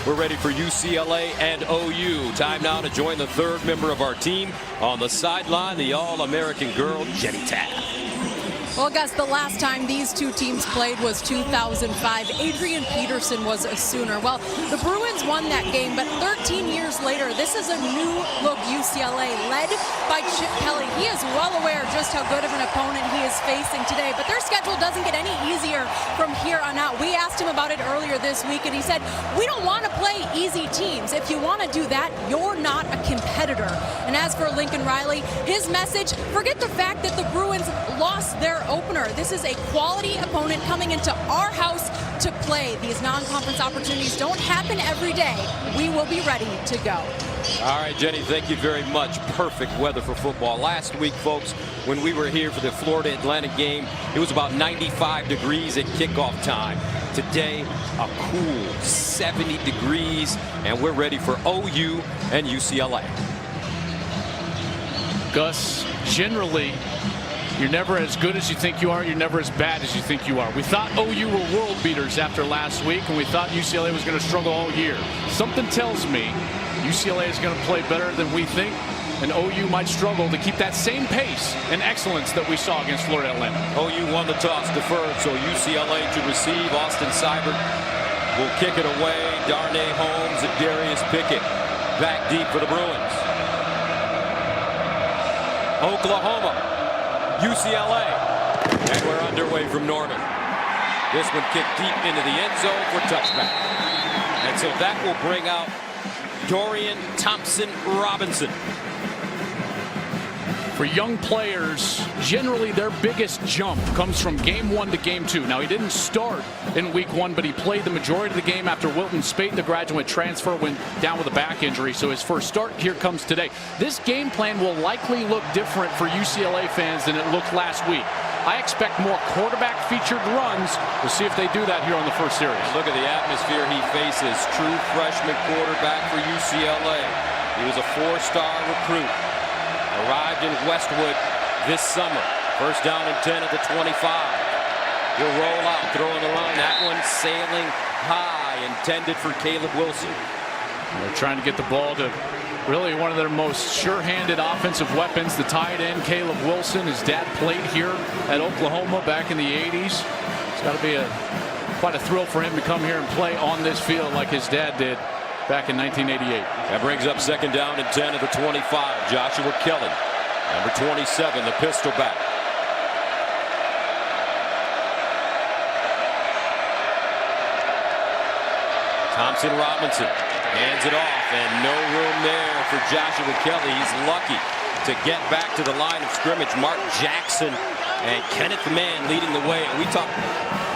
We're ready for UCLA and OU. Time now to join the third member of our team on the sideline, the All-American girl, Jenny Taft. Well, Gus, the last time these two teams played was 2005. Adrian Peterson was a Sooner. Well, the Bruins won that game, but 13 years later, this is a new-look UCLA led by Chip Kelly. He is well aware just how good of an opponent he is facing today, but their schedule doesn't get any easier from here on out. We asked him about it earlier this week, and he said, we don't want to play easy teams. If you want to do that, you're not a competitor. And as for Lincoln Riley, his message, forget the fact that the Bruins lost their opener. This is a quality opponent coming into our house to play. These non-conference opportunities don't happen every day. We will be ready to go. All right, Jenny, thank you very much. Perfect weather for football. Last week, folks, when we were here for the Florida-Atlantic game, it was about 95 degrees at kickoff time. Today, a cool 70 degrees, and we're ready for OU and UCLA. Gus, generally, you're never as good as you think you are. You're never as bad as you think you are. We thought OU were world beaters after last week, and we thought UCLA was going to struggle all year. Something tells me UCLA is going to play better than we think, and OU might struggle to keep that same pace and excellence that we saw against Florida Atlantic. OU won the toss, deferred, so UCLA to receive. Austin Seibert will kick it away. Darnay Holmes and Darius Pickett back deep for the Bruins. Oklahoma, UCLA, and we're underway from Norman. This one kicked deep into the end zone for touchback. And so that will bring out Dorian Thompson-Robinson. For young players, generally their biggest jump comes from game 1 to game 2. Now, he didn't start in week 1, but he played the majority of the game after Wilton Spate, the graduate transfer, went down with a back injury. So his first start here comes today. This game plan will likely look different for UCLA fans than it looked last week. I expect more quarterback-featured runs. We'll see if they do that here on the first series. Look at the atmosphere he faces. True freshman quarterback for UCLA. He was a 4-star recruit. Arrived in Westwood this summer. First down and 10 at the 25. He'll roll out, throwing the run. That one sailing high, intended for Caleb Wilson. They're trying to get the ball to really one of their most sure-handed offensive weapons, the tight end, Caleb Wilson. His dad played here at Oklahoma back in the 80s. It's got to be quite a thrill for him to come here and play on this field like his dad did back in 1988. That brings up second down and 10 at the 25. Joshua Kelly, number 27, the pistol back. Thompson-Robinson hands it off, and no room there for Joshua Kelly. He's lucky to get back to the line of scrimmage. Mark Jackson and Kenneth Mann leading the way. And we talked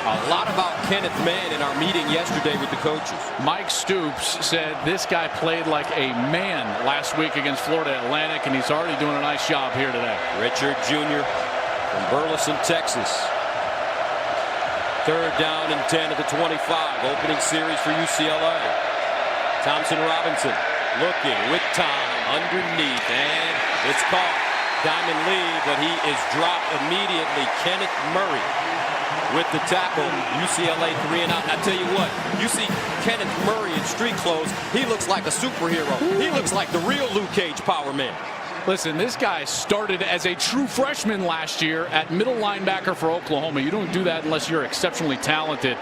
a lot about Kenneth Mann in our meeting yesterday with the coaches. Mike Stoops said this guy played like a man last week against Florida Atlantic, and he's already doing a nice job here today. Richard Jr. from Burleson, Texas. Third down and 10 at the 25. Opening series for UCLA. Thompson-Robinson looking with time underneath, and it's caught. Diamond Lee, but he is dropped immediately. Kenneth Murray with the tackle. UCLA 3 and out. And I tell you what, you see Kenneth Murray in street clothes, he looks like a superhero. He looks like the real Luke Cage Power Man. Listen, this guy started as a true freshman last year at middle linebacker for Oklahoma. You don't do that unless you're exceptionally talented.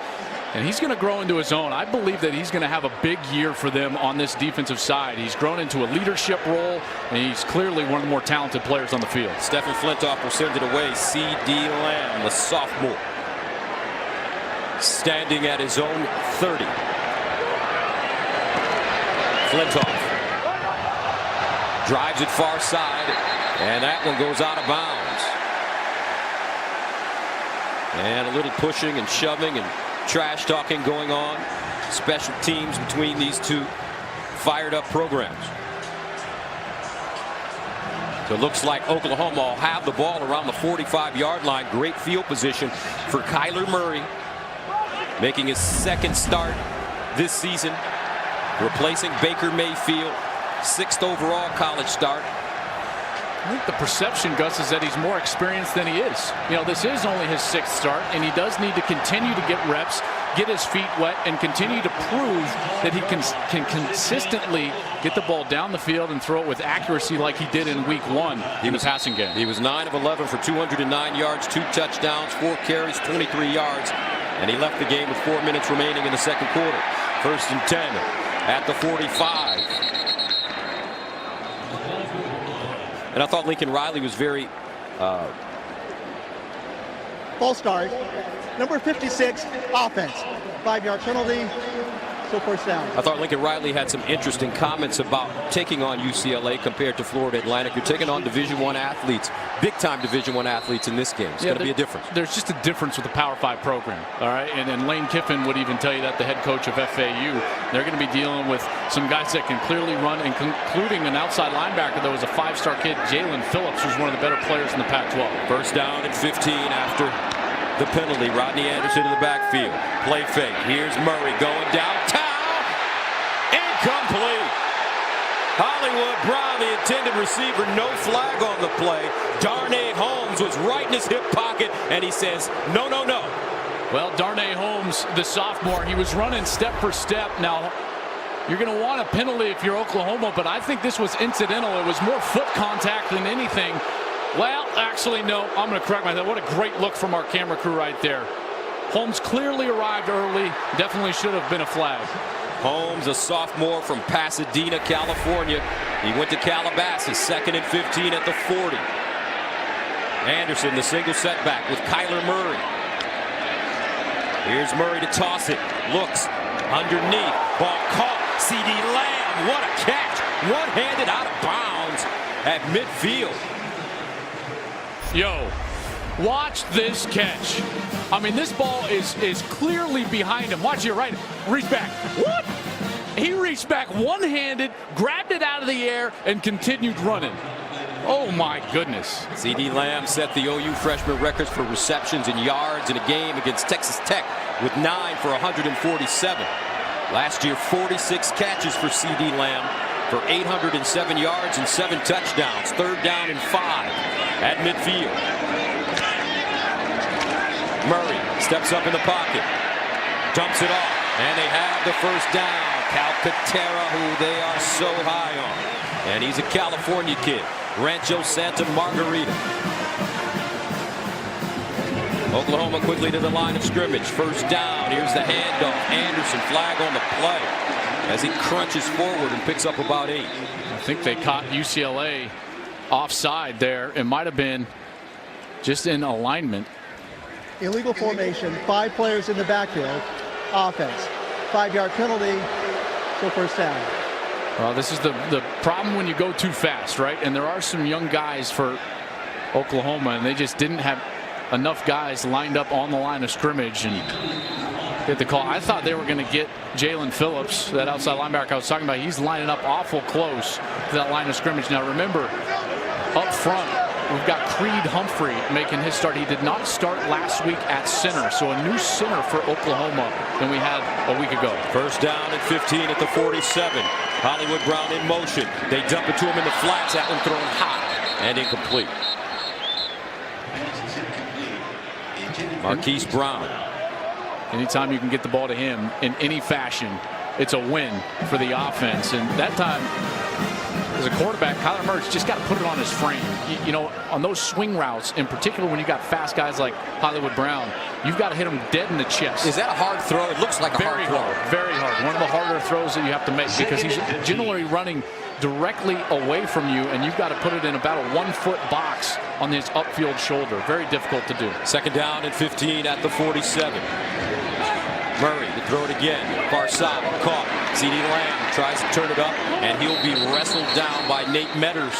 And he's going to grow into his own. I believe that he's going to have a big year for them on this defensive side. He's grown into a leadership role, and he's clearly one of the more talented players on the field. Stephen Flintoff will send it away. C.D. Lamb, the sophomore, standing at his own 30. Flintoff drives it far side, and that one goes out of bounds. And a little pushing and shoving and trash talking going on. Special teams between these two fired up programs. So it looks like Oklahoma will have the ball around the 45-yard line. Great field position for Kyler Murray, making his second start this season, replacing Baker Mayfield, 6th overall college start. I think the perception, Gus, is that he's more experienced than he is. You know, this is only his 6th start, and he does need to continue to get reps get his feet wet, and continue to prove that he can consistently get the ball down the field and throw it with accuracy like he did in week 1 in the passing game. He was 9 of 11 for 209 yards, 2 touchdowns, 4 carries, 23 yards, and he left the game with 4 minutes remaining in the second quarter. 1st and 10 at the 45. And I thought Lincoln Riley was very false start. Number 56, offense. 5-yard penalty. So first down. I thought Lincoln Riley had some interesting comments about taking on UCLA compared to Florida Atlantic. You're taking on Division I athletes, big-time Division I athletes in this game. It's going to be a difference. There's just a difference with the Power 5 program, all right? And Lane Kiffin would even tell you that, the head coach of FAU. They're going to be dealing with some guys that can clearly run, including an outside linebacker that was a 5-star kid, Jalen Phillips, who's one of the better players in the Pac-12. 1st down and 15 after the penalty. Rodney Anderson in the backfield. Play fake. Here's Murray going downtown. Incomplete. Hollywood Brown, the intended receiver, no flag on the play. Darnay Holmes was right in his hip pocket, and he says, no, no, no. Well, Darnay Holmes, the sophomore, he was running step for step. Now, you're going to want a penalty if you're Oklahoma, but I think this was incidental. It was more foot contact than anything. Well, actually, no. I'm going to correct myself. What a great look from our camera crew right there. Holmes clearly arrived early. Definitely should have been a flag. Holmes, a sophomore from Pasadena, California. He went to Calabasas, 2nd and 15 at the 40. Anderson, the single setback with Kyler Murray. Here's Murray to toss it. Looks underneath. Ball caught. C.D. Lamb, what a catch. One-handed out of bounds at midfield. Yo, watch this catch. I mean, this ball is clearly behind him. Watch your right. Reach back. What? He reached back one-handed, grabbed it out of the air, and continued running. Oh, my goodness. C.D. Lamb set the OU freshman records for receptions and yards in a game against Texas Tech with 9 for 147. Last year, 46 catches for C.D. Lamb for 807 yards and 7 touchdowns. 3rd down and 5 at midfield. Murray steps up in the pocket, dumps it off, and they have the 1st down. Calcaterra, who they are so high on. And he's a California kid. Rancho Santa Margarita. Oklahoma quickly to the line of scrimmage. 1st down. Here's the handoff. Anderson, flag on the play as he crunches forward and picks up about 8. I think they caught UCLA offside there. It might have been just in alignment. Illegal formation, 5 players in the backfield. Offense. 5-yard penalty. So first down. Well, this is the problem when you go too fast, right? And there are some young guys for Oklahoma, and they just didn't have enough guys lined up on the line of scrimmage and get the call. I thought they were going to get Jalen Phillips, that outside linebacker I was talking about. He's lining up awful close to that line of scrimmage. Now, remember, up front, we've got Creed Humphrey making his start. He did not start last week at center, so a new center for Oklahoma than we had a week ago. 1st down and 15 at the 47. Hollywood Brown in motion. They dump it to him in the flats. That one thrown high and incomplete. Marquise Brown. Anytime you can get the ball to him in any fashion, it's a win for the offense. And that time, as a quarterback, Kyler Murray's just got to put it on his frame. You know, on those swing routes, in particular when you got fast guys like Hollywood Brown, you've got to hit him dead in the chest. Is that a hard throw? It looks like a hard throw. Very hard. One of the harder throws that you have to make because he's generally running directly away from you, and you've got to put it in about a 1-foot box on his upfield shoulder. Very difficult to do. 2nd down and 15 at the 47. Murray to throw it again. Far side, caught. C.D. Lamb tries to turn it up, and he'll be wrestled down by Nate Metters.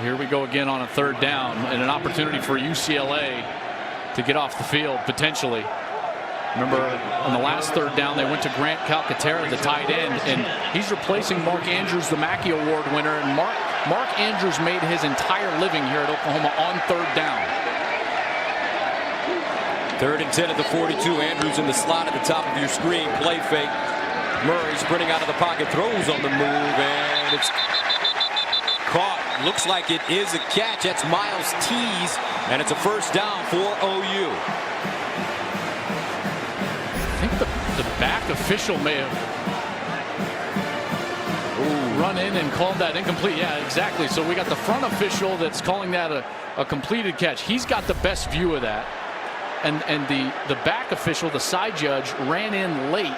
Here we go again on a 3rd down, and an opportunity for UCLA to get off the field potentially. Remember, on the last 3rd down, they went to Grant Calcaterra, the tight end, and he's replacing Mark Andrews, the Mackey Award winner. And Mark Andrews made his entire living here at Oklahoma on 3rd down. 3rd and 10 at the 42. Andrews in the slot at the top of your screen. Play fake. Murray sprinting out of the pocket, throws on the move, and it's caught Looks like it is a catch. That's Miles Tees, and it's a first down for OU. I think the back official may have run in and called that incomplete. Yeah, exactly. So we got the front official that's calling that a completed catch. He's got the best view of that. And the back official, the side judge, ran in late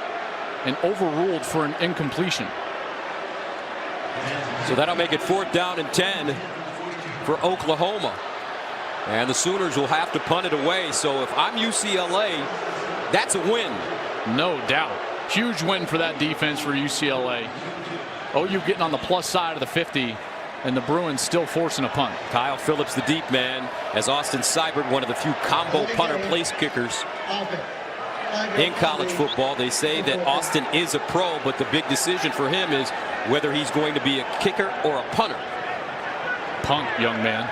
and overruled for an incompletion. So that'll make it 4th down and 10 for Oklahoma. And the Sooners will have to punt it away. So if I'm UCLA, that's a win. No doubt. Huge win for that defense for UCLA. OU getting on the plus side of the 50, and the Bruins still forcing a punt. Kyle Phillips, the deep man, as Austin Seibert, one of the few combo punter place kickers in college football. They say that Austin is a pro, but the big decision for him is whether he's going to be a kicker or a punter. Punt, young man.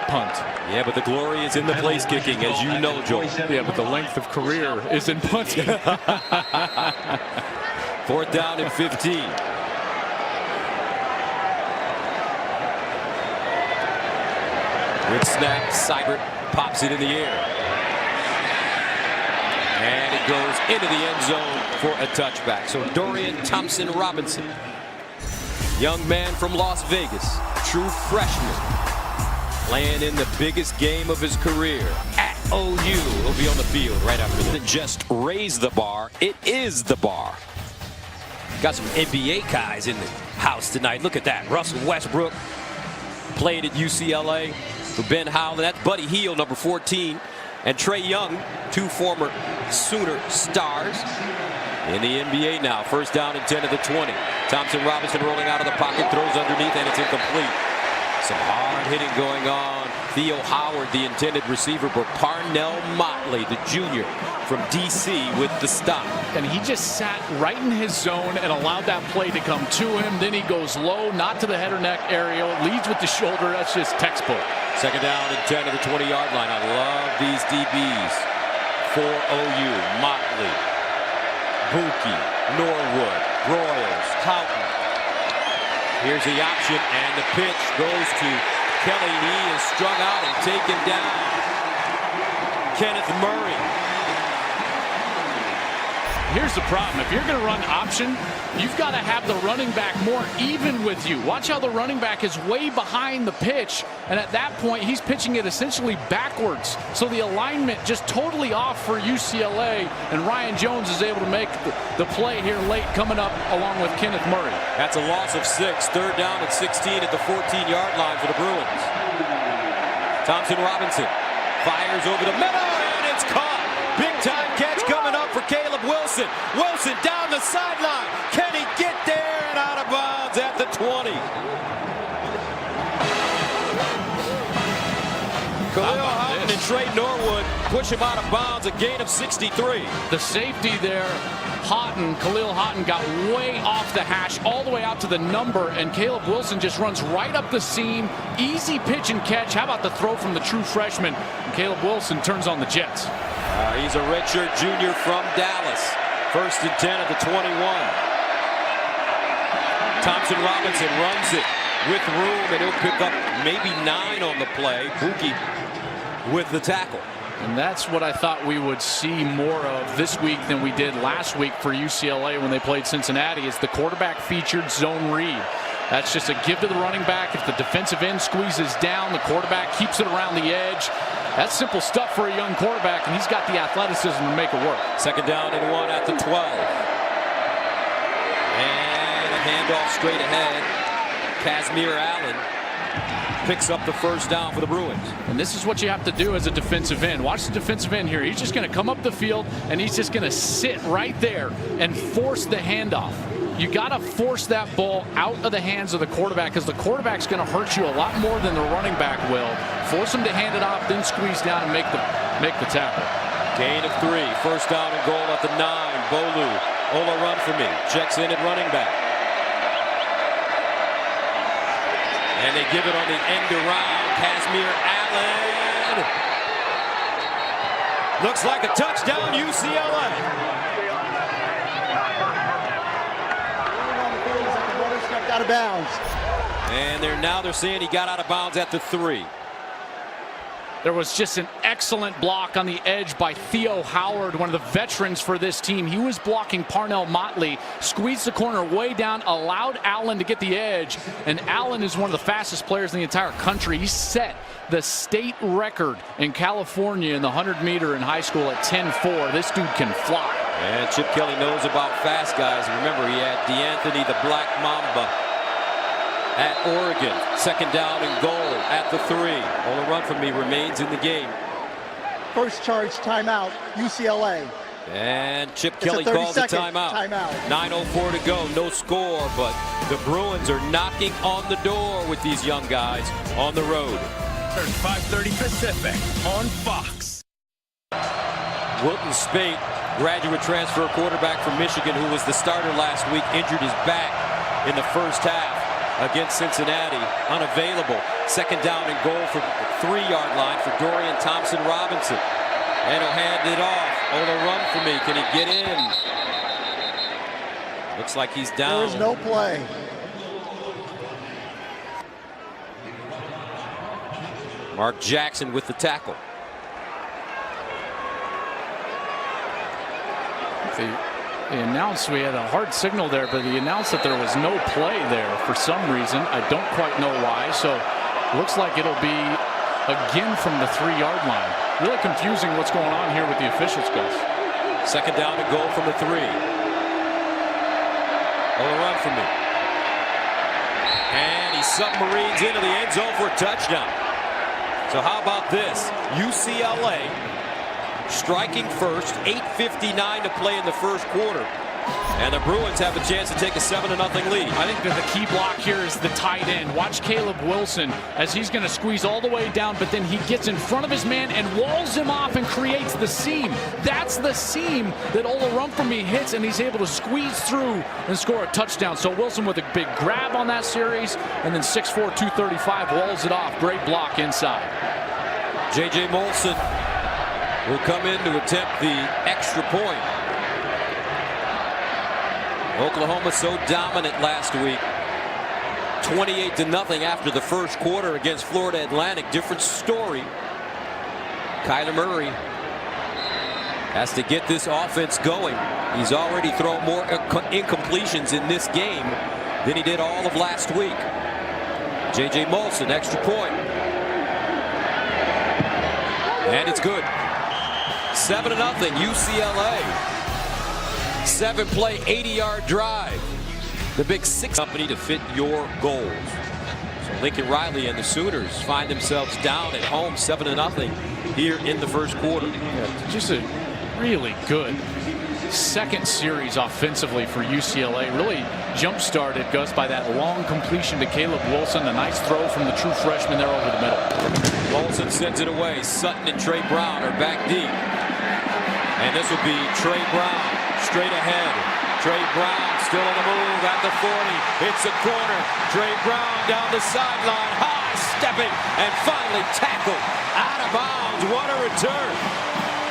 Punt. Yeah, but the glory is in the place kicking, as you know, Joel. Yeah, but the length of career is in punting. 4th down and 15. Good snap. Seibert pops it in the air. And it goes into the end zone for a touchback. So Dorian Thompson-Robinson, young man from Las Vegas, true freshman, playing in the biggest game of his career at OU. He'll be on the field right after this. Just raise the bar. It is the bar. Got some NBA guys in the house tonight. Look at that. Russell Westbrook played at UCLA. For Ben Howland, that's Buddy Hield, number 14, and Trae Young, 2 former Sooner stars in the NBA now. 1st down and 10 to the 20. Thompson-Robinson rolling out of the pocket, throws underneath, and it's incomplete. Some hard hitting going on. Theo Howard, the intended receiver, but Parnell Motley, the junior from D.C. with the stop. And he just sat right in his zone and allowed that play to come to him. Then he goes low, not to the head or neck area, leads with the shoulder. That's just textbook. 2nd down and 10 to the 20-yard line. I love these DBs for OU. Motley, Buki, Norwood, Broyles, Houghton. Here's the option, and the pitch goes to Kelly. He is strung out and taken down. Kenneth Murray. Here's the problem. If you're going to run option, you've got to have the running back more even with you. Watch how the running back is way behind the pitch, and at that point he's pitching it essentially backwards. So the alignment just totally off for UCLA, and Ryan Jones is able to make the play here late, coming up along with Kenneth Murray. That's a loss of 6. 3rd down and 16 at the 14-yard line for the Bruins. Thompson-Robinson fires over the middle, and it's caught. Big time catch coming up for Caleb Wilson. Wilson down the sideline. Can he get there and out of bounds at the 20? Khalil Houghton and Trey Norwood push him out of bounds, a gain of 63. The safety there, Khalil Houghton got way off the hash, all the way out to the number, and Caleb Wilson just runs right up the seam. Easy pitch and catch. How about the throw from the true freshman? And Caleb Wilson turns on the Jets. He's a redshirt junior from Dallas. 1st and 10 at the 21. Thompson-Robinson runs it with room, and he'll pick up maybe 9 on the play. Buki with the tackle. And that's what I thought we would see more of this week than we did last week for UCLA when they played Cincinnati. Is the quarterback featured zone read. That's just a give to the running back. If the defensive end squeezes down, the quarterback keeps it around the edge. That's simple stuff for a young quarterback, and he's got the athleticism to make it work. 2nd down and 1 at the 12. And a handoff straight ahead. Casimir Allen picks up the 1st down for the Bruins. And this is what you have to do as a defensive end. Watch the defensive end here. He's just going to come up the field, and he's just going to sit right there and force the handoff. You got to force that ball out of the hands of the quarterback, because the quarterback's going to hurt you a lot more than the running back will. Force him to hand it off, then squeeze down and make the tackle. Gain of 3. 1st down and goal at the 9. Bolu. Ola run for me. Checks in at running back. And they give it on the end around. Casimir Allen. Looks like a touchdown, UCLA. Out of bounds. And they're saying he got out of bounds at the 3. There was just an excellent block on the edge by Theo Howard, one of the veterans for this team. He was blocking Parnell Motley, squeezed the corner way down, allowed Allen to get the edge, and Allen is one of the fastest players in the entire country. He set the state record in California in the 100-meter in high school at 10.4. This dude can fly. And Chip Kelly knows about fast guys. Remember, he had DeAnthony, the Black Mamba, at Oregon. Second down and goal at the 3. All the run from me remains in the game. First charge timeout, UCLA. And Chip Kelly calls the timeout. 9:04 to go, no score, but the Bruins are knocking on the door with these young guys on the road. 5:30 Pacific on Fox. Wilton Speight, graduate transfer quarterback from Michigan, who was the starter last week, injured his back in the first half against Cincinnati, unavailable. Second down and goal from the 3-yard line for Dorian Thompson-Robinson. And he'll hand it off. Oh, the run for me. Can he get in? Looks like he's down. There is no play. Mark Jackson with the tackle. They announced we had a hard signal there, but they announced that there was no play there for some reason. I don't quite know why. So looks like it'll be again from the 3-yard line. Really confusing what's going on here with the officials, guys. Second down and goal from the 3. Oh, the run for me. And he submarines into the end zone for a touchdown. So how about this? UCLA striking first, 8:59 to play in the first quarter. And the Bruins have a chance to take a 7-0 lead. I think that the key block here is the tight end. Watch Caleb Wilson as he's going to squeeze all the way down, but then he gets in front of his man and walls him off and creates the seam. That's the seam that Olorunfemi hits, and he's able to squeeze through and score a touchdown. So Wilson with a big grab on that series, and then 6'4", 235 walls it off. Great block inside. J.J. Molson will come in to attempt the extra point. Oklahoma so dominant last week. 28-0 after the first quarter against Florida Atlantic. Different story. Kyler Murray has to get this offense going. He's already thrown more incompletions in this game than he did all of last week. J.J. Molson, extra point. And it's good. 7-0 UCLA. 7-play, 80-yard drive. The Big Six company to fit your goals. So Lincoln Riley and the Sooners find themselves down at home 7-0 here in the first quarter. Yeah, just a really good second series offensively for UCLA. Really jump-started Gus by that long completion to Caleb Wilson. A nice throw from the true freshman there over the middle. Wilson sends it away. Sutton and Trey Brown are back deep. And this will be Trey Brown straight ahead. Trey Brown still on the move at the 40. It's a corner. Trey Brown down the sideline. High stepping and finally tackled out of bounds. What a return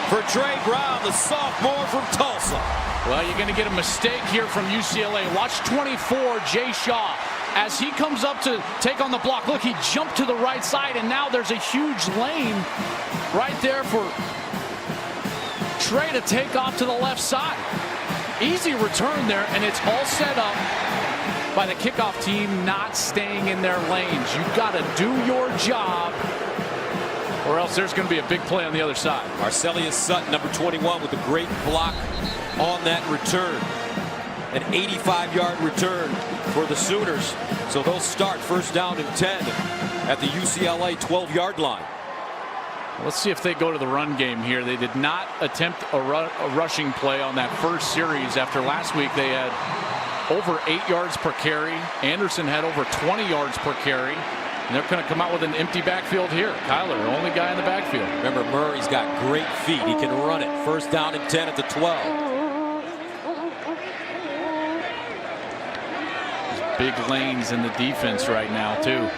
for Trey Brown, the sophomore from Tulsa. Well, you're going to get a mistake here from UCLA. Watch 24, Jay Shaw. As he comes up to take on the block, look, he jumped to the right side, and now there's a huge lane right there for Trey to take off to the left side. Easy return there, and it's all set up by the kickoff team not staying in their lanes. You've got to do your job, or else there's going to be a big play on the other side. Marcelius Sutton, number 21, with a great block on that return. An 85-yard return for the Sooners. So they'll start first down and 10 at the UCLA 12-yard line. Let's see if they go to the run game here. They did not attempt a rushing play on that first series. After last week, they had over 8 yards per carry. Anderson had over 20 yards per carry. And they're going to come out with an empty backfield here. Kyler, the only guy in the backfield. Remember, Murray's got great feet. He can run it. First down and 10 at the 12. Big lanes in the defense right now, too.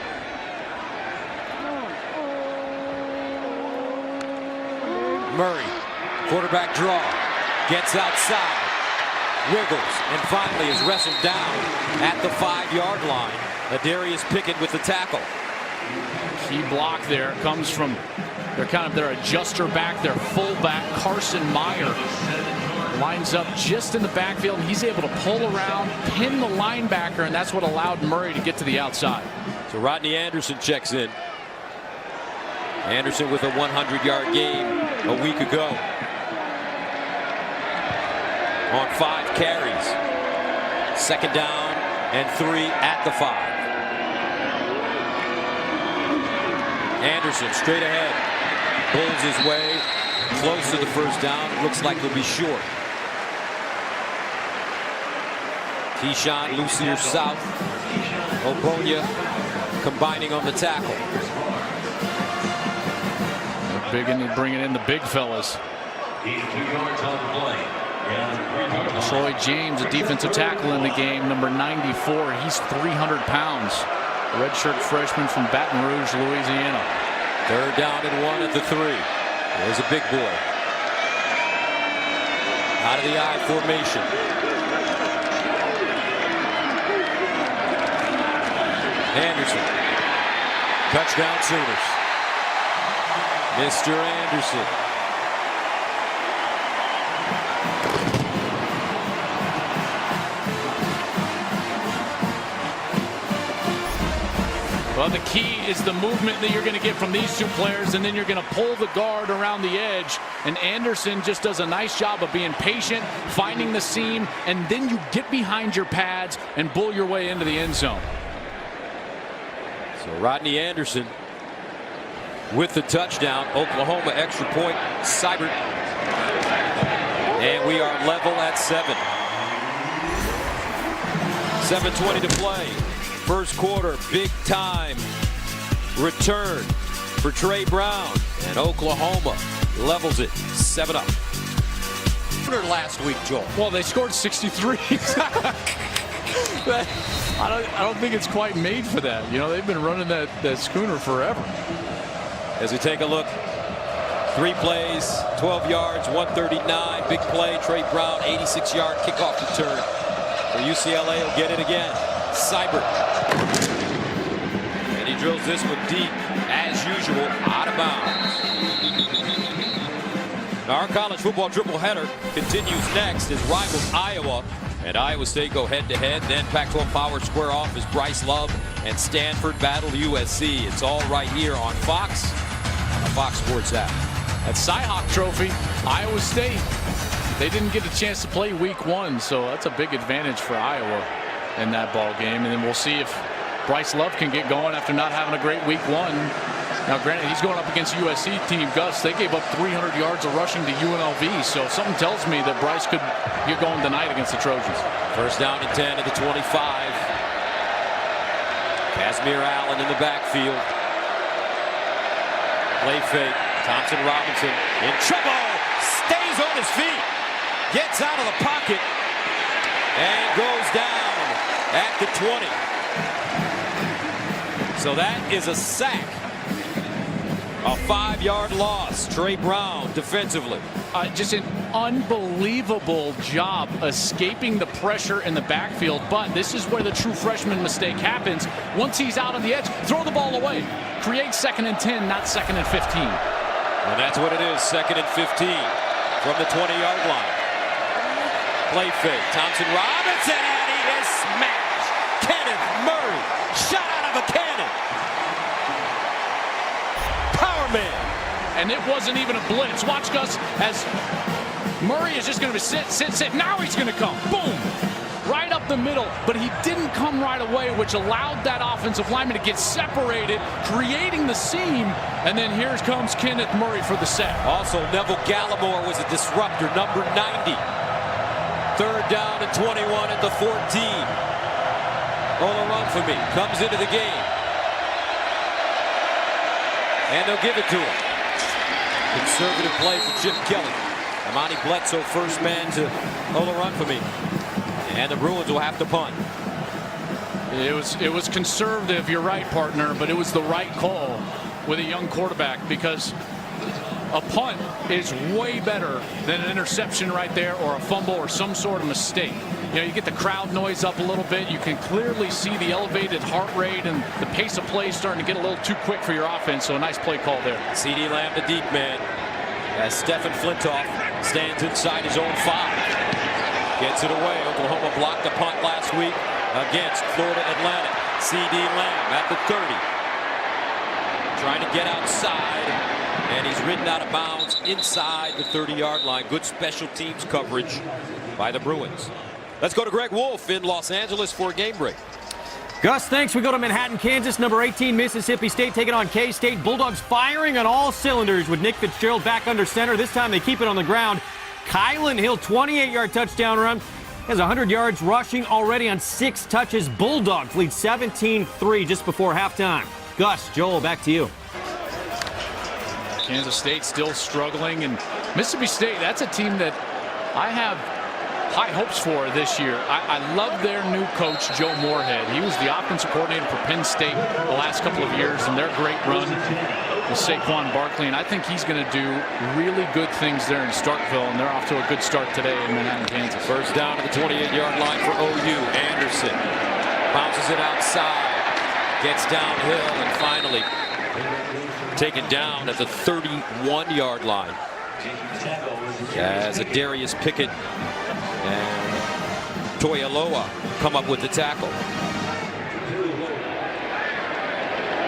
Murray, quarterback draw, gets outside, wiggles, and finally is wrestled down at the 5-yard line. Darius Pickett with the tackle. Key block there comes from their adjuster back, their fullback, Carson Meyer. Lines up just in the backfield, and he's able to pull around, pin the linebacker, and that's what allowed Murray to get to the outside. So Rodney Anderson checks in. Anderson with a 100-yard game a week ago. On 5 carries. 2nd down and 3 at the 5. Anderson straight ahead. Pulls his way close to the 1st down. Looks like he'll be short. Keyshawn, Lucier South, Obonya combining on the tackle. They're big in bringing in the big fellas. Troy James, a defensive tackle in the game, number 94. He's 300 pounds. Redshirt freshman from Baton Rouge, Louisiana. 3rd down and 1 at the 3. There's a big boy. Out of the I formation. Anderson. Touchdown Sooners. Mr. Anderson. Well, the key is the movement that you're going to get from these 2 players, and then you're going to pull the guard around the edge. And Anderson just does a nice job of being patient, finding the seam, and then you get behind your pads and bull your way into the end zone. So Rodney Anderson with the touchdown. Oklahoma extra point. Seibert. And we are level at 7. 7:20 to play. 1st quarter, big time return for Trey Brown, and Oklahoma levels it 7-up. Last week, Joel. Well, they scored 63. I don't think it's quite made for that. You know, they've been running that schooner forever. As we take a look, 3 plays, 12 yards, 139. Big play. Trey Brown, 86-yard kickoff return. For UCLA, will get it again. Seibert. And he drills this one deep, as usual, out of bounds. Now our college football triple-header continues next as rivals Iowa and Iowa State go head-to-head. Then Pac-12 Power square off as Bryce Love and Stanford battle USC. It's all right here on Fox, on the Fox Sports app. That Cy-Hawk Trophy, Iowa State, they didn't get a chance to play week 1, so that's a big advantage for Iowa in that ball game. And then we'll see if Bryce Love can get going after not having a great week 1. Now, granted, he's going up against USC team Gus. They gave up 300 yards of rushing to UNLV, so something tells me that Bryce could get going tonight against the Trojans. 1st down and 10 at the 25. Casimir Allen in the backfield. Play fake. Thompson Robinson in trouble. Stays on his feet. Gets out of the pocket. And goes down at the 20. So that is a sack. A 5-yard loss. Trey Brown defensively. Just an unbelievable job escaping the pressure in the backfield. But this is where the true freshman mistake happens. Once he's out on the edge, throw the ball away. Create 2nd and 10, not 2nd and 15. And that's what it is. 2nd and 15 from the 20-yard line. Play fake. Thompson Robinson, and he is smashed. Kenneth Murray, shot out of a cannon. Power man. And it wasn't even a blitz. Watch, Gus, as Murray is just going to sit. Now he's going to come. Boom. Right up the middle. But he didn't come right away, which allowed that offensive lineman to get separated, creating the seam. And then here comes Kenneth Murray for the sack. Also, Neville Gallimore was a disruptor, number 90. 3rd down and 21 at the 14. Roll a run for me. Comes into the game. And they'll give it to him. Conservative play for Chip Kelly. Amani Bledsoe, first man to hold a run for me. And the Bruins will have to punt. It was conservative, you're right, partner, but it was the right call with a young quarterback, because a punt is way better than an interception right there or a fumble or some sort of mistake. you get the crowd noise up a little bit. You can clearly see the elevated heart rate and the pace of play starting to get a little too quick for your offense. So a nice play call there. CeeDee Lamb, the deep man, as Stephen Flintoff stands inside his own 5. Gets it away. Oklahoma blocked a punt last week against Florida Atlantic. CeeDee Lamb at the 30. Trying to get outside, and he's ridden out of bounds inside the 30-yard line. Good special teams coverage by the Bruins. Let's go to Greg Wolf in Los Angeles for a game break. Gus, thanks. We go to Manhattan, Kansas. Number 18, Mississippi State taking on K-State. Bulldogs firing on all cylinders with Nick Fitzgerald back under center. This time they keep it on the ground. Kylan Hill, 28-yard touchdown run. Has 100 yards rushing already on 6 touches. Bulldogs lead 17-3 just before halftime. Gus, Joel, back to you. Kansas State still struggling, and Mississippi State, that's a team that I have high hopes for this year. I love their new coach, Joe Moorhead. He was the offensive coordinator for Penn State the last couple of years, and their great run with Saquon Barkley, and I think he's going to do really good things there in Starkville, and they're off to a good start today in Manhattan, Kansas. First down to the 28-yard line for OU. Anderson bounces it outside, gets downhill, and finally taken down at the 31-yard line. As Darius Pickett and Toyaloa come up with the tackle.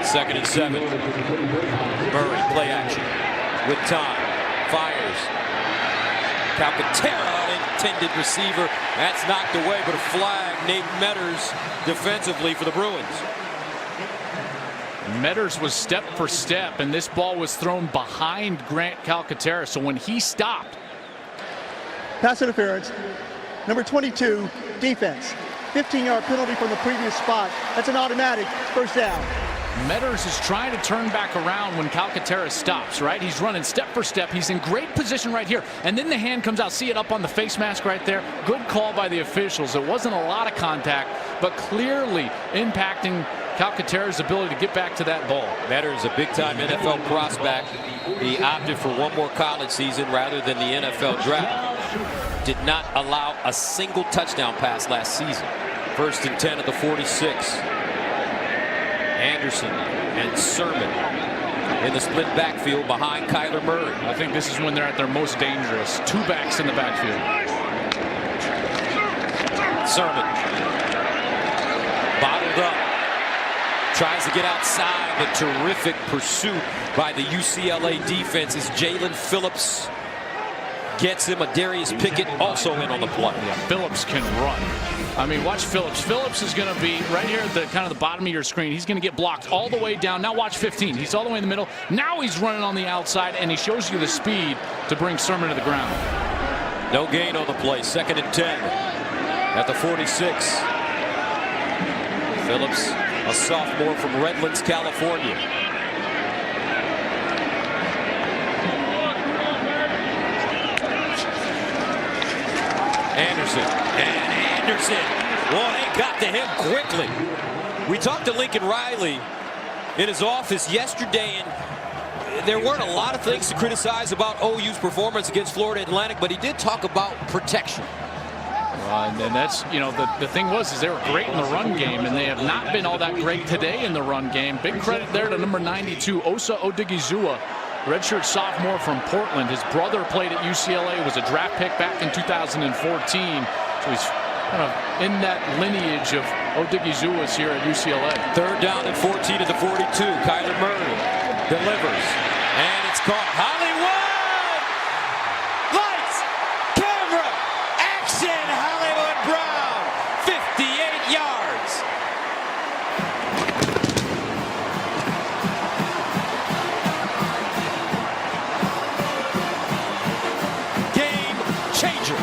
2nd and 7. Murray, play action with time. Fires. Calcaterra, intended receiver. That's knocked away, but a flag. Nate Metters defensively for the Bruins. Metters was step for step, and this ball was thrown behind Grant Calcaterra. So when he stopped. Pass interference. Number 22, defense. 15-yard penalty from the previous spot. That's an automatic first down. Metters is trying to turn back around when Calcaterra stops, right? He's running step for step. He's in great position right here. And then the hand comes out. See it up on the face mask right there? Good call by the officials. It wasn't a lot of contact, but clearly impacting Calcaterra's ability to get back to that ball. Metters, a big-time NFL prospect. He opted for one more college season rather than the NFL draft. Did not allow a single touchdown pass last season. 1st and 10 at the 46. Anderson and Sermon in the split backfield behind Kyler Murray. I think this is when they're at their most dangerous. 2 backs in the backfield. Sermon bottled up. Tries to get outside, but terrific pursuit by the UCLA defense as Jalen Phillips gets him. A Darius Pickett also in on the play. Yeah, Phillips can run. I mean, watch Phillips. Phillips is going to be right here at the kind of the bottom of your screen. He's going to get blocked all the way down. Now watch 15. He's all the way in the middle. Now he's running on the outside, and he shows you the speed to bring Sermon to the ground. No gain on the play. 2nd and 10 at the 46. Phillips, a sophomore from Redlands, California. Anderson. And Anderson. Well, they got to him quickly. We talked to Lincoln Riley in his office yesterday, and there weren't a lot of things to criticize about OU's performance against Florida Atlantic, but he did talk about protection. And that's, the thing is they were great in the run game, and they have not been all that great today in the run game. Big credit there to number 92, Osa Odigizua, redshirt sophomore from Portland. His brother played at UCLA, was a draft pick back in 2014. So he's kind of in that lineage of Odigizua's here at UCLA. 3rd down and 14 at the 42. Kyler Murray delivers, and it's caught. Hollywood! Lights, camera, action! Hollywood Brown, 58 yards. Game changer.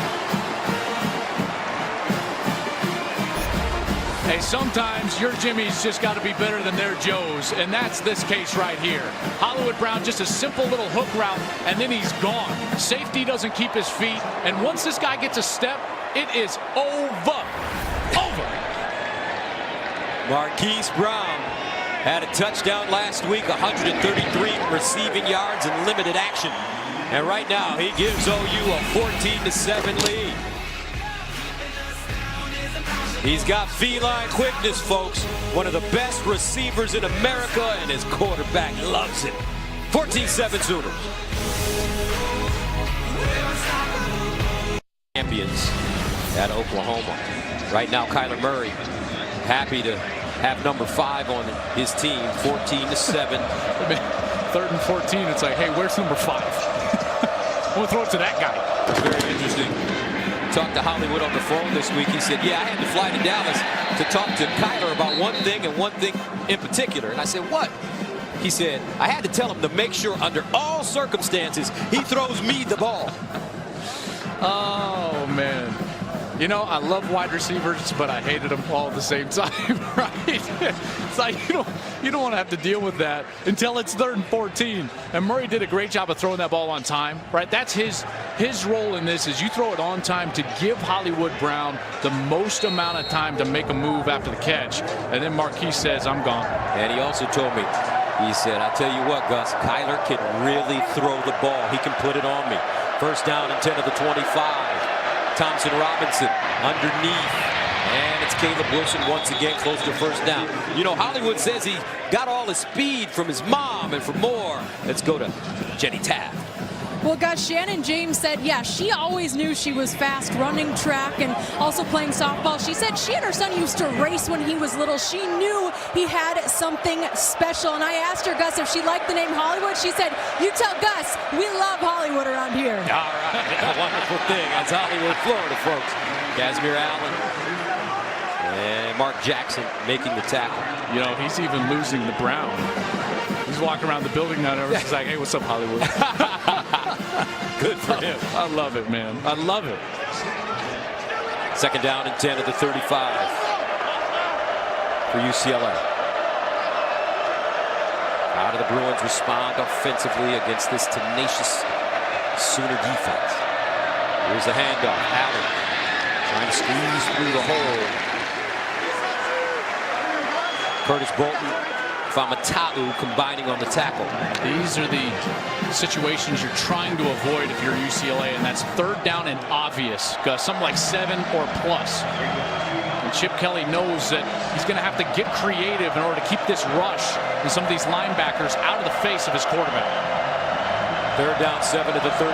Hey, sometimes your Jimmy's just got to be better than their Joe's, and that's this case right here. Hollywood Brown, just a simple little hook route, and then he's gone. Safety doesn't keep his feet, and once this guy gets a step, it is over. Marquise Brown had a touchdown last week, 133 receiving yards and limited action. And right now, he gives OU a 14-7 lead. He's got feline quickness, folks. One of the best receivers in America, and his quarterback loves it. 14-7 Sooners. Champions at Oklahoma. Right now, Kyler Murray happy to have number 5 on his team. 14-7. 3rd and 14. It's like, hey, where's number 5? We'll throw it to that guy. Very interesting. Talked to Hollywood on the phone this week. He said, yeah, I had to fly to Dallas to talk to Kyler about one thing and one thing in particular. And I said, what? He said, I had to tell him to make sure under all circumstances he throws me the ball. Oh, man. You know, I love wide receivers, but I hated them all at the same time, right? It's like you don't want to have to deal with that until it's 3rd and 14. And Murray did a great job of throwing that ball on time, right? That's his role in this is you throw it on time to give Hollywood Brown the most amount of time to make a move after the catch. And then Marquise says, I'm gone. And he also told me, he said, I tell you what, Gus, Kyler can really throw the ball. He can put it on me. 1st down and 10 of the 25. Thompson Robinson underneath, and it's Caleb Wilson once again close to 1st down. You know, Hollywood says he got all his speed from his mom, and for more, let's go to Jenny Taft. Well, guys, Shannon James said, yeah, she always knew she was fast running track and also playing softball. She said she and her son used to race when he was little. She knew he had something special. And I asked her, Gus, if she liked the name Hollywood. She said, you tell Gus, we love Hollywood around here. All right. A wonderful thing. That's Hollywood, Florida, folks. Casimir Allen and Mark Jackson making the tackle. You know, he's even losing the Brown. He's walking around the building now and he's like, hey, what's up, Hollywood? Good for him. I love it, man. I love it. 2nd down and 10 at the 35 for UCLA. How do the Bruins respond offensively against this tenacious Sooner defense? Here's the handoff. Allen trying to squeeze through the hole. Curtis Bolton, Famatau combining on the tackle. These are the situations you're trying to avoid if you're UCLA, and that's 3rd down and obvious. Something like 7 or plus. And Chip Kelly knows that he's going to have to get creative in order to keep this rush and some of these linebackers out of the face of his quarterback. 3rd down, 7 to the 38.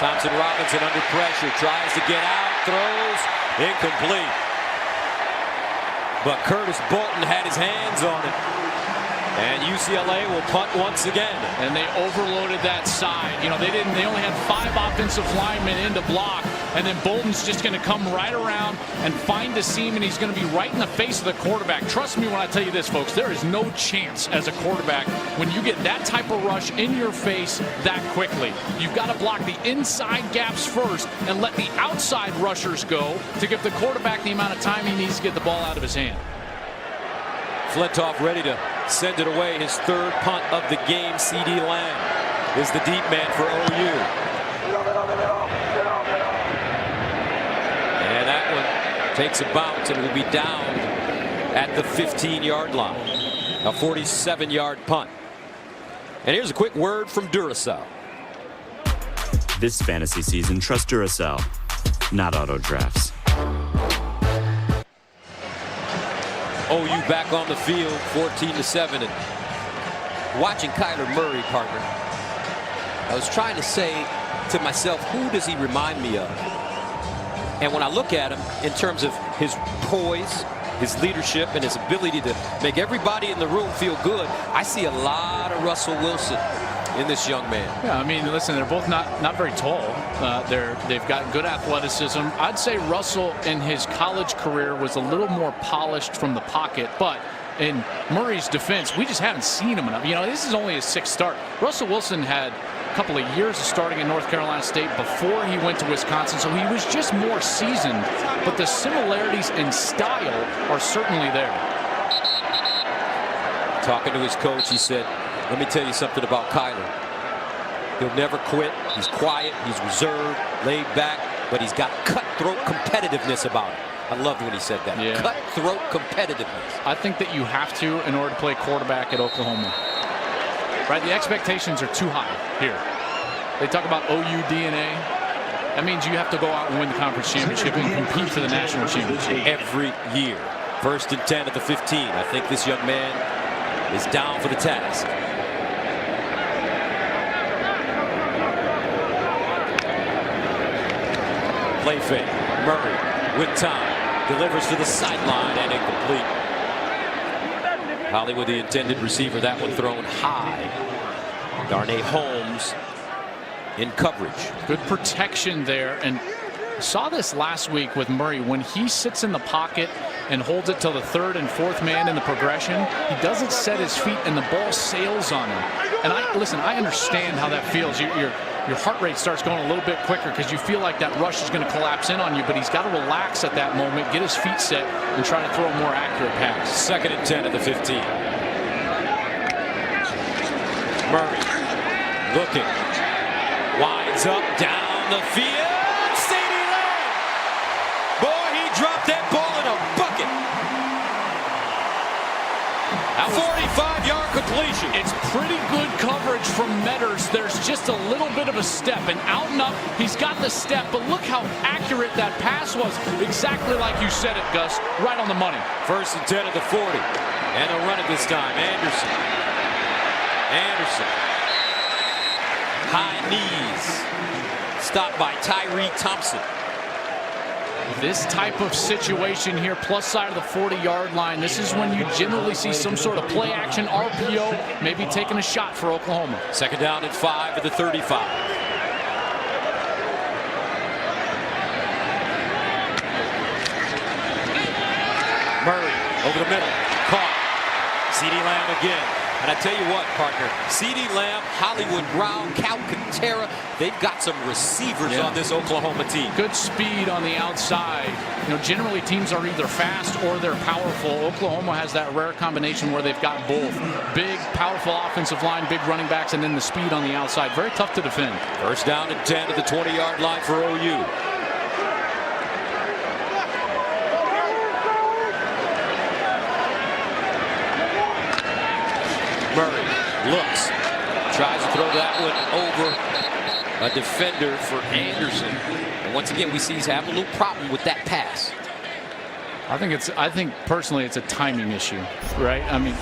Thompson Robinson under pressure, tries to get out, throws, incomplete. But Curtis Bolton had his hands on it. And UCLA will punt once again. And they overloaded that side. You know, they only had 5 offensive linemen in to block. And then Bolton's just going to come right around and find a seam, and he's going to be right in the face of the quarterback. Trust me when I tell you this, folks, there is no chance as a quarterback when you get that type of rush in your face that quickly. You've got to block the inside gaps first and let the outside rushers go to give the quarterback the amount of time he needs to get the ball out of his hand. Flintoff ready to send it away. His 3rd punt of the game. CeeDee Lamb is the deep man for OU. And that one takes a bounce and will be down at the 15-yard line. A 47-yard punt. And here's a quick word from Duracell. This fantasy season, trust Duracell, not auto drafts. OU back on the field, 14-7. And watching Kyler Murray, partner, I was trying to say to myself, who does he remind me of? And when I look at him in terms of his poise, his leadership, and his ability to make everybody in the room feel good, I see a lot of Russell Wilson in this young man. Yeah, I mean, listen, they're both not very tall. They've got good athleticism. I'd say Russell in his college career was a little more polished from the pocket, but in Murray's defense, we just haven't seen him enough. You know, this is only his 6th start. Russell Wilson had a couple of years of starting at North Carolina State before he went to Wisconsin, so he was just more seasoned, but the similarities in style are certainly there. Talking to his coach, he said, let me tell you something about Kyler. He'll never quit. He's quiet. He's reserved, laid back, but he's got cutthroat competitiveness about him. I loved when he said that. Yeah. Cutthroat competitiveness. I think that you have to in order to play quarterback at Oklahoma. Right? The expectations are too high here. They talk about OU DNA. That means you have to go out and win the conference championship and compete for the national championship. Every year. 1st and 10 at the 15. I think this young man is down for the task. Play fake. Murray with time. Delivers to the sideline and incomplete. Hollywood, the intended receiver. That one thrown high. Darnay Holmes in coverage. Good protection there. And saw this last week with Murray. When he sits in the pocket and holds it till the 3rd and 4th man in the progression, he doesn't set his feet and the ball sails on him. And I understand how that feels. Your heart rate starts going a little bit quicker because you feel like that rush is going to collapse in on you, but he's got to relax at that moment, get his feet set, and try to throw a more accurate pass. 2nd and 10 at the 15. Murray looking. Winds up down the field. CD Lamb. Boy, he dropped that ball in a bucket. A 45-yard completion. It's pretty good coverage from Metters. There's just a little bit of a step, and out and up, he's got the step, but look how accurate that pass was. Exactly like you said it, Gus. Right on the money. 1st and 10 at the 40. And a run at this time. Anderson. High knees. Stopped by Tyree Thompson. This type of situation here, plus side of the 40-yard line, this is when you generally see some sort of play action, RPO, maybe taking a shot for Oklahoma. 2nd down and 5 at the 35. Murray over the middle. Caught. CD Lamb again. And I tell you what, partner, CD Lamb, Hollywood Brown, Cal Quintera, they've got some receivers on this Oklahoma team. Good speed on the outside. You know, generally teams are either fast or they're powerful. Oklahoma has that rare combination where they've got both. Big, powerful offensive line, big running backs, and then the speed on the outside. Very tough to defend. 1st down and 10 at the 20-yard line for OU. Murray looks, tries to throw that one over a defender for Anderson. And once again, we see he's having a little problem with that pass. I think personally it's a timing issue, right? I mean,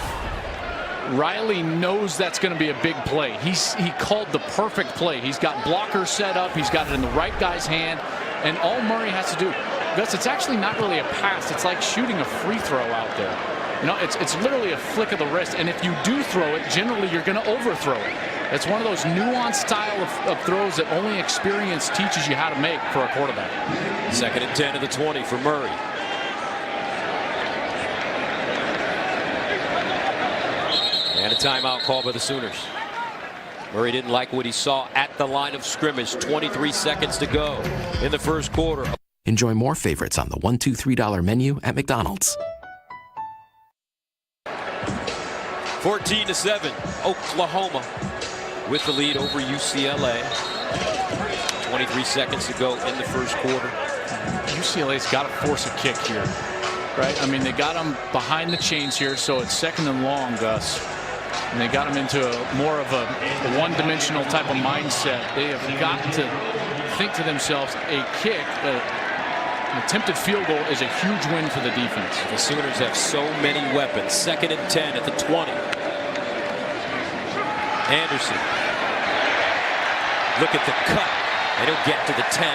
Riley knows that's going to be a big play. He called the perfect play. He's got blockers set up. He's got it in the right guy's hand. And all Murray has to do, Gus, it's actually not really a pass. It's like shooting a free throw out there. You know, it's literally a flick of the wrist, and if you do throw it, generally you're going to overthrow it. It's one of those nuanced style of throws that only experience teaches you how to make for a quarterback. 2nd and 10 to the 20 for Murray. And a timeout called by the Sooners. Murray didn't like what he saw at the line of scrimmage. 23 seconds to go in the 1st quarter. Enjoy more favorites on the $1, $2, $3 menu at McDonald's. 14-7, Oklahoma with the lead over UCLA. 23 seconds to go in the 1st quarter. UCLA's got to force a kick here, right? I mean, they got them behind the chains here, so it's 2nd and long, Gus. And they got them into more of a one-dimensional type of mindset. They have got to think to themselves, a kick, an attempted field goal is a huge win for the defense. The Sooners have so many weapons. 2nd and 10 at the 20. Anderson. Look at the cut. And he'll get to the 10.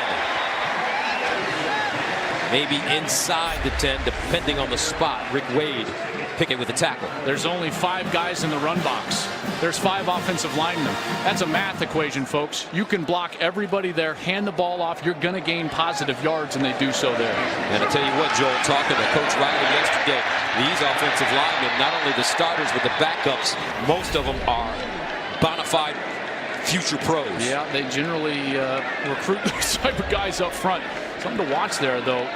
Maybe inside the 10, depending on the spot. Rick Wade picking with the tackle. There's only 5 guys in the run box. There's 5 offensive linemen. That's a math equation, folks. You can block everybody there, hand the ball off. You're going to gain positive yards, and they do so there. And I'll tell you what, Joel, talking to Coach Riley yesterday, these offensive linemen, not only the starters, but the backups, most of them are bona fide future pros. Yeah, they generally recruit those type of guys up front. Something to watch there, though.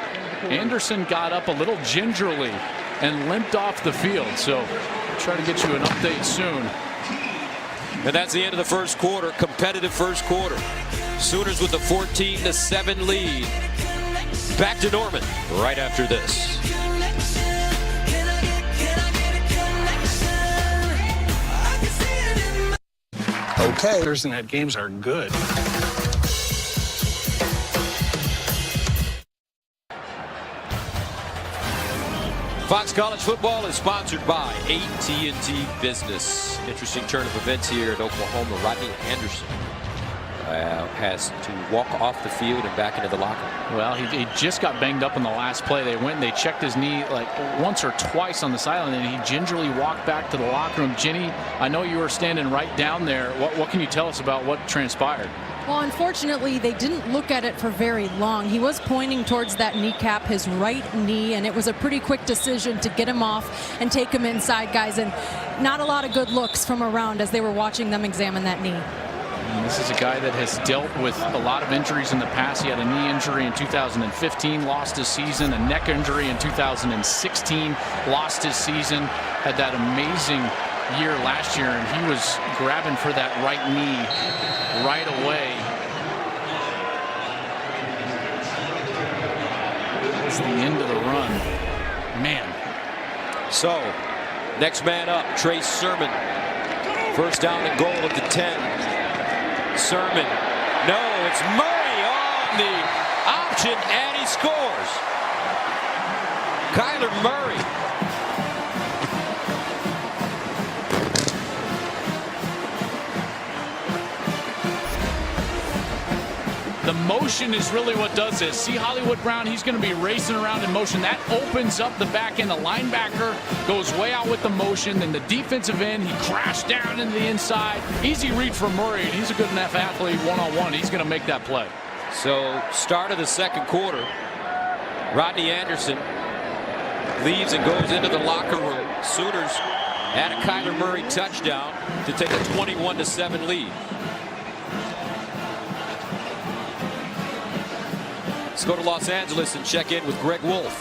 Anderson got up a little gingerly and limped off the field. So we'll try to get you an update soon. And that's the end of the 1st quarter. Competitive 1st quarter. Sooners with a 14-7 lead. Back to Norman right after this. Okay. Thursday night games are good. Fox College Football is sponsored by AT&T Business. Interesting turn of events here at Oklahoma. Rodney Anderson has to walk off the field and back into the locker room. Well, he just got banged up in the last play. They went and they checked his knee like once or twice on the sideline, and he gingerly walked back to the locker room. Ginny, I know you were standing right down there. What can you tell us about what transpired? Well, unfortunately, they didn't look at it for very long. He was pointing towards that kneecap, his right knee, and it was a pretty quick decision to get him off and take him inside, guys. And not a lot of good looks from around as they were watching them examine that knee. And this is a guy that has dealt with a lot of injuries in the past. He had a knee injury in 2015, lost his season, a neck injury in 2016, lost his season, had that amazing year last year, and he was grabbing for that right knee right away. It's the end of the run. Man. So, next man up, Trace Sermon. First down and goal at the 10. Sermon. No, it's Murray on the option, and he scores. Kyler Murray. The motion is really what does this. See Hollywood Brown, he's going to be racing around in motion. That opens up the back end. The linebacker goes way out with the motion. Then the defensive end, he crashed down into the inside. Easy read from Murray, and he's a good enough athlete one-on-one. He's going to make that play. So, start of the second quarter, Rodney Anderson leaves and goes into the locker room. Sooners add a Kyler Murray touchdown to take a 21-7 lead. Let's go to Los Angeles and check in with Greg Wolf.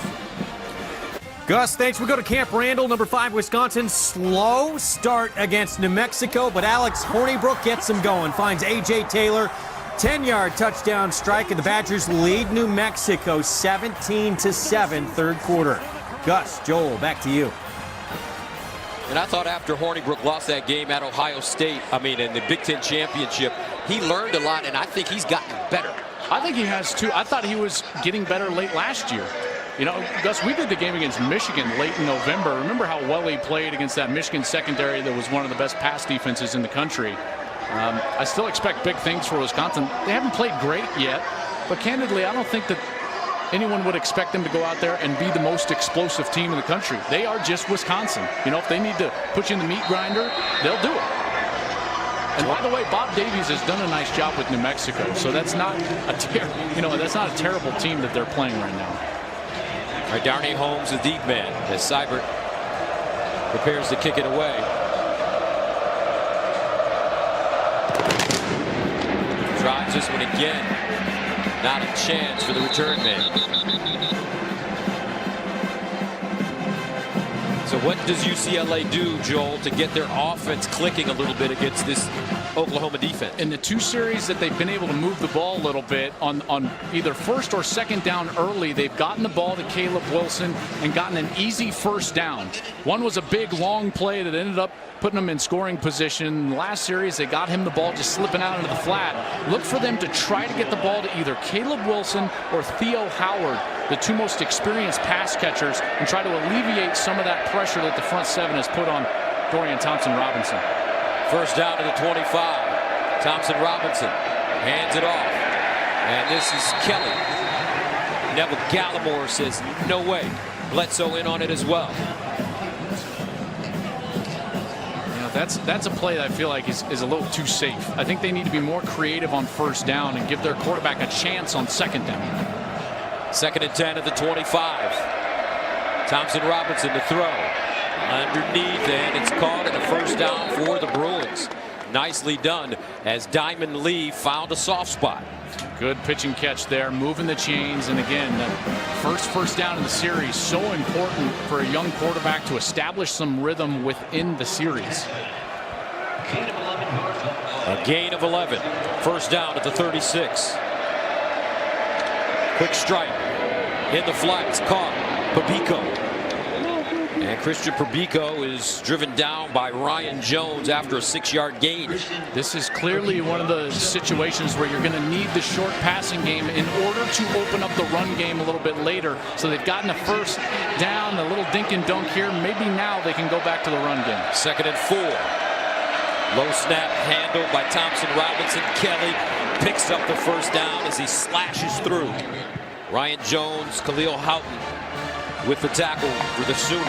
Gus, thanks. We go to Camp Randall, number 5, Wisconsin. Slow start against New Mexico, but Alex Hornibrook gets them going. Finds A.J. Taylor, 10-yard touchdown strike, and the Badgers lead New Mexico 17-7, third quarter. Gus, Joel, back to you. And I thought after Hornibrook lost that game at Ohio State, in the Big Ten Championship, he learned a lot, and I think he's gotten better. I think he has too. I thought he was getting better late last year. You know, Gus, we did the game against Michigan late in November. Remember how well he played against that Michigan secondary that was one of the best pass defenses in the country. I still expect big things for Wisconsin. They haven't played great yet, but candidly, I don't think that anyone would expect them to go out there and be the most explosive team in the country. They are just Wisconsin. You know, if they need to put you in the meat grinder, they'll do it. And by the way, Bob Davies has done a nice job with New Mexico, so that's not a terrible team that they're playing right now. All right, Darnay Holmes, the deep man, as Seibert prepares to kick it away. Drives this one again. Not a chance for the return man. So what does UCLA do, Joel, to get their offense clicking a little bit against this Oklahoma defense? In the two series that they've been able to move the ball a little bit on either first or second down early, they've gotten the ball to Caleb Wilson and gotten an easy first down. One was a big long play that ended up putting them in scoring position. Last series, they got him the ball just slipping out into the flat. Look for them to try to get the ball to either Caleb Wilson or Theo Howard, the two most experienced pass catchers, and try to alleviate some of that pressure that the front seven has put on Dorian Thompson-Robinson. First down to the 25. Thompson-Robinson hands it off. And this is Kelly. Neville Gallimore says, no way. Bledsoe in on it as well. That's a play that I feel like is a little too safe. I think they need to be more creative on first down and give their quarterback a chance on second down. 2nd and 10 at the 25. Thompson-Robinson to throw. Underneath, and it's caught at a first down for the Bruins. Nicely done as Diamond Lee found a soft spot. Good pitch and catch there, moving the chains. And again, the first down in the series, so important for a young quarterback to establish some rhythm within the series. A gain of 11. First down at the 36. Quick strike in the flats, caught. Papico. And Christian Perbico is driven down by Ryan Jones after a 6-yard gain. This is clearly one of the situations where you're going to need the short passing game in order to open up the run game a little bit later. So they've gotten a first down, a little dink and dunk here. Maybe now they can go back to the run game. 2nd and 4. Low snap handled by Thompson Robinson. Kelly picks up the first down as he slashes through. Ryan Jones, Khalil Houghton with the tackle for the Sooners.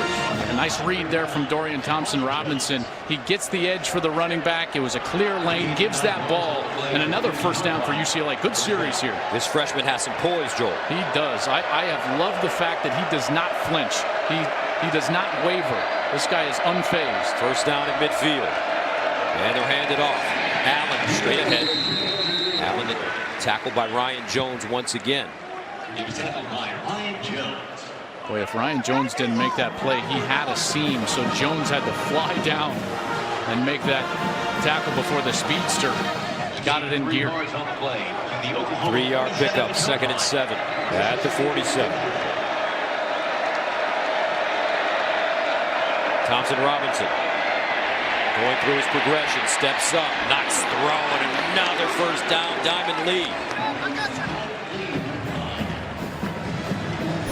A nice read there from Dorian Thompson-Robinson. He gets the edge for the running back. It was a clear lane, gives that ball, and another first down for UCLA. Good series here. This freshman has some poise, Joel. He does. I have loved the fact that he does not flinch. He does not waver. This guy is unfazed. First down at midfield. And they'll hand it off. Allen straight ahead. Allen tackled by Ryan Jones once again. Boy, if Ryan Jones didn't make that play, he had a seam, so Jones had to fly down and make that tackle before the speedster got it in gear. 3-yard pickup, 2nd and 7 at the 47. Thompson Robinson going through his progression, steps up, nice throw, and another first down. Diamond lead.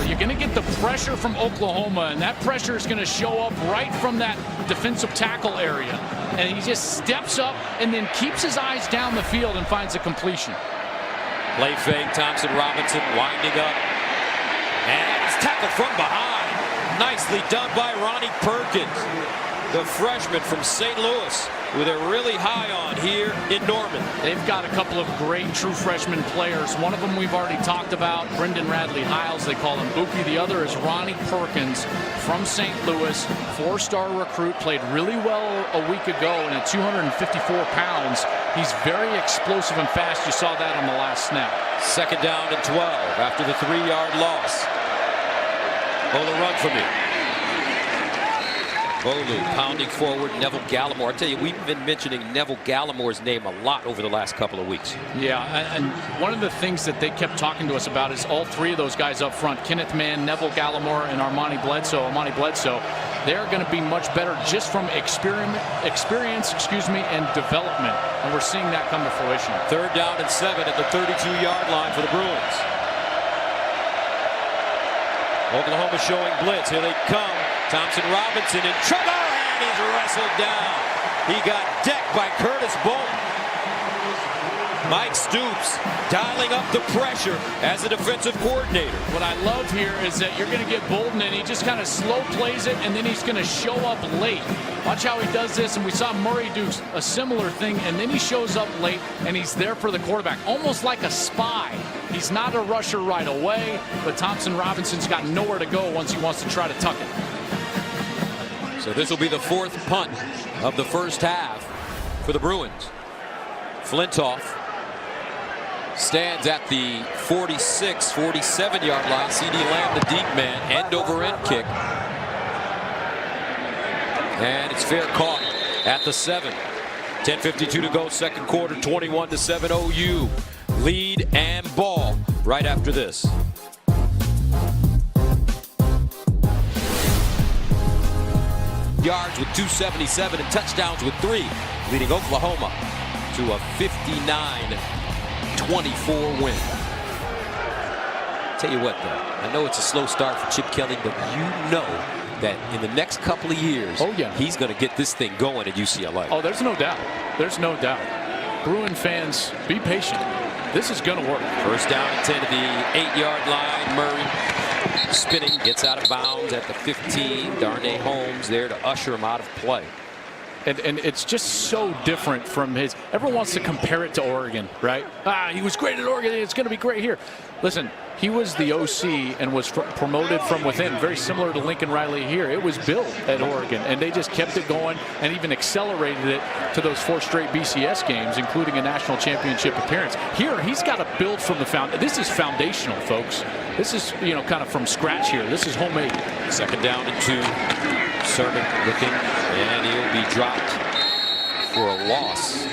You're going to get the pressure from Oklahoma, and that pressure is going to show up right from that defensive tackle area. And he just steps up and then keeps his eyes down the field and finds a completion. Play fake, Thompson Robinson winding up. And he's tackled from behind. Nicely done by Ronnie Perkins, the freshman from St. Louis, who they're really high on here in Norman. They've got a couple of great true freshman players. One of them we've already talked about, Brendan Radley-Hiles. They call him Buki. The other is Ronnie Perkins from St. Louis, 4-star recruit, played really well a week ago, and at 254 pounds, he's very explosive and fast. You saw that on the last snap. 2nd down and 12 after the 3-yard loss. Bolu run for me. Bolu pounding forward. Neville Gallimore. I tell you, we've been mentioning Neville Gallimore's name a lot over the last couple of weeks. Yeah, and one of the things that they kept talking to us about is all three of those guys up front, Kenneth Mann, Neville Gallimore, and Armani Bledsoe. They're going to be much better just from experience, and development. And we're seeing that come to fruition. 3rd down and 7 at the 32-yard line for the Bruins. Oklahoma showing blitz. Here they come. Thompson Robinson in trouble, and he's wrestled down. He got decked by Curtis Bolton. Mike Stoops dialing up the pressure as a defensive coordinator. What I love here is that you're going to get Bolton, and he just kind of slow plays it, and then he's going to show up late. Watch how he does this, and we saw Murray do a similar thing, and then he shows up late, and he's there for the quarterback, almost like a spy. He's not a rusher right away, but Thompson Robinson's got nowhere to go once he wants to try to tuck it. So this will be the 4th punt of the first half for the Bruins. Flintoff stands at the 46, 47-yard line. C.D. Lamb, the deep man, end-over-end kick. And it's fair caught at the 7. 10:52 to go, 2nd quarter, 21-7 OU. Lead and ball right after this. Yards with 277 and touchdowns with 3, leading Oklahoma to a 59-24 win. Tell you what, though, I know it's a slow start for Chip Kelly, but you know that in the next couple of years, he's going to get this thing going at UCLA. Oh, there's no doubt. There's no doubt. Bruin fans, be patient. This is going to work. First down and 10 to the 8-yard line. Murray spinning, gets out of bounds at the 15. Darnay Holmes there to usher him out of play. And it's just so different from his. Everyone wants to compare it to Oregon, right? He was great at Oregon. It's going to be great here. Listen, he was the OC and was promoted from within, very similar to Lincoln Riley here. It was built at Oregon, and they just kept it going and even accelerated it to those 4 straight BCS games, including a national championship appearance. Here, he's got to build from the foundation. This is foundational, folks. This is, kind of from scratch here. This is homemade. 2nd down and 2. Sermon looking, and he'll be dropped for a loss.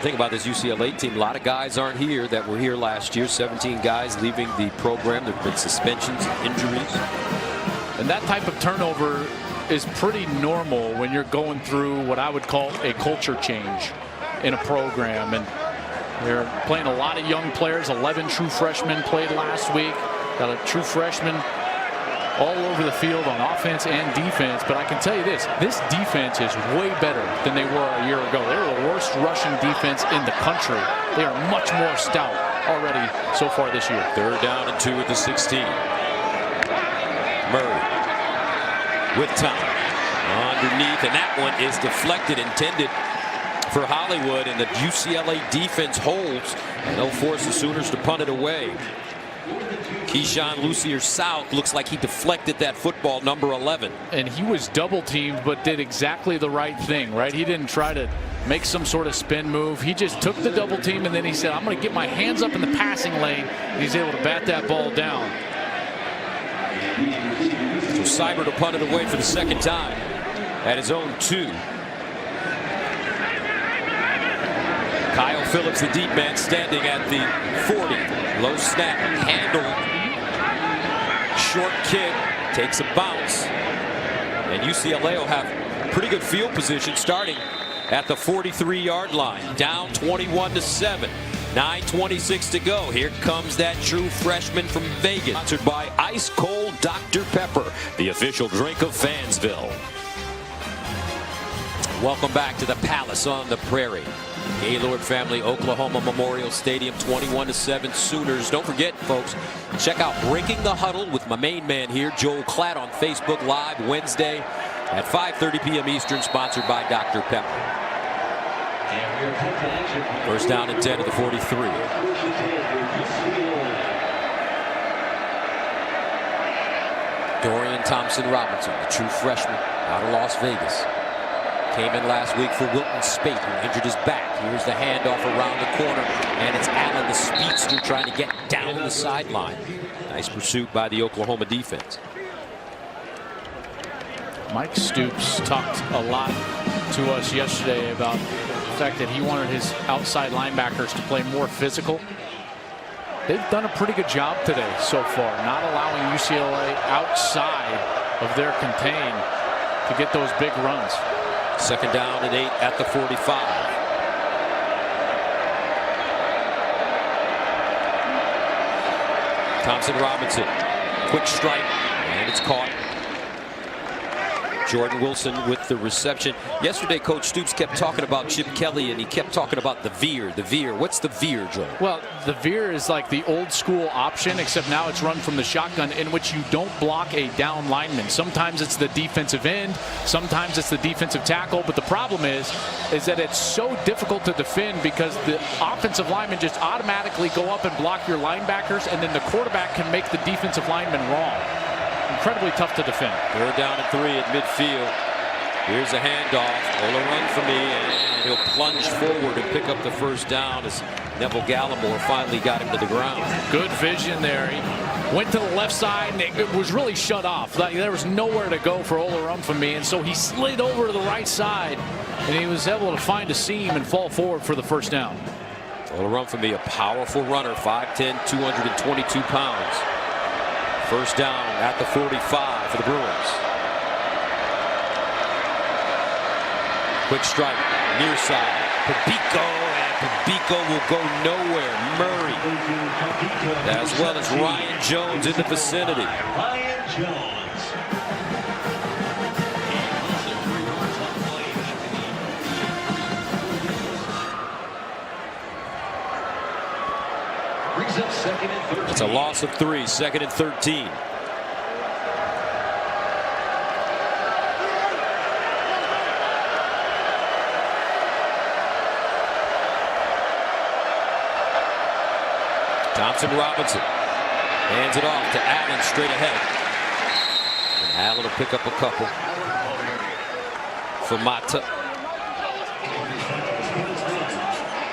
Think about this UCLA team. A lot of guys aren't here that were here last year. 17 guys leaving the program. There have been suspensions, injuries. And that type of turnover is pretty normal when you're going through what I would call a culture change in a program. And they're playing a lot of young players. 11 true freshmen played last week. Got a true freshman all over the field on offense and defense. But I can tell you this defense is way better than they were a year ago. They were the worst rushing defense in the country. They are much more stout already so far this year. 3rd down and 2 at the 16. Murray with time underneath, and that one is deflected, intended for Hollywood, and the UCLA defense holds, and they'll force the Sooners to punt it away. Keyshawn Lucier-South looks like he deflected that football, number 11. And he was double teamed, but did exactly the right thing, right? He didn't try to make some sort of spin move. He just took the double team, and then he said, I'm going to get my hands up in the passing lane, and he's able to bat that ball down. So Cyber to punt it away for the 2nd time at his own 2. Kyle Phillips, the deep man, standing at the 40. Low snap, handle, short kick, takes a bounce. And UCLA will have pretty good field position starting at the 43-yard line. Down 21-7. 9:26 to go. Here comes that true freshman from Vegas. Sponsored by Ice Cold Dr. Pepper, the official drink of Fansville. Welcome back to the Palace on the Prairie. Gaylord family, Oklahoma Memorial Stadium, 21-7 Sooners. Don't forget, folks, check out Breaking the Huddle with my main man here, Joel Klatt, on Facebook Live Wednesday at 5:30 p.m. Eastern, sponsored by Dr. Pepper. 1st down and 10 to the 43. Dorian Thompson-Robinson, the true freshman out of Las Vegas. Came in last week for Wilton Spate, who injured his back. Here's the handoff around the corner, and it's Allen, the speedster, trying to get down the sideline. Nice pursuit by the Oklahoma defense. Mike Stoops talked a lot to us yesterday about the fact that he wanted his outside linebackers to play more physical. They've done a pretty good job today so far, not allowing UCLA outside of their contain to get those big runs. 2nd down and 8 at the 45. Thompson-Robinson, quick strike, and it's caught. Jordan Wilson with the reception. Yesterday, Coach Stoops kept talking about Chip Kelly, and he kept talking about the veer. The veer. What's the veer, Joe? Well, the veer is like the old school option, except now it's run from the shotgun, in which you don't block a down lineman. Sometimes it's the defensive end, sometimes it's the defensive tackle. But the problem is that it's so difficult to defend because the offensive linemen just automatically go up and block your linebackers, and then the quarterback can make the defensive lineman wrong. Incredibly tough to defend. 3rd down and 3 at midfield. Here's a handoff. Ola run for me, and he'll plunge forward and pick up the 1st down as Neville Gallimore finally got him to the ground. Good vision there. He went to the left side, and it was really shut off. Like, there was nowhere to go for Ola run for me, and so he slid over to the right side, and he was able to find a seam and fall forward for the 1st down. Ola run for me, a powerful runner, 5'10", 222 pounds. 1st down at the 45 for the Bruins. Quick strike, near side. Pabico, and Pabico will go nowhere. Murray, as well as Ryan Jones in the vicinity. Ryan Jones. It's a loss of 3, 2nd and 13. Thompson-Robinson hands it off to Allen straight ahead. And Allen will pick up a couple for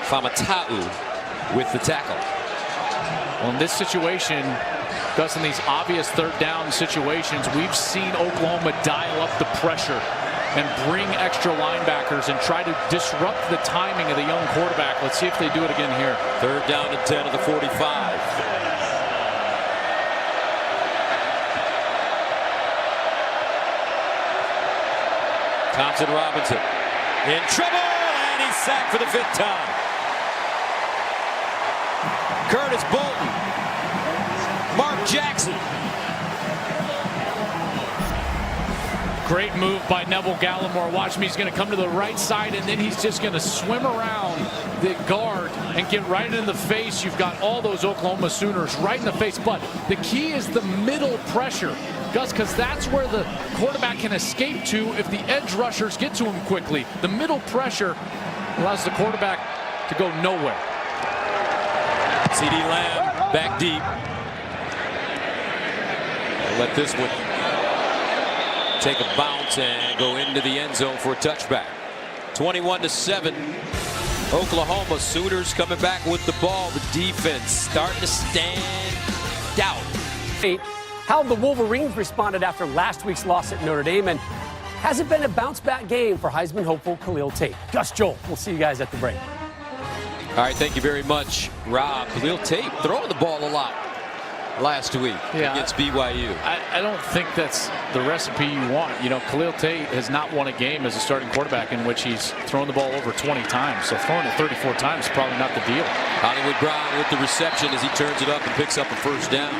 Famatau with the tackle. Well, in this situation, Gus, in these obvious 3rd down situations, we've seen Oklahoma dial up the pressure and bring extra linebackers and try to disrupt the timing of the young quarterback. Let's see if they do it again here. 3rd down and 10 to the 45. Thompson Robinson in trouble, and he's sacked for the 5th time. Curtis Bolton, Mark Jackson. Great move by Neville Gallimore. Watch me, he's going to come to the right side, and then he's just going to swim around the guard and get right in the face. You've got all those Oklahoma Sooners right in the face, but the key is the middle pressure, Gus, because that's where the quarterback can escape to if the edge rushers get to him quickly. The middle pressure allows the quarterback to go nowhere. CD Lamb back deep. Let this one take a bounce and go into the end zone for a touchback. 21-7. Oklahoma Sooners coming back with the ball. The defense starting to stand out. How have the Wolverines responded after last week's loss at Notre Dame? And has it been a bounce-back game for Heisman hopeful Khalil Tate? Gus, Joel, we'll see you guys at the break. All right, thank you very much, Rob. Khalil Tate throwing the ball a lot last week against BYU. I don't think that's the recipe you want. You know, Khalil Tate has not won a game as a starting quarterback in which he's thrown the ball over 20 times. So throwing it 34 times is probably not the deal. Hollywood Brown with the reception as he turns it up and picks up a 1st down.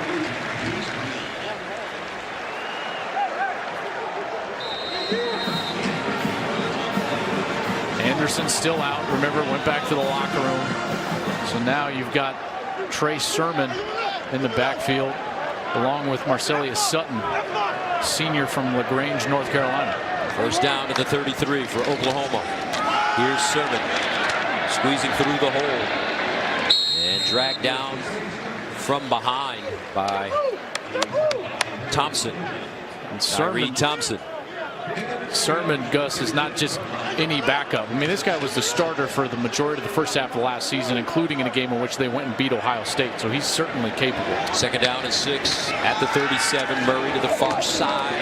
Anderson's still out. Remember, went back to the locker room. So now you've got Trey Sermon in the backfield, along with Marcelius Sutton, senior from LaGrange, North Carolina. 1st down to the 33 for Oklahoma. Here's Sermon squeezing through the hole and dragged down from behind by Thompson. And Sermon, Thompson. Sermon, Gus, is not just any backup. I mean, this guy was the starter for the majority of the first half of last season, including in a game in which they went and beat Ohio State. So he's certainly capable. 2nd down and 6 at the 37. Murray to the far side.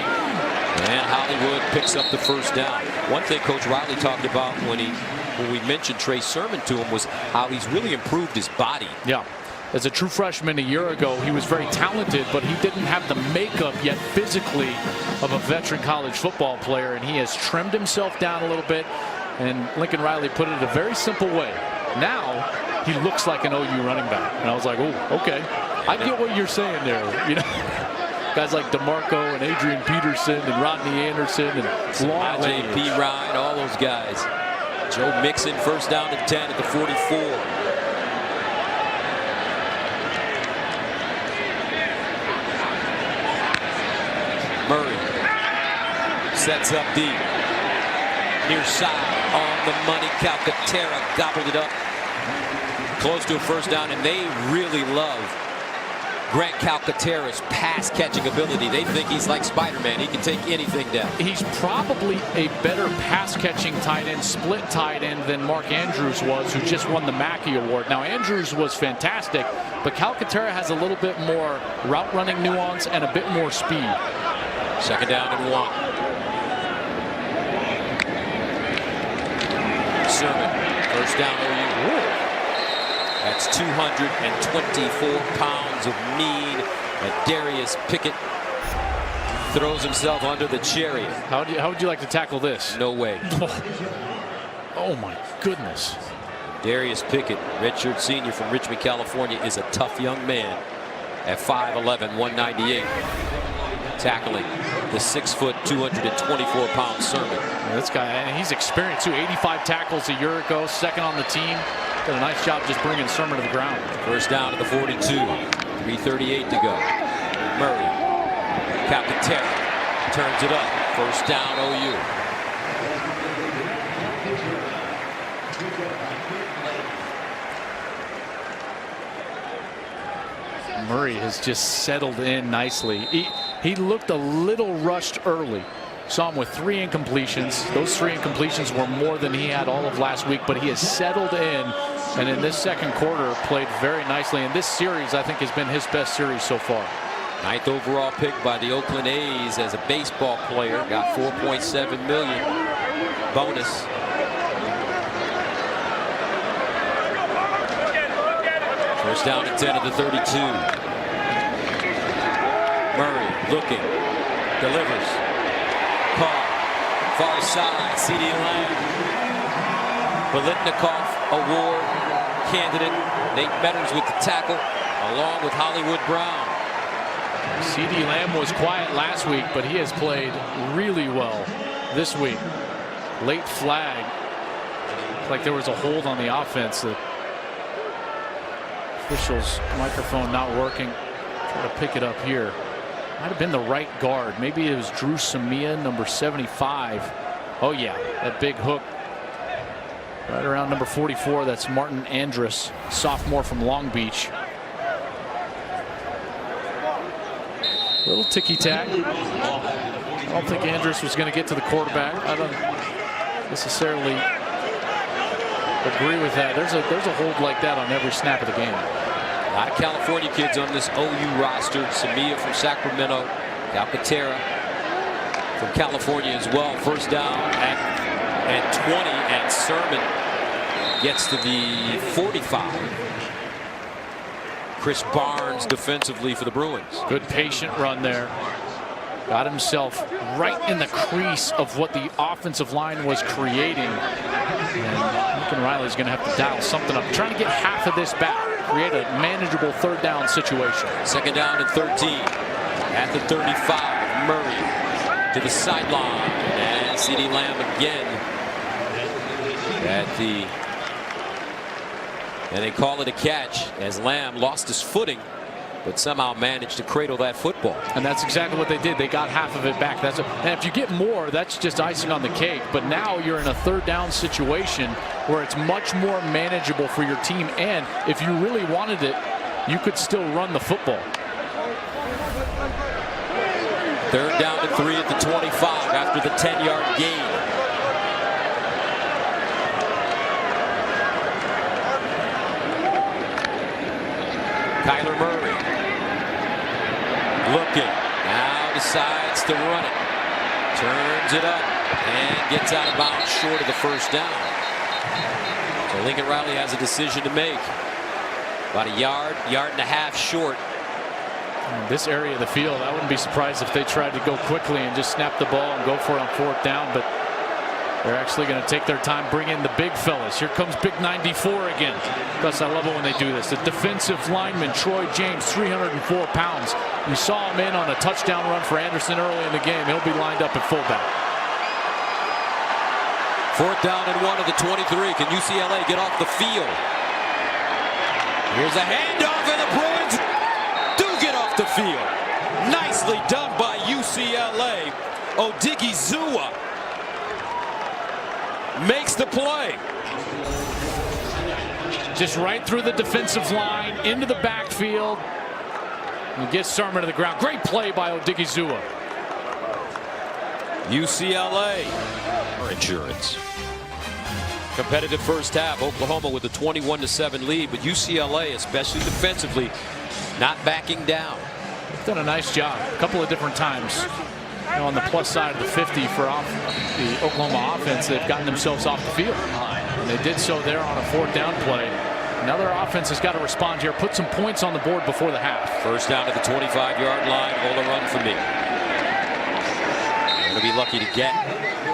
And Hollywood picks up the 1st down. One thing Coach Riley talked about when we mentioned Trey Sermon to him was how he's really improved his body. Yeah. As a true freshman a year ago, he was very talented, but he didn't have the makeup yet physically of a veteran college football player, and he has trimmed himself down a little bit. And Lincoln Riley put it a very simple way. Now he looks like an OU running back, and I was like, oh, okay, I get what you're saying there. You know, guys like DeMarco and Adrian Peterson and Rodney Anderson and Long P. Ryan, all those guys. Joe Mixon 1st down and 10 at the 44. Murray sets up deep. Near side on the money. Calcaterra gobbled it up. Close to a 1st down, and they really love Grant Calcaterra's pass catching ability. They think he's like Spider-Man. He can take anything down. He's probably a better pass catching tight end, split tight end than Mark Andrews was, who just won the Mackey Award. Now, Andrews was fantastic, but Calcaterra has a little bit more route running nuance and a bit more speed. 2nd down and 1. Sermon, 1st down OU. That's 224 pounds of mean. And Darius Pickett throws himself under the chariot. How would you like to tackle this? No way. Oh my goodness. Darius Pickett, redshirt senior from Richmond, California, is a tough young man at 5'11", 198. Tackling the 6', 224-pound Sermon. This guy, he's experienced too. 85 tackles a year ago, 2nd on the team. Did a nice job just bringing Sermon to the ground. 1st down to the 42. 3:38 to go. Murray. Calcaterra turns it up. 1st down OU. Murray has just settled in nicely. He looked a little rushed early. Saw him with 3 incompletions. Those 3 incompletions were more than he had all of last week, but he has settled in, and in this 2nd quarter played very nicely. And this series, I think, has been his best series so far. 9th overall pick by the Oakland A's as a baseball player. Got $4.7 million bonus. First down and 10 at the 32. Murray looking, delivers. Caught, far side, CeeDee Lamb. Biletnikoff Award candidate. Nate Metters with the tackle, along with Hollywood Brown. CeeDee Lamb was quiet last week, but he has played really well this week. Late flag. Like there was a hold on the offense. The official's microphone not working. Try to pick it up here. Might have been the right guard. Maybe it was Drew Samia, number 75. Oh yeah, that big hook right around number 44. That's Martin Andrus, sophomore from Long Beach. Little ticky-tack. I don't think Andrus was going to get to the quarterback. I don't necessarily agree with that. There's a hold like that on every snap of the game. A lot of California kids on this OU roster. Samia from Sacramento, Calcaterra from California as well. First down at 20, and Sermon gets to the 45. Chris Barnes defensively for the Bruins. Good patient run there. Got himself right in the crease of what the offensive line was creating. And Lincoln Riley's going to have to dial something up. Trying to get half of this back. Create a manageable third down situation. Second down and 13. At the 35. Murray to the sideline. And CeeDee Lamb again. And they call it a catch as Lamb lost his footing, but somehow managed to cradle that football. And that's exactly what they did. They got half of it back. And if you get more, that's just icing on the cake. But now you're in a third down situation where it's much more manageable for your team. And if you really wanted it, you could still run the football. Third down and 3 at the 25 after the 10-yard gain. Kyler Murray looking, now decides to run it, turns it up, and gets out of bounds short of the first down. So Lincoln Riley has a decision to make. About a yard and a half short. In this area of the field, I wouldn't be surprised if they tried to go quickly and just snap the ball and go for it on fourth down, but they're actually going to take their time, bring in the big fellas. Here comes big 94 again. Gus, I love it when they do this. The defensive lineman, Troy James, 304 pounds. We saw him in on a touchdown run for Anderson early in the game. He'll be lined up at fullback. Fourth down and 1 at the 23. Can UCLA get off the field? Here's a handoff, and the Bruins do get off the field. Nicely done by UCLA. Odighizuwa makes the play. Just right through the defensive line, into the backfield, and gets Sermon to the ground. Great play by Odighizuwa. UCLA insurance. Competitive first half. Oklahoma with a 21-7 lead, but UCLA, especially defensively, not backing down. They've done a nice job a couple of different times. You know, on the plus side of the 50 for the Oklahoma offense, they've gotten themselves off the field. And they did so there on a fourth down play. Now their offense has got to respond here, put some points on the board before the half. First down at the 25-yard line. Hold a run for me. Going to be lucky to get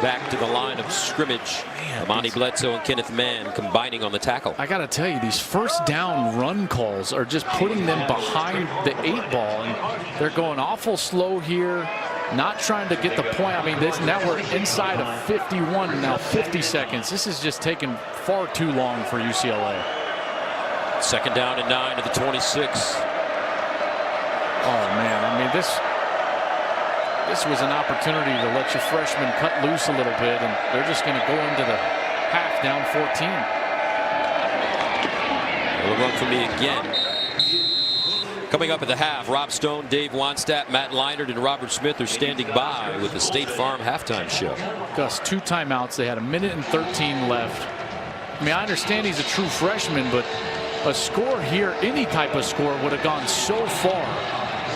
back to the line of scrimmage. Amani Bledsoe and Kenneth Mann combining on the tackle. I got to tell you, these first down run calls are just putting them behind the 8 ball. And they're going awful slow here. Not trying to get the point. I mean, now we're inside of 51, now 50 seconds. This is just taking far too long for UCLA. Second down and 9 at the 26. Oh, man. I mean, this was an opportunity to let your freshmen cut loose a little bit, and they're just going to go into the half down 14. It'll run for me again. Coming up at the half, Rob Stone, Dave Wannstedt, Matt Leinart, and Robert Smith are standing by with the State Farm halftime show. Gus, 2 timeouts. They had 1:13 left. I mean, I understand he's a true freshman, but a score here, any type of score, would have gone so far.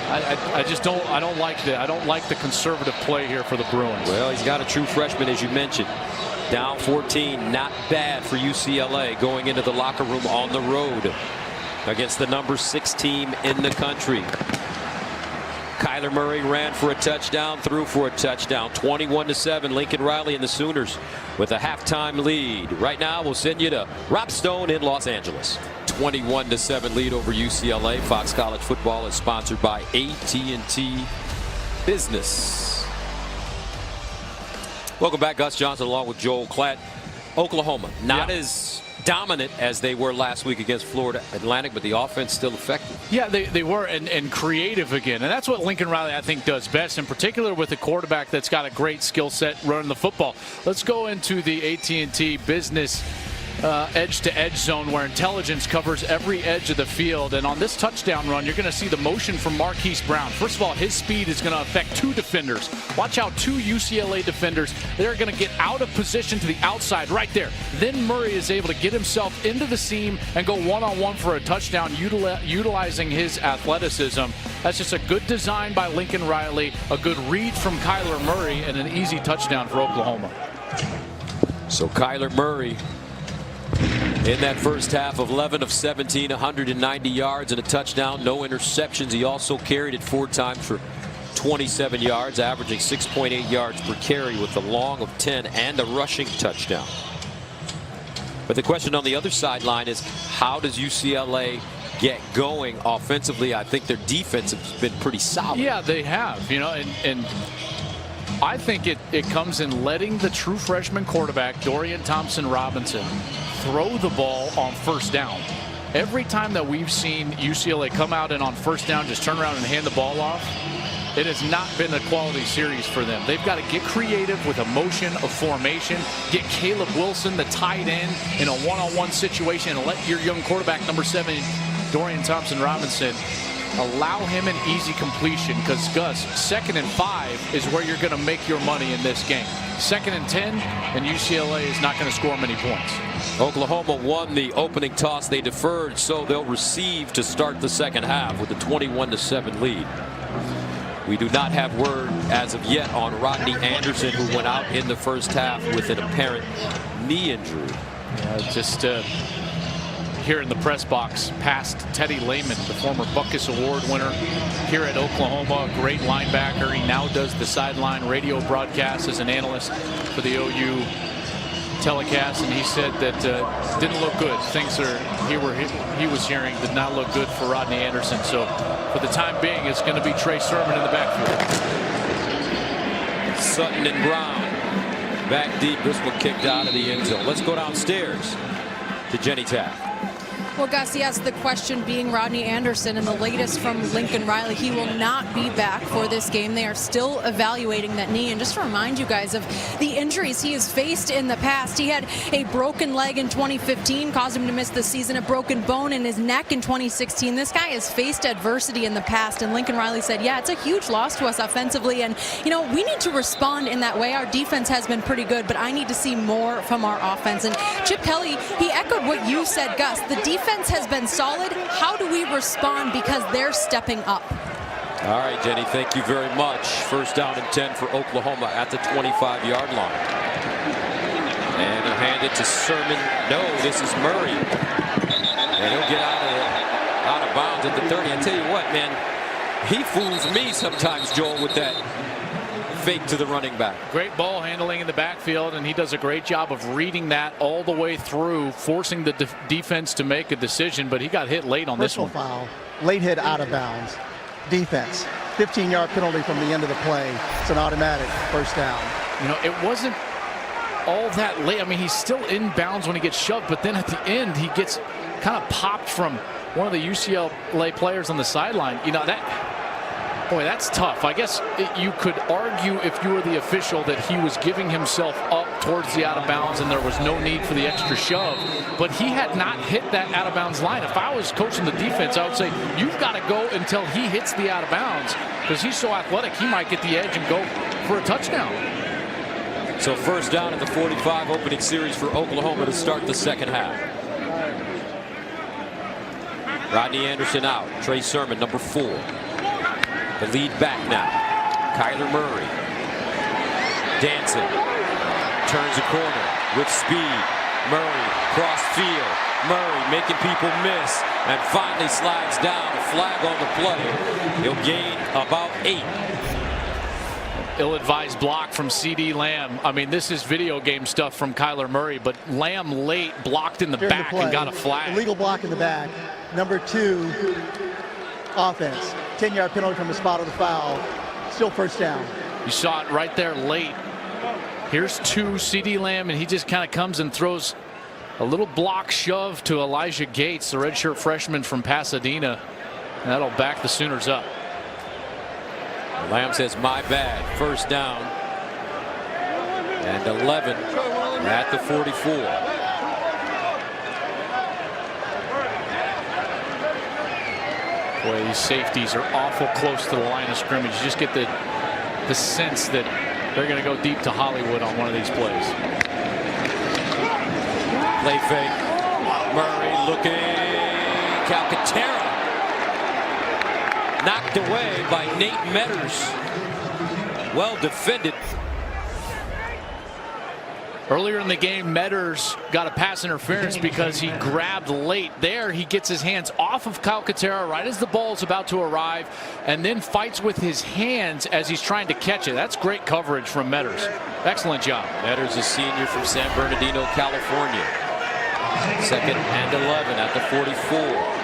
I just don't. I don't like that. I don't like the conservative play here for the Bruins. Well, he's got a true freshman, as you mentioned. Down 14, not bad for UCLA going into the locker room on the road against the number 6 team in the country. Kyler Murray ran for a touchdown, threw for a touchdown. 21-7, Lincoln Riley and the Sooners with a halftime lead. Right now, we'll send you to Rob Stone in Los Angeles. 21-7 lead over UCLA. Fox College Football is sponsored by AT&T Business. Welcome back. Gus Johnson along with Joel Klatt. Oklahoma, not as dominant as they were last week against Florida Atlantic, but the offense still effective. Yeah, they were, and creative again. And that's what Lincoln Riley, I think, does best, in particular with a quarterback that's got a great skill set running the football. Let's go into the AT&T Business edge-to-edge zone where intelligence covers every edge of the field. And on this touchdown run, you're going to see the motion from Marquise Brown. First of all, his speed is going to affect two defenders. Watch out, two UCLA defenders. They're going to get out of position to the outside right there. Then Murray is able to get himself into the seam and go one-on-one for a touchdown, utilizing his athleticism. That's just a good design by Lincoln Riley, a good read from Kyler Murray, and an easy touchdown for Oklahoma. So Kyler Murray, in that first half, of 11 of 17, 190 yards and a touchdown, no interceptions. He also carried it 4 times for 27 yards, averaging 6.8 yards per carry with a long of 10 and a rushing touchdown. But the question on the other sideline is, how does UCLA get going offensively? I think their defense has been pretty solid. Yeah, they have, and I think it comes in letting the true freshman quarterback, Dorian Thompson-Robinson, throw the ball on first down. Every time that we've seen UCLA come out and on first down just turn around and hand the ball off, it has not been a quality series for them. They've got to get creative with a motion of formation, get Caleb Wilson, the tight end, in a one-on-one situation, and let your young quarterback, number 7, Dorian Thompson-Robinson, allow him an easy completion, because Gus, 2nd and 5 is where you're going to make your money in this game. 2nd and 10, and UCLA is not going to score many points. Oklahoma won the opening toss. They deferred, so they'll receive to start the second half with a 21-7 lead. We do not have word as of yet on Rodney Anderson, who went out in the first half with an apparent knee injury. Just here in the press box, past Teddy Lehman, the former Butkus Award winner here at Oklahoma, great linebacker. He now does the sideline radio broadcast as an analyst for the OU telecast, and he said that didn't look good. Things he was hearing did not look good for Rodney Anderson. So for the time being, it's going to be Trey Sermon in the backfield. Sutton and Brown back deep. This one kicked out of the end zone. Let's go downstairs to Jenny Taft. Well, Gus, yes, the question being Rodney Anderson, and the latest from Lincoln Riley, he will not be back for this game. They are still evaluating that knee. And just to remind you guys of the injuries he has faced in the past, he had a broken leg in 2015, caused him to miss the season, a broken bone in his neck in 2016. This guy has faced adversity in the past, and Lincoln Riley said, yeah, it's a huge loss to us offensively, and, we need to respond in that way. Our defense has been pretty good, but I need to see more from our offense. And Chip Kelly, he echoed what you said, Gus. The defense has been solid. How do we respond, because they're stepping up? All right, Jenny, thank you very much. First down and 10 for Oklahoma at the 25-yard line. And he'll hand it to Sermon. No, this is Murray. And he'll get out of bounds at the 30. I tell you what, man, he fools me sometimes, Joel, with that fake to the running back. Great ball handling in the backfield, and he does a great job of reading that all the way through, forcing the defense to make a decision, but he got hit late on this one. Foul, late hit out of bounds. Defense, 15-yard penalty from the end of the play. It's an automatic first down. It wasn't all that late. I mean, he's still in bounds when he gets shoved, but then at the end, he gets kind of popped from one of the UCLA players on the sideline. Boy, that's tough. I guess you could argue, if you were the official, that he was giving himself up towards the out of bounds and there was no need for the extra shove. But he had not hit that out of bounds line. If I was coaching the defense, I would say, you've got to go until he hits the out of bounds, because he's so athletic, he might get the edge and go for a touchdown. So first down at the 45, opening series for Oklahoma to start the second half. Rodney Anderson out. Trey Sermon, number 4. The lead back now. Kyler Murray. Dancing. Turns a corner with speed. Murray cross field. Murray making people miss and finally slides down. A flag on the play. He'll gain about 8. Ill-advised block from C.D. Lamb. I mean, this is video game stuff from Kyler Murray, but Lamb late blocked in the back and got a flag. Illegal block in the back. Number 2, offense. 10-yard penalty from the spot of the foul. Still first down. You saw it right there late. Here's 2, C.D. Lamb, and he just kind of comes and throws a little block shove to Elijah Gates, the redshirt freshman from Pasadena. And that'll back the Sooners up. Lamb says, my bad. First down. And 11 at the 44. Boy, these safeties are awful close to the line of scrimmage. You just get the sense that they're going to go deep to Hollywood on one of these plays. Play fake. Murray looking. Calcaterra. Knocked away by Nate Metters. Well defended. Earlier in the game, Metters got a pass interference because he grabbed late. There, he gets his hands off of Calcaterra right as the ball is about to arrive and then fights with his hands as he's trying to catch it. That's great coverage from Metters. Excellent job. Metters, a senior from San Bernardino, California. 2nd and 11 at the 44.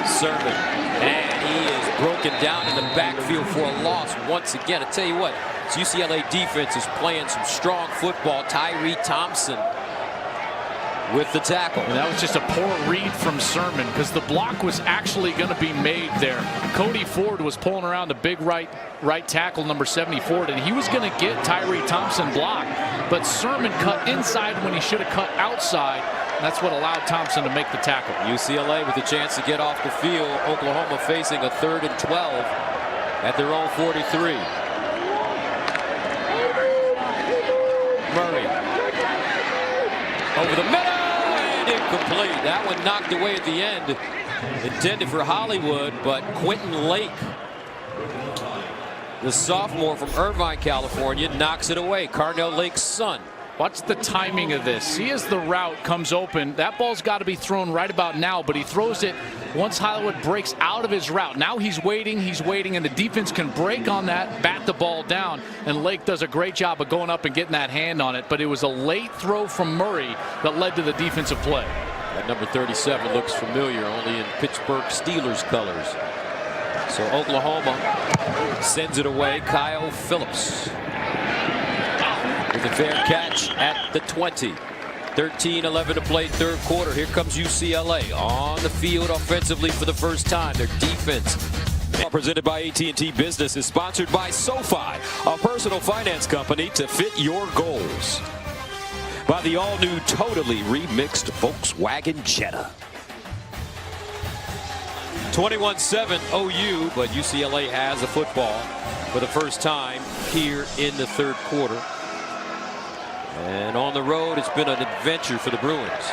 Sermon, and he is broken down in the backfield for a loss once again. I tell you what, this UCLA defense is playing some strong football. Tyree Thompson with the tackle. And that was just a poor read from Sermon because the block was actually going to be made there. Cody Ford was pulling around the big right tackle, number 74, and he was going to get Tyree Thompson blocked, but Sermon cut inside when he should have cut outside. That's what allowed Thompson to make the tackle. UCLA with a chance to get off the field. Oklahoma facing a 3rd and 12 at their own 43. Murray over the middle and incomplete. That one knocked away at the end. Intended for Hollywood, but Quentin Lake, the sophomore from Irvine, California, knocks it away. Carnell Lake's son. Watch the timing of this. See, as the route comes open, that ball's got to be thrown right about now, but he throws it once Hollywood breaks out of his route. Now he's waiting, and the defense can break on that, bat the ball down, and Lake does a great job of going up and getting that hand on it, but it was a late throw from Murray that led to the defensive play. That number 37 looks familiar, only in Pittsburgh Steelers colors. So Oklahoma sends it away. Kyle Phillips with a fair catch at the 20. 13-11 to play, 3rd quarter. Here comes UCLA on the field offensively for the first time. Their defense, presented by AT&T Business, is sponsored by SoFi, a personal finance company to fit your goals. By the all-new, totally remixed Volkswagen Jetta. 21-7 OU, but UCLA has the football for the first time here in the 3rd quarter. And on the road, it's been an adventure for the Bruins.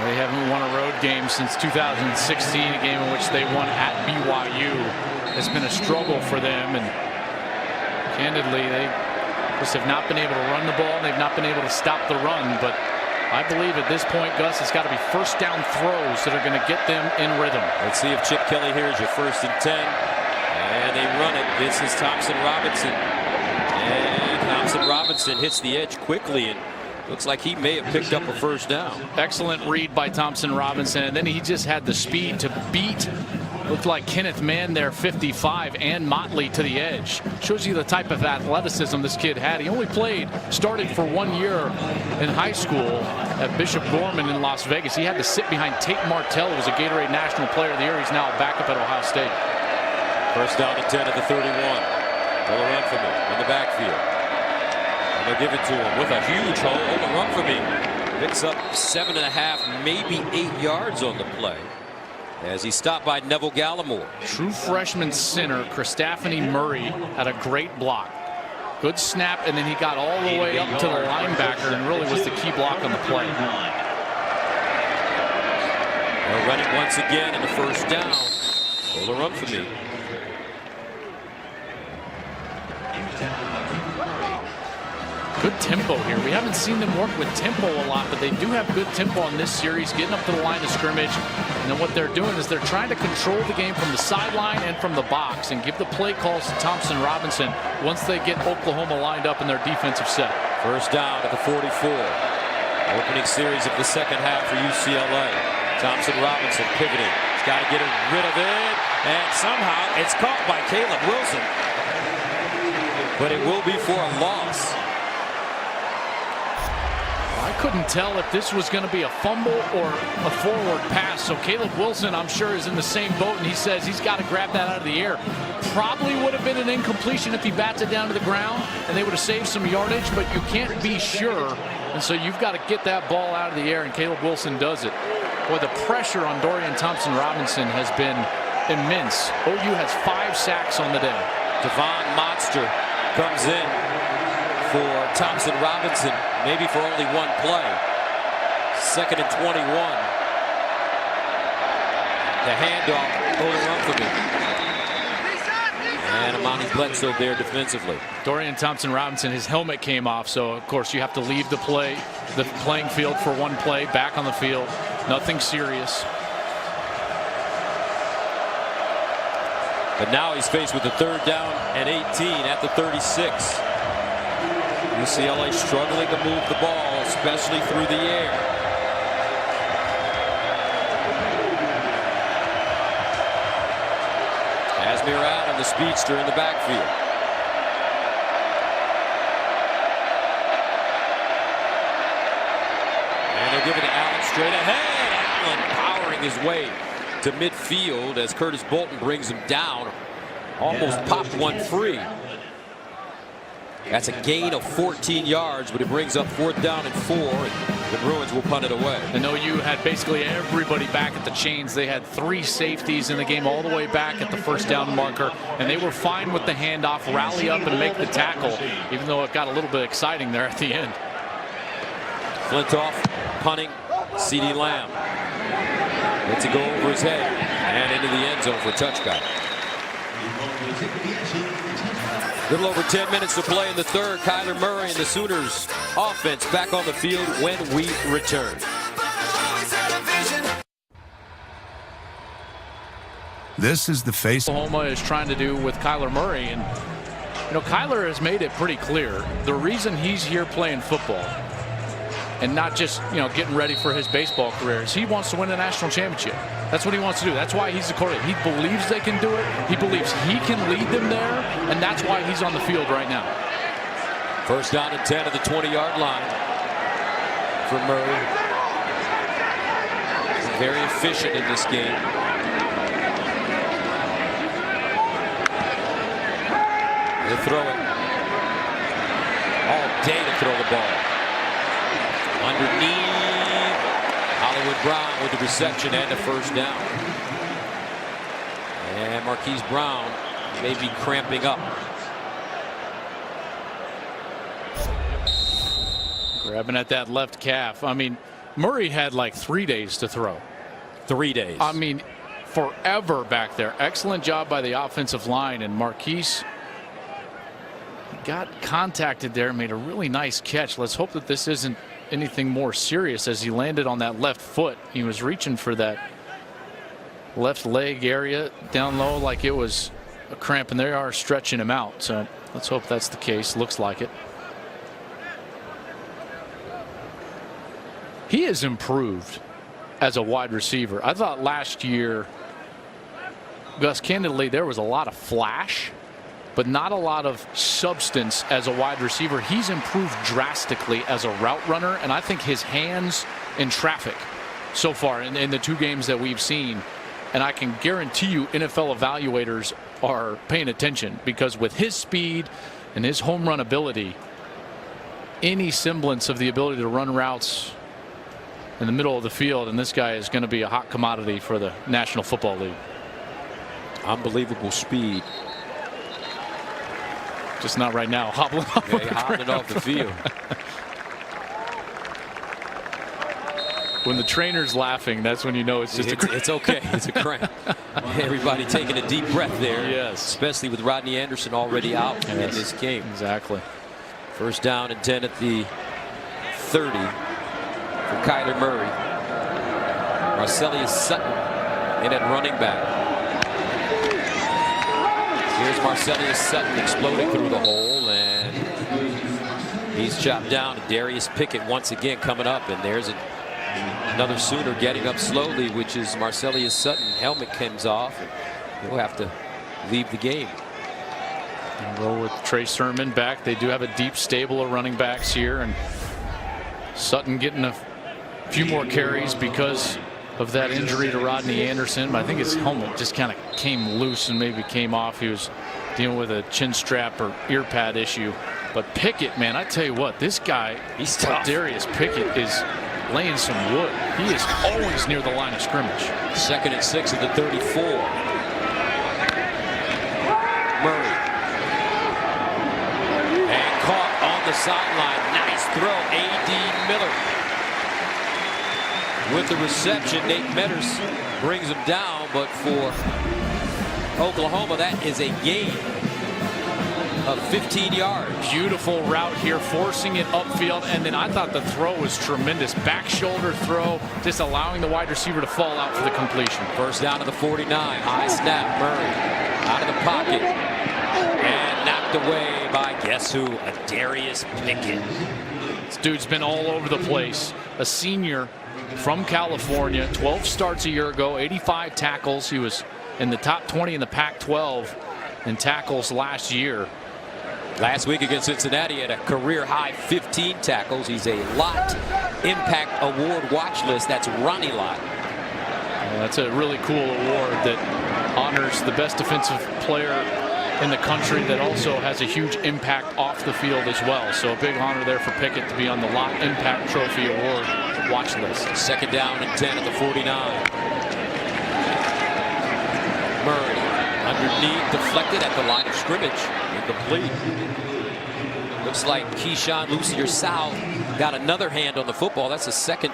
They haven't won a road game since 2016, a game in which they won at BYU. It's been a struggle for them, and candidly, they just have not been able to run the ball. They've not been able to stop the run, but I believe at this point, Gus, it's got to be first down throws that are going to get them in rhythm. Let's see if Chip Kelly here is your 1st and 10. And they run it. This is Thompson Robinson. And Thompson Robinson hits the edge quickly, and looks like he may have picked up a first down. Excellent read by Thompson Robinson, and then he just had the speed to beat, looked like Kenneth Mann there, 55, and Motley to the edge. Shows you the type of athleticism this kid had. He only started for 1 year in high school at Bishop Gorman in Las Vegas. He had to sit behind Tate Martell, who was a Gatorade National Player of the Year. He's now a backup at Ohio State. First down and 10 at the 31. Will run for me in the backfield. And they'll give it to him with a huge hole. Will run for me. Picks up 7.5, maybe 8 yards on the play, as he stopped by Neville Gallimore. True freshman center Christaphany Murray had a great block. Good snap, and then he got all the way up to the linebacker and really was the key block on the play. They'll run it once again in the first down. Will run for me. good tempo here. We haven't seen them work with tempo a lot, but they do have good tempo in this series, getting up to the line of scrimmage. And then what they're doing is they're trying to control the game from the sideline and from the box and give the play calls to Thompson Robinson once they get Oklahoma lined up in their defensive set. First down at the 44. Opening series of the second half for UCLA. Thompson Robinson pivoting. He's got to get rid of it. And somehow it's caught by Caleb Wilson. But it will be for a loss. I couldn't tell if this was going to be a fumble or a forward pass. So Caleb Wilson, I'm sure, is in the same boat, and he says he's got to grab that out of the air. Probably would have been an incompletion if he bats it down to the ground, and they would have saved some yardage, but you can't be sure. And so you've got to get that ball out of the air, and Caleb Wilson does it. Boy, the pressure on Dorian Thompson-Robinson has been immense. OU has 5 sacks on the day. Devon Monster comes in for Thompson Robinson, maybe for only one play. 2nd and 21. The handoff, Olarumfumi. And Amani Bledsoe there defensively. Dorian Thompson-Robinson, his helmet came off, so of course you have to leave the playing field for one play, back on the field. Nothing serious. But now he's faced with a 3rd down and 18 at the 36. UCLA struggling to move the ball, especially through the air. Asmir Adam, the speedster, in the backfield. And they'll give it to Allen straight ahead. Allen powering his way to midfield as Curtis Bolton brings him down. Almost popped one free. That's a gain of 14 yards, but it brings up 4th down and 4, and the Bruins will punt it away. I know you had basically everybody back at the chains. They had 3 safeties in the game all the way back at the 1st down marker, and they were fine with the handoff, rally up and make the tackle, even though it got a little bit exciting there at the end. Flintoff punting. CeeDee Lamb lets it go over his head and into the end zone for a touchback. Little over 10 minutes to play in the 3rd. Kyler Murray and the Sooners offense back on the field when we return. This is the face Oklahoma is trying to do with Kyler Murray, and you know, Kyler has made it pretty clear the reason he's here playing football and not just, you know, getting ready for his baseball career is he wants to win a national championship. That's what he wants to do. That's why he's the quarterback. He believes they can do it. He believes he can lead them there, and that's why he's on the field right now. First down and 10 at the 20-yard line for Murray. He's very efficient in this game. He'll throw it all day to throw the ball. Underneath, Hollywood Brown with the reception and the 1st down. And Marquise Brown may be cramping up. Grabbing at that left calf. I mean, Murray had like 3 days to throw. 3 days. I mean, forever back there. Excellent job by the offensive line, and Marquise got contacted there, made a really nice catch. Let's hope that this isn't anything more serious as he landed on that left foot. He was reaching for that left leg area down low like it was a cramp, and they are stretching him out. So let's hope that's the case. Looks like it. He has improved as a wide receiver. I thought last year, Gus, candidly, there was a lot of flash, but not a lot of substance as a wide receiver. He's improved drastically as a route runner, and I think his hands in traffic so far in the 2 games that we've seen, and I can guarantee you NFL evaluators are paying attention, because with his speed and his home run ability, any semblance of the ability to run routes in the middle of the field, and this guy is going to be a hot commodity for the National Football League. Unbelievable speed. Just not right now. Hobbling off, hobbling off the field. When the trainer's laughing, that's when you know it's just it's okay. It's a cramp. Everybody taking a deep breath there. Yes. Especially with Rodney Anderson already out in this game. Exactly. First down and 10 at the 30 for Kyler Murray. Marcellus Sutton in at running back. Here's Marcellus Sutton exploding through the hole, and he's chopped down. Darius Pickett once again coming up, and there's another Sooner getting up slowly, which is Marcellus Sutton. Helmet comes off, and he'll have to leave the game. And roll with Trey Sermon back. They do have a deep stable of running backs here, and Sutton getting a few more carries because of that injury to Rodney Anderson. But I think his helmet just kind of came loose and maybe came off. He was dealing with a chin strap or ear pad issue. But Pickett, man, I tell you what, this guy, he's tough. Darius Pickett is laying some wood. He is always near the line of scrimmage. 2nd and 6 at the 34. Murray. And caught on the sideline. Nice throw. A.D. Miller. With the reception, Nate Metters brings him down, but for Oklahoma, that is a gain of 15 yards. Beautiful route here, forcing it upfield, and then I thought the throw was tremendous. Back shoulder throw, just allowing the wide receiver to fall out for the completion. First down to the 49. High snap. Murray out of the pocket and knocked away by guess who? A Darius Pickett. This dude's been all over the place. A senior from California, 12 starts a year ago, 85 tackles. He was in the top 20 in the Pac-12 in tackles last year. Last week against Cincinnati, had a career high 15 tackles. He's a Lott Impact Award watch list. That's Ronnie Lott. That's a really cool award that honors the best defensive player in the country that also has a huge impact off the field as well. So a big honor there for Pickett to be on the Lott Impact Trophy Award watch list. 2nd down and 10 at the 49. Murray underneath, deflected at the line of scrimmage. Incomplete. Looks like Keyshawn Lucier-Sal got another hand on the football. That's the second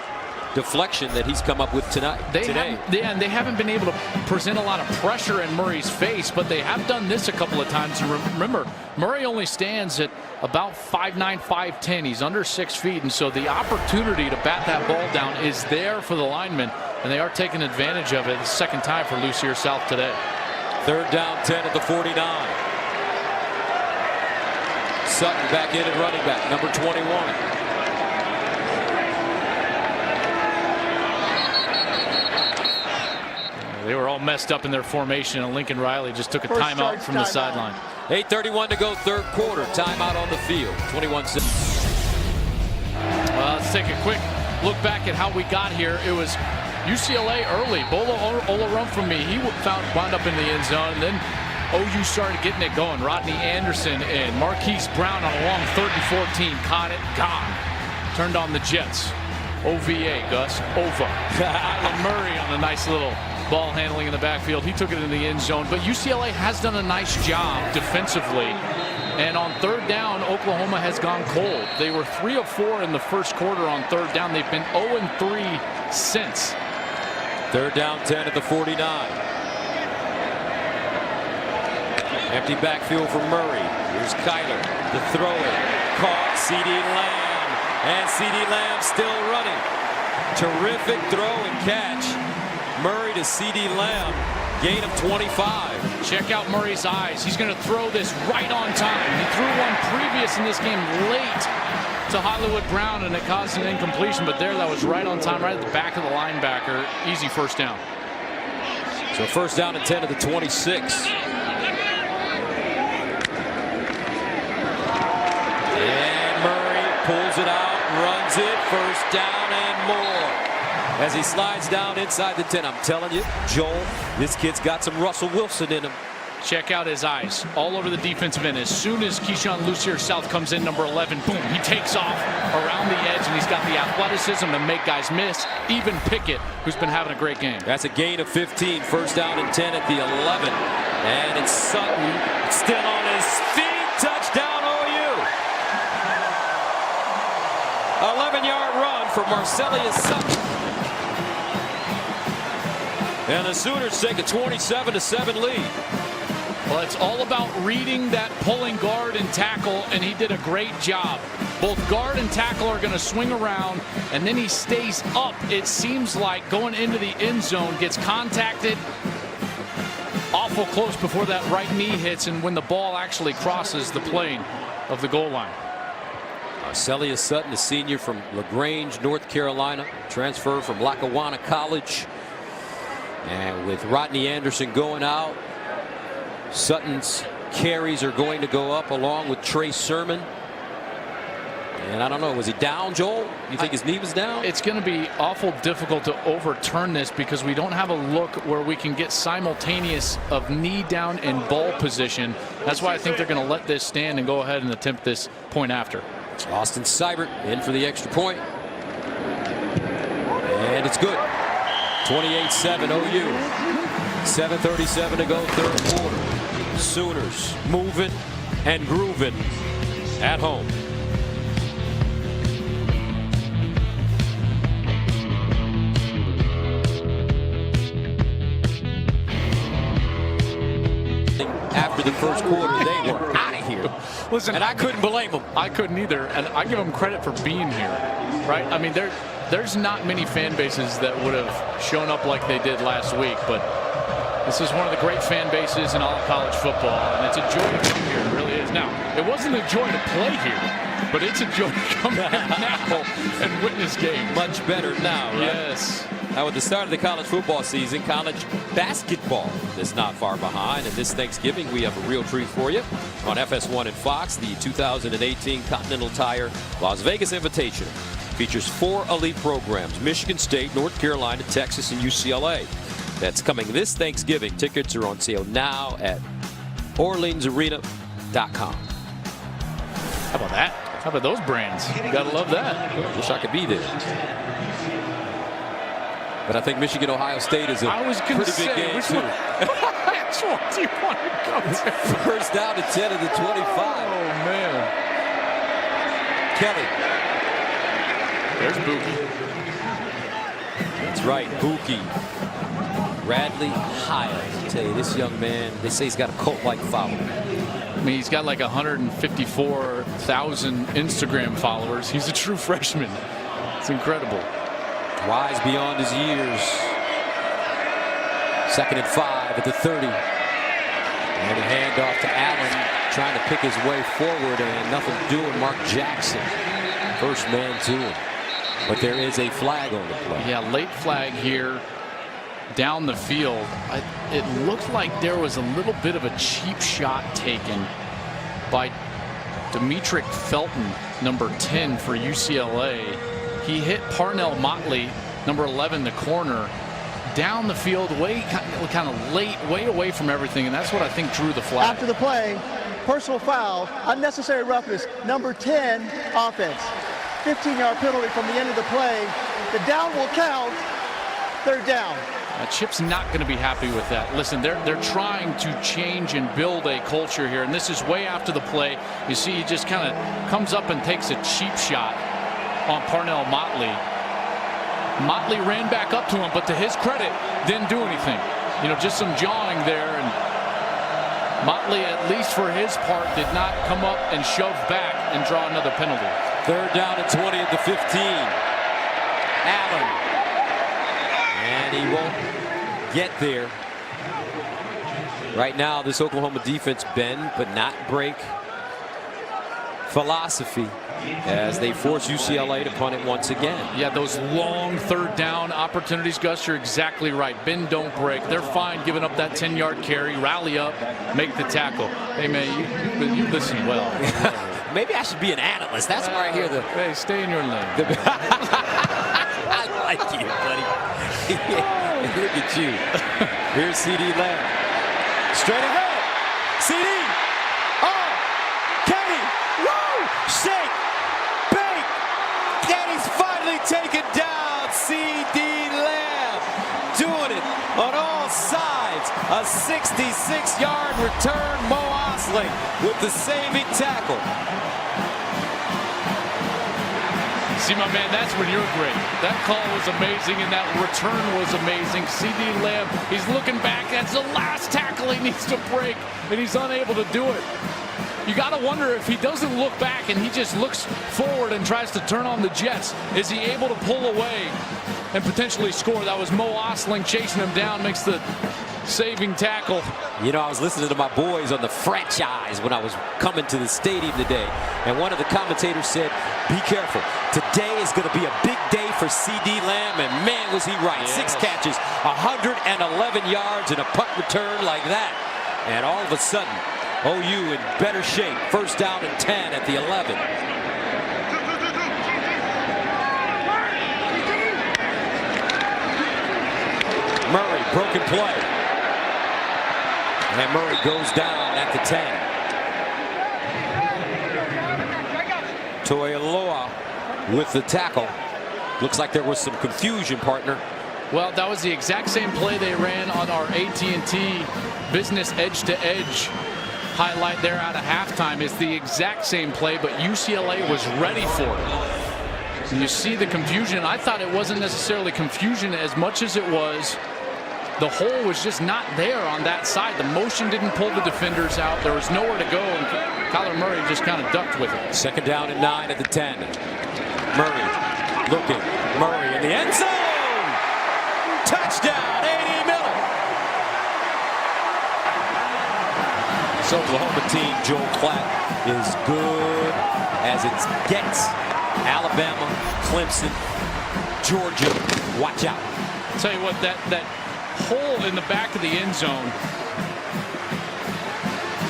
deflection that he's come up with today. They haven't been able to present a lot of pressure in Murray's face, but they have done this a couple of times. And remember, Murray only stands at about 5'9", 5'10". He's under 6 feet, and so the opportunity to bat that ball down is there for the linemen, and they are taking advantage of it. The second time for Lucier-Sal today. 3rd down, 10 at the 49. Sutton back in at running back, number 21. They were all messed up in their formation, and Lincoln Riley just took a timeout from the sideline. 8:31 to go, 3rd quarter. Timeout on the field. 21-6. Let's take a quick look back at how we got here. It was UCLA early. Bolo Olorunfemi, he wound up in the end zone. And then OU started getting it going. Rodney Anderson and Marquise Brown on a long 3rd and 14. Caught it, gone. Turned on the Jets. OVA, Gus. OVA. Kyler Murray on a nice little ball handling in the backfield. He took it in the end zone. But UCLA has done a nice job defensively. And on 3rd down, Oklahoma has gone cold. They were 3 of 4 in the first quarter on 3rd down. They've been 0-3 since. 3rd down, 10 at the 49. Empty backfield for Murray. Here's Kyler to throw it. Caught C.D. Lamb. And C.D. Lamb still running. Terrific throw and catch. Murray to C.D. Lamb. Gain of 25. Check out Murray's eyes. He's going to throw this right on time. He threw one previous in this game late to Hollywood Brown, and it caused an incompletion. But there, that was right on time, right at the back of the linebacker. Easy first down. So 1st down and 10 at the 26. And Murray pulls it out, runs it, 1st down and more. As he slides down inside the 10. I'm telling you, Joel, this kid's got some Russell Wilson in him. Check out his eyes all over the defensive end. As soon as Keyshawn Lucier-Sal comes in, number 11, boom, he takes off around the edge, and he's got the athleticism to make guys miss. Even Pickett, who's been having a great game. That's a gain of 15. 1st down and 10 at the 11. And it's Sutton still on his feet. Touchdown OU. 11-yard run for Marcellus Sutton. And the Sooners take a 27-7 lead. Well, it's all about reading that pulling guard and tackle, and he did a great job. Both guard and tackle are going to swing around, and then he stays up. It seems like going into the end zone, gets contacted awful close before that right knee hits, and when the ball actually crosses the plane of the goal line. Arcelius Sutton, a senior from LaGrange, North Carolina, transfer from Lackawanna College. And with Rodney Anderson going out, Sutton's carries are going to go up along with Trey Sermon. And I don't know, was he down, Joel? You think his knee was down? It's going to be awful difficult to overturn this because we don't have a look where we can get simultaneous of knee down and ball position. That's why I think they're going to let this stand and go ahead and attempt this point after. Austin Seibert in for the extra point. And it's good. 28-7 OU. 7:37 to go, third quarter. Sooners moving and grooving at home. After the first quarter, they were out of here. Listen, and I couldn't blame them. I couldn't either, and I give them credit for being here, right? I mean, there's not many fan bases that would have shown up like they did last week, but this is one of the great fan bases in all of college football, and it's a joy to come here. It really is. Now, it wasn't a joy to play here, but it's a joy to come here now and witness games. Much better now, right? Yes. Now, with the start of the college football season, college basketball is not far behind. And this Thanksgiving, we have a real treat for you on FS1 and Fox. The 2018 Continental Tire Las Vegas Invitational features 4 elite programs: Michigan State, North Carolina, Texas, and UCLA. That's coming this Thanksgiving. Tickets are on sale now at OrleansArena.com. How about that? How about those brands? Gotta love that. Wish I could be there. But I think Michigan-Ohio State is a pretty big game, too. Which one do you want to go to? First down to 10 of the 25. Oh, man. Kelly. There's Buki. That's right, Buki. Bradley Hiles. I tell you, this young man, they say he's got a cult-like following. I mean, he's got like 154,000 Instagram followers. He's a true freshman. It's incredible. Wise beyond his years. 2nd and 5 at the 30. And a handoff to Allen, trying to pick his way forward, and nothing doing. Mark Jackson, first man to him. But there is a flag on the play. Yeah, late flag here down the field. It looked like there was a little bit of a cheap shot taken by Demetric Felton, number 10 for UCLA. He hit Parnell Motley, number 11, the corner, down the field, way kind of late, way away from everything, and that's what I think drew the flag. After the play, personal foul, unnecessary roughness, number 10, offense. 15-yard penalty from the end of the play. The down will count. Third down. Chip's not going to be happy with that. Listen, they're trying to change and build a culture here, and this is way after the play. You see, he just kind of comes up and takes a cheap shot on Parnell Motley. Motley ran back up to him, but to his credit, didn't do anything. You know, just some jawing there, and Motley, at least for his part, did not come up and shove back and draw another penalty. Third down and 20 at the 15. Allen. And he won't get there. Right now, this Oklahoma defense bend but not break philosophy as they force UCLA to punt it once again. Yeah, those long third down opportunities, Gus, you're exactly right. Bend, don't break. They're fine giving up that 10-yard carry, rally up, make the tackle. Hey, man, you listen well. Maybe I should be an analyst. That's where I hear the... Hey, stay in your lane. I like you, buddy. Look at you. Here's C.D. Lamb. Straight ahead. C.D. Oh, Kenny. Woo! Shake. Bake. Kenny's finally taken down. C.D. Lamb doing it on all sides. A 66-yard return. Mo Osling with the saving tackle. See, my man, that's when you're great. That call was amazing, and that return was amazing. CD Lamb, he's looking back. That's the last tackle he needs to break, and he's unable to do it. You got to wonder if he doesn't look back and he just looks forward and tries to turn on the Jets. Is he able to pull away and potentially score? That was Mo Osling chasing him down, makes the saving tackle. You know, I was listening to my boys on the franchise when I was coming to the stadium today, and one of the commentators said, be careful. Today is going to be a big day for CD Lamb, and man, was he right. Yes. 6 catches, 111 yards, and a punt return like that. And all of a sudden, OU in better shape. First down and 10 at the 11. Murray, broken play. And Murray goes down at the 10. Toiloa with the tackle. Looks like there was some confusion, partner. Well, that was the exact same play they ran on our AT&T business edge-to-edge highlight there out of halftime. It's the exact same play, but UCLA was ready for it. And you see the confusion. I thought it wasn't necessarily confusion as much as it was the hole was just not there on that side. The motion didn't pull the defenders out. There was nowhere to go, and Kyler Murray just kind of ducked with it. Second down and 9 at the 10. Murray looking. Murray in the end zone. Touchdown, A.D. Miller. This Oklahoma team, Joel Klatt, is good as it gets. Alabama, Clemson, Georgia, watch out. I'll tell you what, that hole in the back of the end zone,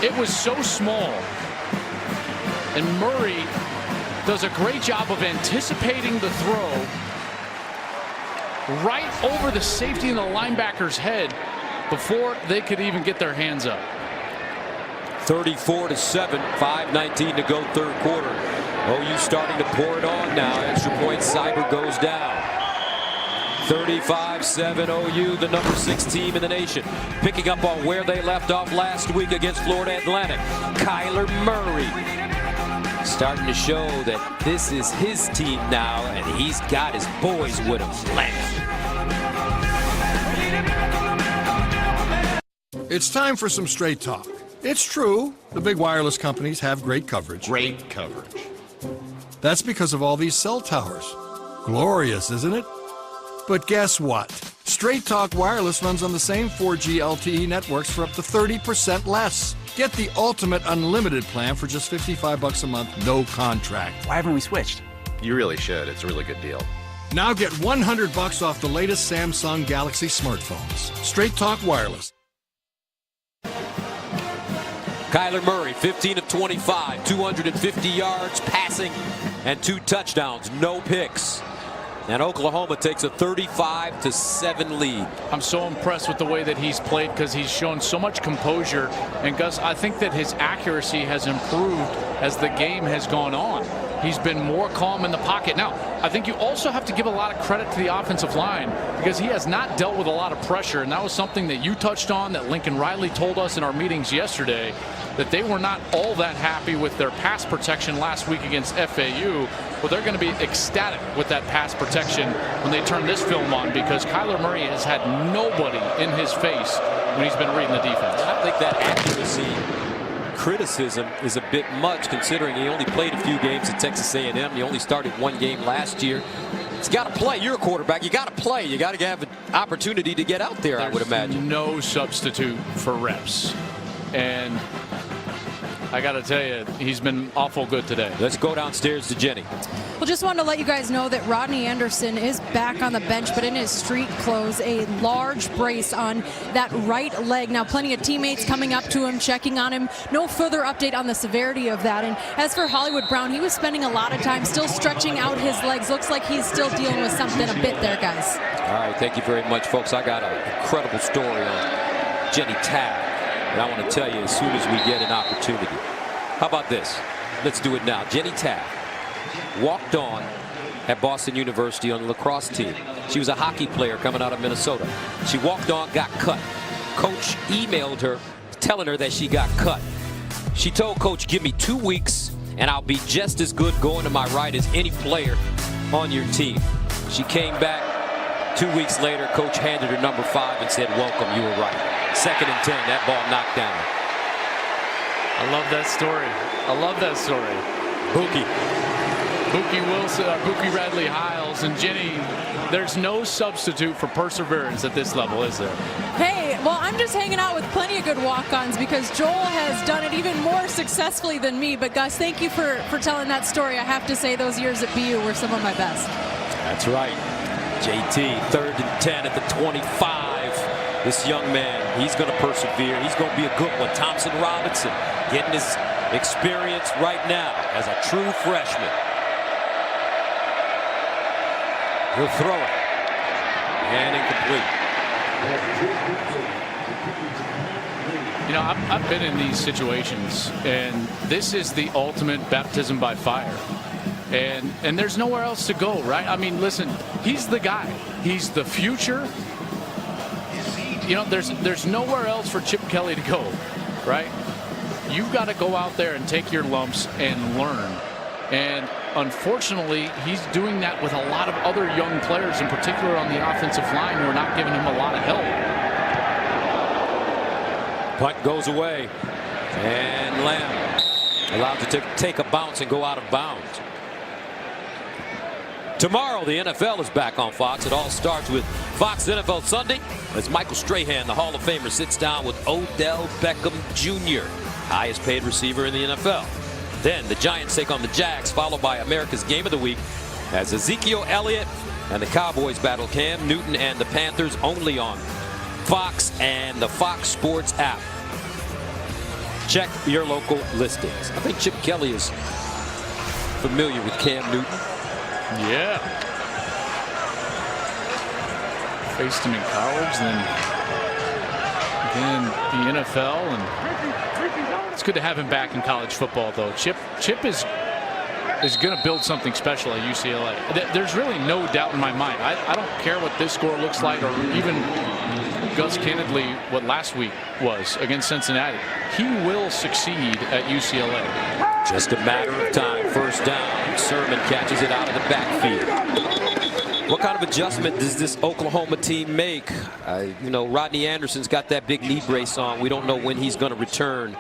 it was so small, and Murray does a great job of anticipating the throw right over the safety and the linebacker's head before they could even get their hands up. 34-7, 5:19 to go, third quarter. OU starting to pour it on now. Extra point, Cyber goes down. 35-7 OU, the number 6 team in the nation. Picking up on where they left off last week against Florida Atlantic. Kyler Murray starting to show that this is his team now, and he's got his boys with him. It's time for some straight talk. It's true, the big wireless companies have great coverage. Great coverage. That's because of all these cell towers. Glorious, isn't it? But guess what? Straight Talk Wireless runs on the same 4G LTE networks for up to 30% less. Get the ultimate unlimited plan for just $55 a month, no contract. Why haven't we switched? You really should. It's a really good deal. Now get $100 off the latest Samsung Galaxy smartphones. Straight Talk Wireless. Kyler Murray, 15 of 25, 250 yards passing and 2 touchdowns, no picks. And Oklahoma takes a 35-7 lead. I'm so impressed with the way that he's played because he's shown so much composure. And Gus, I think that his accuracy has improved as the game has gone on. He's been more calm in the pocket. Now, I think you also have to give a lot of credit to the offensive line because he has not dealt with a lot of pressure. And that was something that you touched on, that Lincoln Riley told us in our meetings yesterday, that they were not all that happy with their pass protection last week against FAU. Well, they're going to be ecstatic with that pass protection when they turn this film on because Kyler Murray has had nobody in his face when he's been reading the defense. I think that accuracy criticism is a bit much considering he only played a few games at Texas A&M. He only started 1 game last year. He's got to play. You're a quarterback. You got to play. You got to have an opportunity to get out there, I would imagine. No substitute for reps. And I got to tell you, he's been awful good today. Let's go downstairs to Jenny. Well, just wanted to let you guys know that Rodney Anderson is back on the bench, but in his street clothes, a large brace on that right leg. Now, plenty of teammates coming up to him, checking on him. No further update on the severity of that. And as for Hollywood Brown, he was spending a lot of time still stretching out his legs. Looks like he's still dealing with something a bit there, guys. All right, thank you very much, folks. I got an incredible story on Jenny Tabb that I want to tell you as soon as we get an opportunity. How about this? Let's do it now. Jenny Tabb walked on at Boston University on the lacrosse team. She was a hockey player coming out of Minnesota. She walked on, got cut. Coach emailed her telling her that she got cut. She told Coach, give me 2 weeks and I'll be just as good going to my right as any player on your team. She came back 2 weeks later. Coach handed her number 5 and said, welcome, you were right. 2nd and 10, that ball knocked down. I love that story. I love that story. Buki Wilson, Buki Radley Hiles, and Jenny, there's no substitute for perseverance at this level, is there? Hey, well, I'm just hanging out with plenty of good walk-ons because Joel has done it even more successfully than me. But Gus, thank you for telling that story. I have to say those years at BU were some of my best. That's right. JT, 3rd and 10 at the 25. This young man, he's going to persevere. He's going to be a good one. Thompson Robinson getting his experience right now as a true freshman. He'll throw it. And incomplete. You know, I've been in these situations, and this is the ultimate baptism by fire. And there's nowhere else to go, right? I mean, listen, he's the guy. He's the future. You know, there's nowhere else for Chip Kelly to go, right? You've got to go out there and take your lumps and learn. And unfortunately, he's doing that with a lot of other young players, in particular on the offensive line, who are not giving him a lot of help. Punt goes away. And Lamb allowed to take a bounce and go out of bounds. Tomorrow, the NFL is back on Fox. It all starts with Fox NFL Sunday as Michael Strahan, the Hall of Famer, sits down with Odell Beckham Jr., highest paid receiver in the NFL. Then the Giants take on the Jags, followed by America's Game of the Week as Ezekiel Elliott and the Cowboys battle Cam Newton and the Panthers, only on Fox and the Fox Sports app. Check your local listings. I think Chip Kelly is familiar with Cam Newton. Yeah. Faced him in college, then again the NFL, and it's good to have him back in college football, though. Chip is going to build something special at UCLA. There's really no doubt in my mind. I don't care what this score looks like, or even Gus, candidly, what last week was against Cincinnati. He will succeed at UCLA. Just a matter of time. First down. Sermon catches it out of the backfield. What kind of adjustment does this Oklahoma team make? You know, Rodney Anderson's got that big knee brace on. We don't know when he's going to return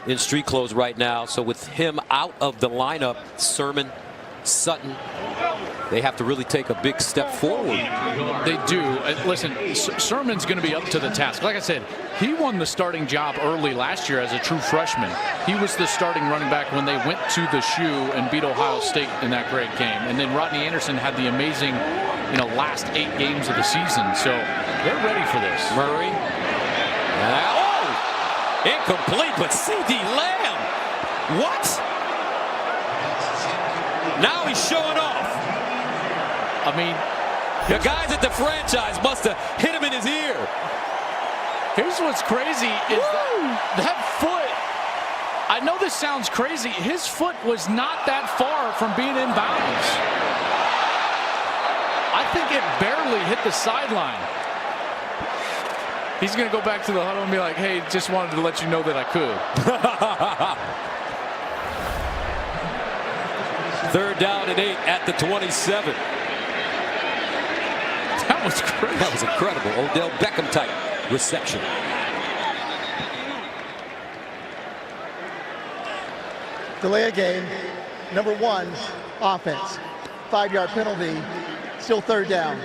in street clothes right now. So with him out of the lineup, Sermon, Sutton, they have to really take a big step forward. They do. Listen, Sermon's going to be up to the task. Like I said, he won the starting job early last year as a true freshman. He was the starting running back when they went to the Shoe and beat Ohio State in that great game. And then Rodney Anderson had the amazing, last 8 games of the season. So they're ready for this. Murray. Incomplete, but C.D. Lamb. What? Now he's showing off. I mean, the guys at the franchise must have hit him in his ear. Here's what's crazy is that foot. I know this sounds crazy. His foot was not that far from being in bounds. I think it barely hit the sideline. He's going to go back to the huddle and be like, hey, just wanted to let you know that I could. 3rd down and 8 at the 27. That was crazy. That was incredible. Odell Beckham type reception. Delay a game. Number 1, offense. 5-yard penalty. Still 3rd down.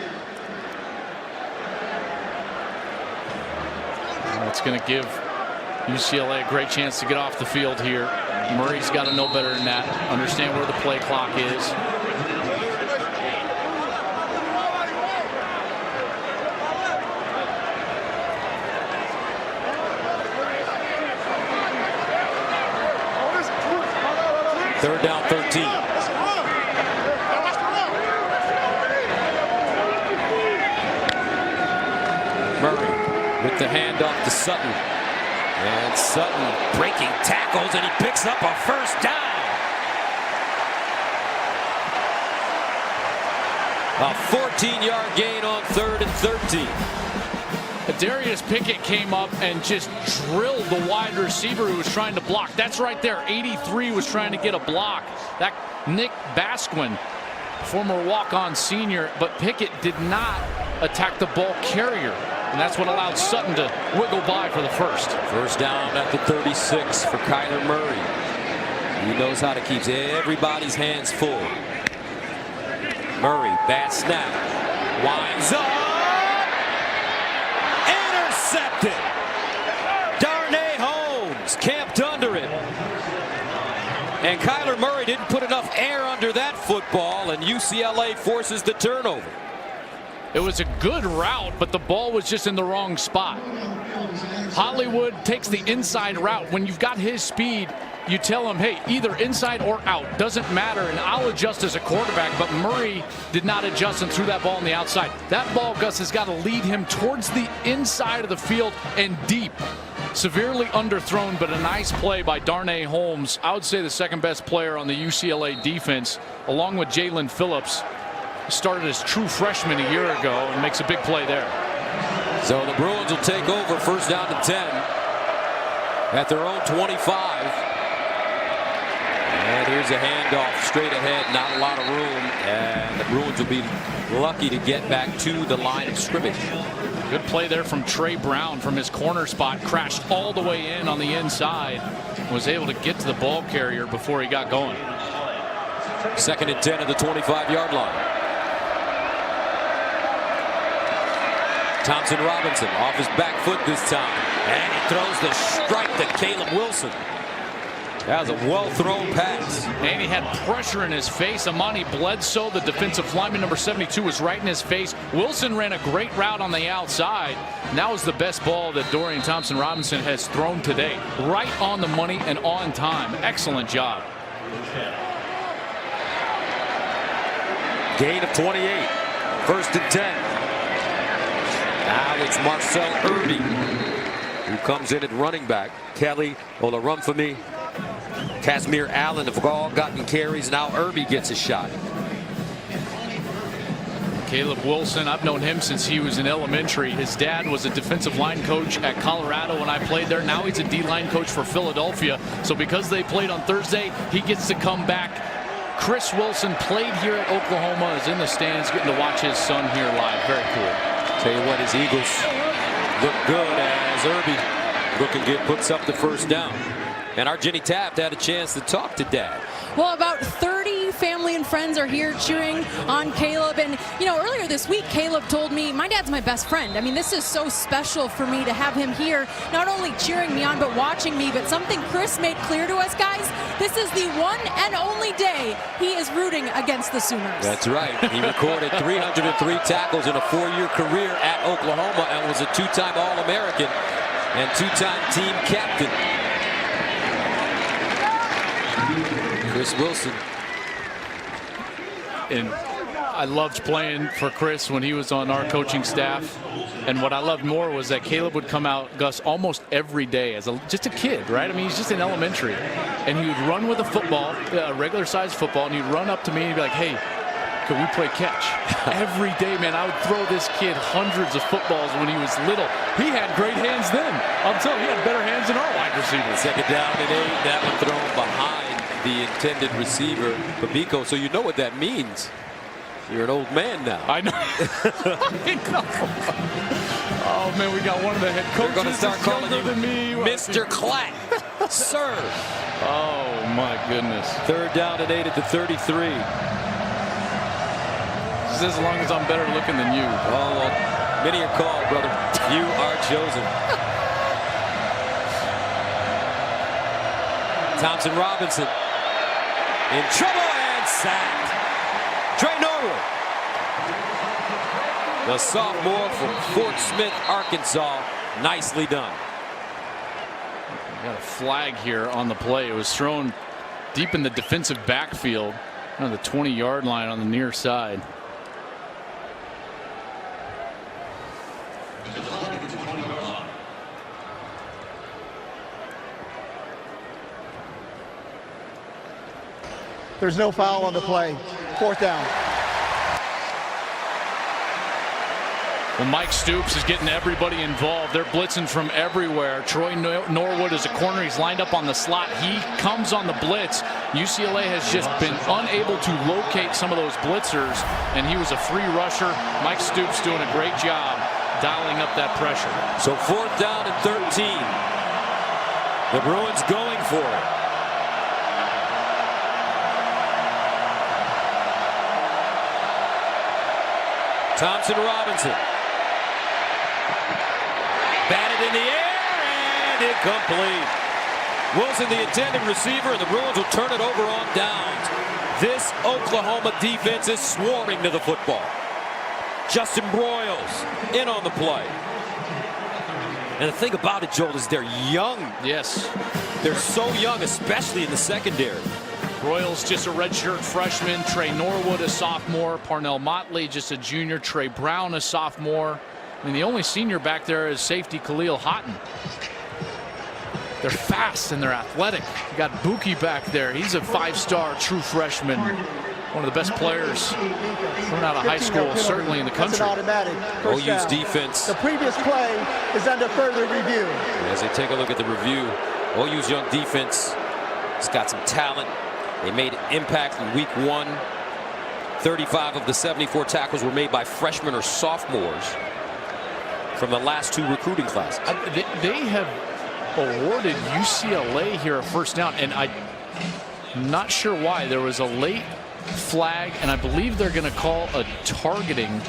It's going to give UCLA a great chance to get off the field here. Murray's got to know better than that. Understand where the play clock is. Third down, 13. Murray with the handoff to Sutton. And Sutton breaking tackles, and he picks up a first down. A 14-yard gain on 3rd and 13. Darius Pickett came up and just drilled the wide receiver who was trying to block. That's right there. 83 was trying to get a block. That Nick Basquin former walk-on senior, but Pickett did not attack the ball carrier. And that's what allowed Sutton to wiggle by for the first. First down at the 36 for Kyler Murray. He knows how to keep everybody's hands full. Murray, bad snap. Winds up. Intercepted. Darnay Holmes camped under it. And Kyler Murray didn't put enough air under that football, and UCLA forces the turnover. It was a good route, but the ball was just in the wrong spot. Hollywood takes the inside route. When you've got his speed, you tell him, hey, either inside or out. Doesn't matter, and I'll adjust as a quarterback. But Murray did not adjust and threw that ball on the outside. That ball, Gus, has got to lead him towards the inside of the field and deep. Severely underthrown, but a nice play by Darnay Holmes. I would say the second best player on the UCLA defense, along with Jalen Phillips. Started as true freshman a year ago and makes a big play there. So the Bruins will take over, first down to 10 at their own 25. And here's a handoff straight ahead, not a lot of room, and the Bruins will be lucky to get back to the line of scrimmage. Good play there from Trey Brown from his corner spot, crashed all the way in on the inside, was able to get to the ball carrier before he got going. Second and 10 at the 25-yard line. Thompson Robinson off his back foot this time, and he throws the strike to Caleb Wilson. That was a well-thrown pass. And he had pressure in his face. Amani Bledsoe, the defensive lineman, number 72, was right in his face. Wilson ran a great route on the outside. And that was the best ball that Dorian Thompson Robinson has thrown today. Right on the money and on time. Excellent job. Gain of 28. First and 10. Now it's Marcel Irby who comes in at running back. Kelly, Ola run for me. Casimir Allen have all gotten carries. Now Irby gets a shot. Caleb Wilson, I've known him since he was in elementary. His dad was a defensive line coach at Colorado when I played there. Now he's a D-line coach for Philadelphia. So because they played on Thursday, he gets to come back. Chris Wilson played here at Oklahoma, is in the stands, getting to watch his son here live. Very cool. Tell you what, his Eagles look good as Irby looking good, puts up the first down. And our Jenny Taft had a chance to talk to Dad. Well, about 30 family and friends are here cheering on Caleb. And, you know, earlier this week, Caleb told me, my dad's my best friend. I mean, this is so special for me to have him here, not only cheering me on, but watching me. But something Chris made clear to us, guys, this is the one and only day he is rooting against the Sooners. That's right. He recorded 303 tackles in a 4-year career at Oklahoma and was a 2-time All-American and 2-time team captain. Chris Wilson. And I loved playing for Chris when he was on our coaching staff. And what I loved more was that Caleb would come out, Gus, almost every day as just a kid, right? I mean, he's just in elementary. And he would run with a football, a regular-sized football, and he'd run up to me and he'd be like, hey, could we play catch? Every day, man, I would throw this kid hundreds of footballs when he was little. He had great hands then. I'm telling you, he had better hands than our wide receivers. Second down and 8. That one thrown behind the intended receiver, Babico. So you know what that means. You're an old man now. I know. I know. Oh, man, we got one of the head coaches. They're going to start calling you than me. Mr. Clack. Sir. Oh, my goodness. Third down and 8 at the 33. Just as long as I'm better looking than you. Oh, well, many are called, brother. You are chosen. Thompson Robinson in trouble and sacked. Trey Norwood, the sophomore from Fort Smith, Arkansas. Nicely done. We got a flag here on the play. It was thrown deep in the defensive backfield on the 20-yard line on the near side. There's no foul on the play. Fourth down. Well, Mike Stoops is getting everybody involved. They're blitzing from everywhere. Troy Norwood is a corner. He's lined up on the slot. He comes on the blitz, UCLA has just been unable to locate some of those blitzers, and he was a free rusher. Mike Stoops doing a great job dialing up that pressure. So 4th down and 13. The Bruins going for it. Thompson Robinson. Batted in the air and incomplete. Wilson, the intended receiver, and the Bruins will turn it over on downs. This Oklahoma defense is swarming to the football. Justin Broyles in on the play. And the thing about it, Joel, is they're young. Yes. They're so young, especially in the secondary. Broyles just a redshirt freshman. Trey Norwood a sophomore. Parnell Motley just a junior. Trey Brown a sophomore. I mean, the only senior back there is safety Khalil Houghton. They're fast and they're athletic. You got Buki back there. He's a 5-star true freshman. One of the best players coming out of high school, certainly in the country. That's an automatic first OU's down. defense. The previous play is under further review. As they take a look at the review, OU's young defense has got some talent. They made impact in week 1. 35 of the 74 tackles were made by freshmen or sophomores from the last 2 recruiting classes. They have awarded UCLA here a first down, and I'm not sure why. There was a late flag, and I believe they're going to call a targeting.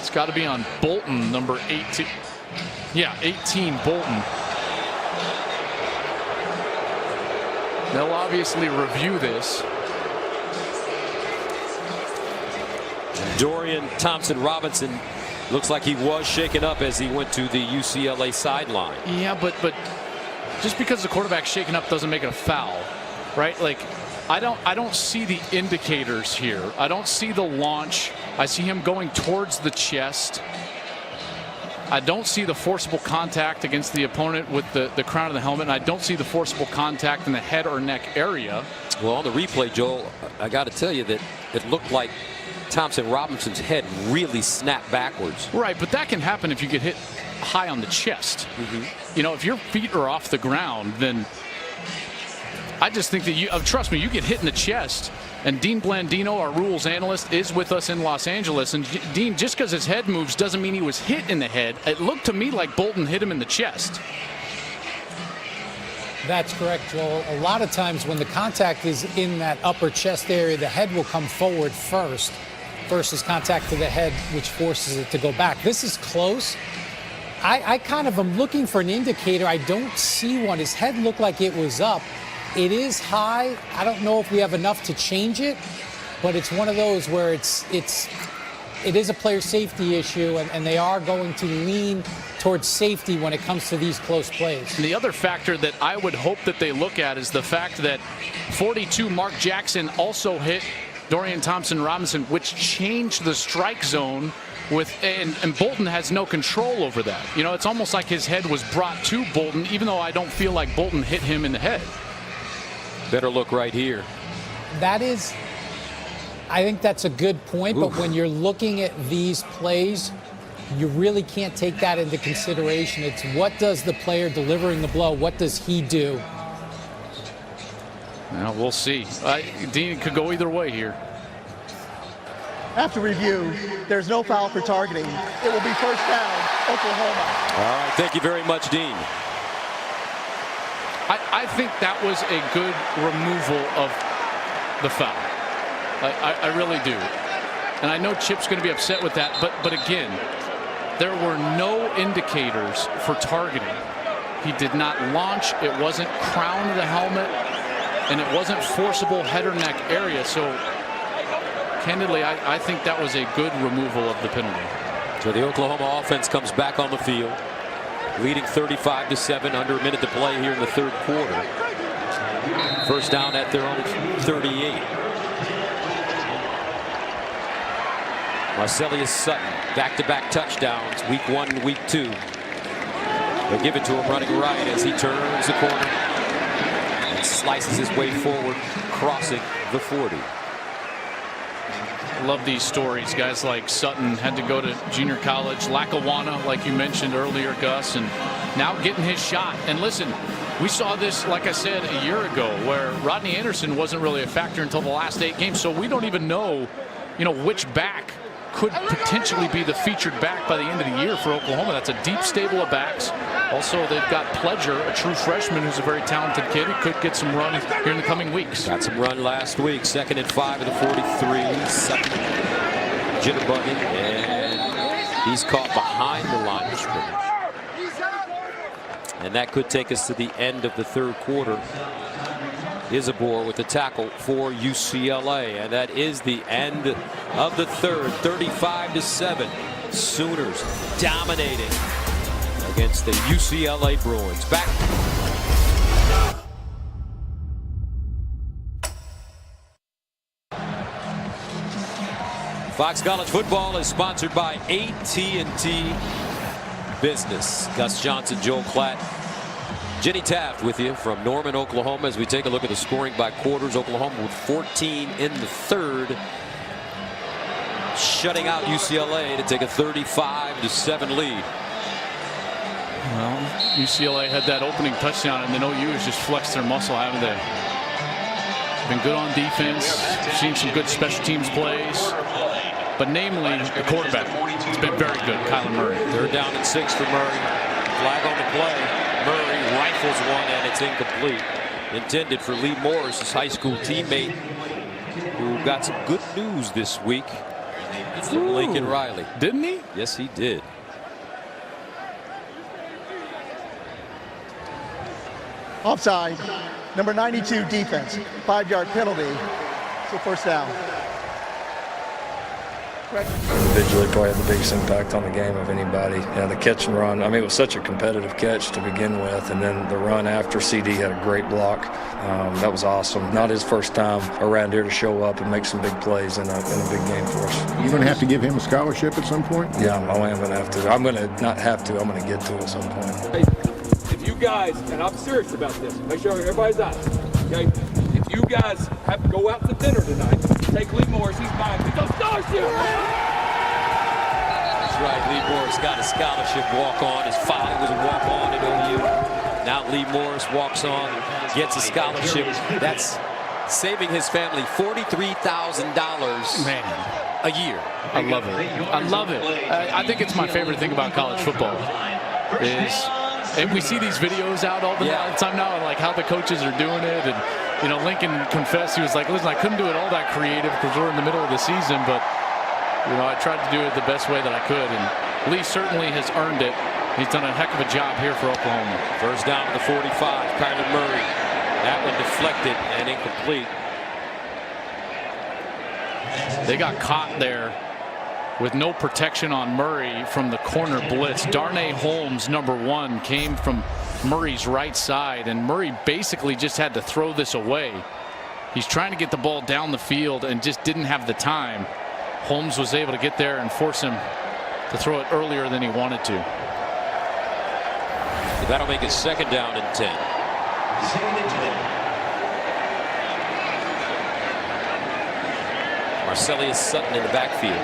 It's got to be on Bolton, number 18. Yeah, 18 Bolton. They'll obviously review this. Dorian Thompson-Robinson looks like he was shaken up as he went to the UCLA sideline. Yeah, but just because the quarterback's shaken up doesn't make it a foul, right? Like, I don't see the indicators here. I don't see the launch. I see him going towards the chest. I don't see the forcible contact against the opponent with the crown of the helmet, and I don't see the forcible contact in the head or neck area. Well, on the replay, Joel, I got to tell you that it looked like Thompson Robinson's head really snapped backwards. Right, but that can happen if you get hit high on the chest. You know, if your feet are off the ground, then I just think that you trust me, you get hit in the chest. And Dean Blandino, our rules analyst, is with us in Los Angeles. And Dean, just because his head moves doesn't mean he was hit in the head. It looked to me like Bolton hit him in the chest. That's correct, Joel. A lot of times when the contact is in that upper chest area, the head will come forward first versus contact to the head, which forces it to go back. This is close. I kind of am looking for an indicator. I don't see one. His head looked like it was up. It is high. I don't know if we have enough to change it, but it's one of those where it is a player safety issue, and they are going to lean towards safety when it comes to these close plays. And the other factor that I would hope that they look at is the fact that 42 Mark Jackson also hit Dorian Thompson-Robinson, which changed the strike zone and Bolton has no control over that. You know, it's almost like his head was brought to Bolton, even though I don't feel like Bolton hit him in the head. Better look right here. I think that's a good point, but when you're looking at these plays, you really can't take that into consideration. It's what does the player delivering the blow, what does he do? Well, we'll see. Dean, it could go either way here. After review, there's no foul for targeting. It will be first down, Oklahoma. All right, thank you very much, Dean. I think that was a good removal of the foul. I really do. And I know Chip's going to be upset with that, but again, there were no indicators for targeting. He did not launch. It wasn't crown of the helmet, and it wasn't forcible head or neck area. So, candidly, I think that was a good removal of the penalty. So the Oklahoma offense comes back on the field, leading 35-7, under a minute to play here in the third quarter. First down at their own 38. Marcellus Sutton, back-to-back touchdowns, week 1 and week 2. They give it to him running right as he turns the corner and slices his way forward, crossing the 40. Love these stories. Guys like Sutton had to go to junior college. Lackawanna, like you mentioned earlier, Gus, and now getting his shot. And listen, we saw this, like I said, a year ago, where Rodney Anderson wasn't really a factor until the last 8 games. So we don't even know, which back could potentially be the featured back by the end of the year for Oklahoma. That's a deep stable of backs. Also, they've got Pledger, a true freshman who's a very talented kid who could get some run here in the coming weeks. Got some run last week. 2nd and 5 of the 43. Second jitterbugging, and he's caught behind the line of scrimmage. And that could take us to the end of the 3rd quarter. Isabor with the tackle for UCLA, and that is the end of the 3rd. 35-7. Sooners dominating against the UCLA Bruins. Back. Fox College Football is sponsored by AT&T Business. Gus Johnson, Joel Klatt, Jenny Taft with you from Norman, Oklahoma, as we take a look at the scoring by quarters. Oklahoma with 14 in the 3rd, shutting out UCLA to take a 35-7 lead. Well, UCLA had that opening touchdown, and then OU has just flexed their muscle, haven't they? Been good on defense, seen some good special teams plays, but namely the quarterback. It's been very good, Kyler Murray. 3rd down and 6 for Murray. Flag on the play. Murray rifles one, and it's incomplete. Intended for Lee Morris, his high school teammate, who got some good news this week from Lincoln Riley. Didn't he? Yes, he did. Offside. Number 92 defense. 5-yard penalty. So 1st down. Individually probably had the biggest impact on the game of anybody. The catch and run, I mean, it was such a competitive catch to begin with, and then the run after CD had a great block. That was awesome. Not his first time around here to show up and make some big plays in a big game for us. You're going to have to give him a scholarship at some point? Yeah, I am going to have to. I'm going to not have to. I'm going to get to at some point. Hey, if you guys, and I'm serious about this, make sure everybody's honest, okay? If you guys have to go out to dinner tonight, take Lee Morris, he's buying because scholarship. That's right, Lee Morris got a scholarship walk-on. His father was a walk-on at OU. Now Lee Morris walks on, gets a scholarship. That's saving his family $43,000 a year. I love it. I love it. I think it's my favorite thing about college football is, and we see these videos out all the time now, and like how the coaches are doing it. And Lincoln confessed, he was like, listen, I couldn't do it all that creative because we're in the middle of the season, but I tried to do it the best way that I could, and Lee certainly has earned it. He's done a heck of a job here for Oklahoma. 1st down to the 45. Kyler Murray. That one deflected and incomplete. They got caught there with no protection on Murray from the corner blitz. Darnay Holmes, number 1, came from Murray's right side, and Murray basically just had to throw this away. He's trying to get the ball down the field and just didn't have the time. Holmes was able to get there and force him to throw it earlier than he wanted to. That'll make it 2nd down and 10. Marcellus Sutton in the backfield.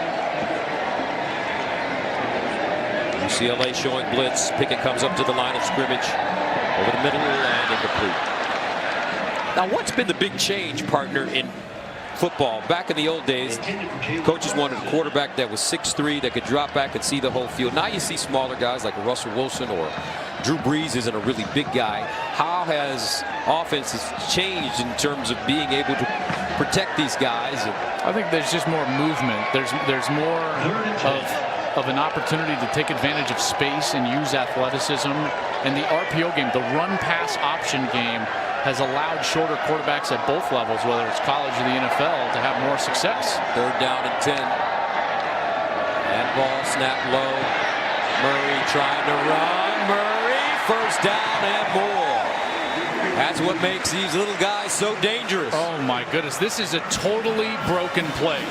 UCLA showing blitz. Pickett comes up to the line of scrimmage. Over the middle and incomplete. Now, what's been the big change, partner, in football? Back in the old days, coaches wanted a quarterback that was 6'3", that could drop back and see the whole field. Now you see smaller guys like Russell Wilson, or Drew Brees isn't a really big guy. How has offenses changed in terms of being able to protect these guys? I think there's just more movement. There's more of an opportunity to take advantage of space and use athleticism. And the RPO game, the run-pass option game, has allowed shorter quarterbacks at both levels, whether it's college or the NFL, to have more success. 3rd down and 10. And ball snapped low. Murray trying to run. Murray, 1st down and more. That's what makes these little guys so dangerous. Oh my goodness, this is a totally broken play.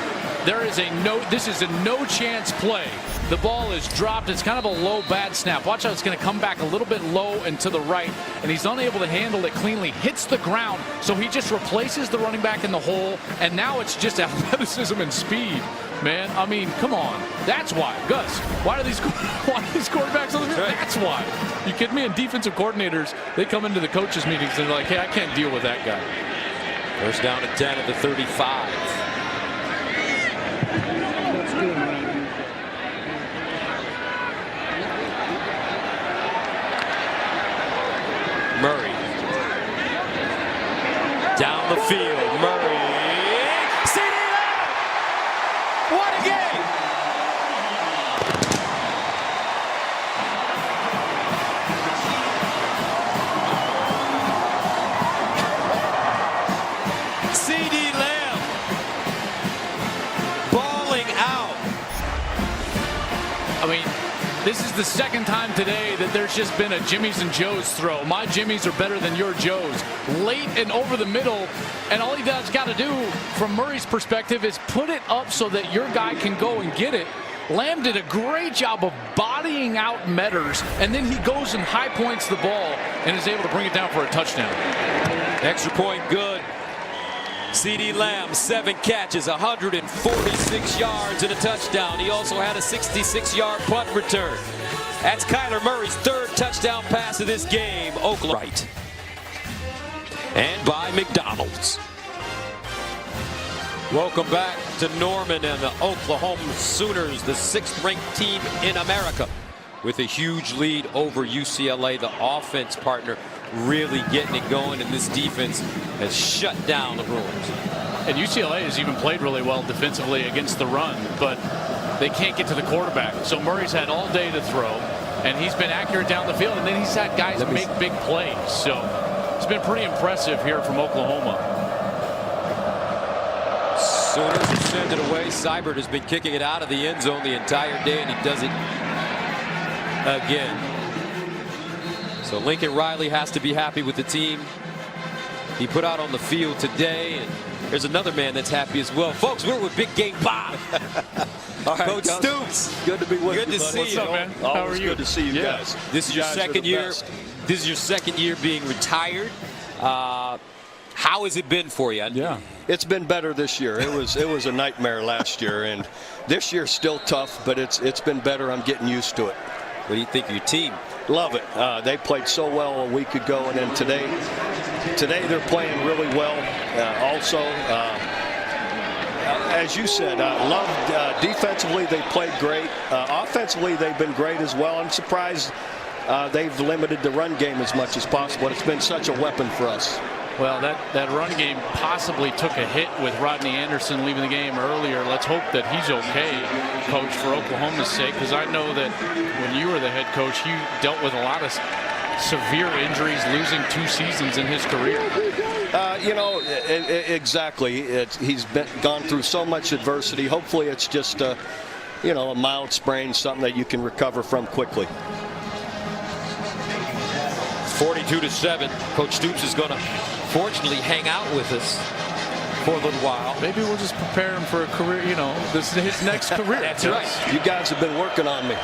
This is a no chance play. The ball is dropped. It's kind of a low bad snap. Watch how it's going to come back a little bit low and to the right, and he's unable to handle it cleanly. Hits the ground, so he just replaces the running back in the hole, and now it's just athleticism and speed. Man, I mean, come on. That's why. Gus, why are these quarterbacks on the field? That's why. You kidding me? And defensive coordinators, they come into the coaches' meetings and they're like, hey, I can't deal with that guy. First down at 10 at the 35. Murray. Down the field. Murray. CD Lamb! What a game! CD Lamb balling out. I mean, this is the second time today that there's just been a Jimmy's and Joe's throw. My Jimmys are better than your Joe's. Late and over the middle, and all he does got to do from Murray's perspective is put it up so that your guy can go and get it. Lamb did a great job of bodying out Metters, and then he goes and high points the ball and is able to bring it down for a touchdown. Extra point good. CD Lamb, 7 catches, 146 yards and a touchdown. He also had a 66-yard punt return. That's Kyler Murray's 3rd touchdown pass of this game. Oakland right. And by McDonald's. Welcome back to Norman and the Oklahoma Sooners, the 6th-ranked team in America, with a huge lead over UCLA. The offense partner really getting it going, and this defense has shut down the Bruins. And UCLA has even played really well defensively against the run, but they can't get to the quarterback. So Murray's had all day to throw, and he's been accurate down the field, and then he's had guys make big plays. So it's been pretty impressive here from Oklahoma. Sooners have sent it away. Seibert has been kicking it out of the end zone the entire day, and he does it again. So Lincoln Riley has to be happy with the team he put out on the field today. And there's another man that's happy as well. Folks, we're with Big Game Bob. All right, Coach Stoops. Good to be with you. Good to see What's you. up, man? Always How are you? Good to see you guys. This is your second year. This is your second year being retired. How has it been for you? Yeah, it's been better this year. It was a nightmare last year, and this year's still tough, but it's been better. I'm getting used to it. What do you think of your team? Love it. They played so well a week ago, and then today they're playing really well. Also, as you said, loved defensively. They played great. Offensively, they've been great as well. I'm surprised they've limited the run game as much as possible. It's been such a weapon for us. Well, that run game possibly took a hit with Rodney Anderson leaving the game earlier. Let's hope that he's okay, Coach, for Oklahoma's sake, because I know that when you were the head coach, you dealt with a lot of severe injuries, losing 2 seasons in his career. Exactly. He's gone through so much adversity. Hopefully it's just a mild sprain, something that you can recover from quickly. 42-7. Coach Stoops is going to fortunately hang out with us for a little while. Maybe we'll just prepare him for a career, this is his next career. That's right. You guys have been working on me.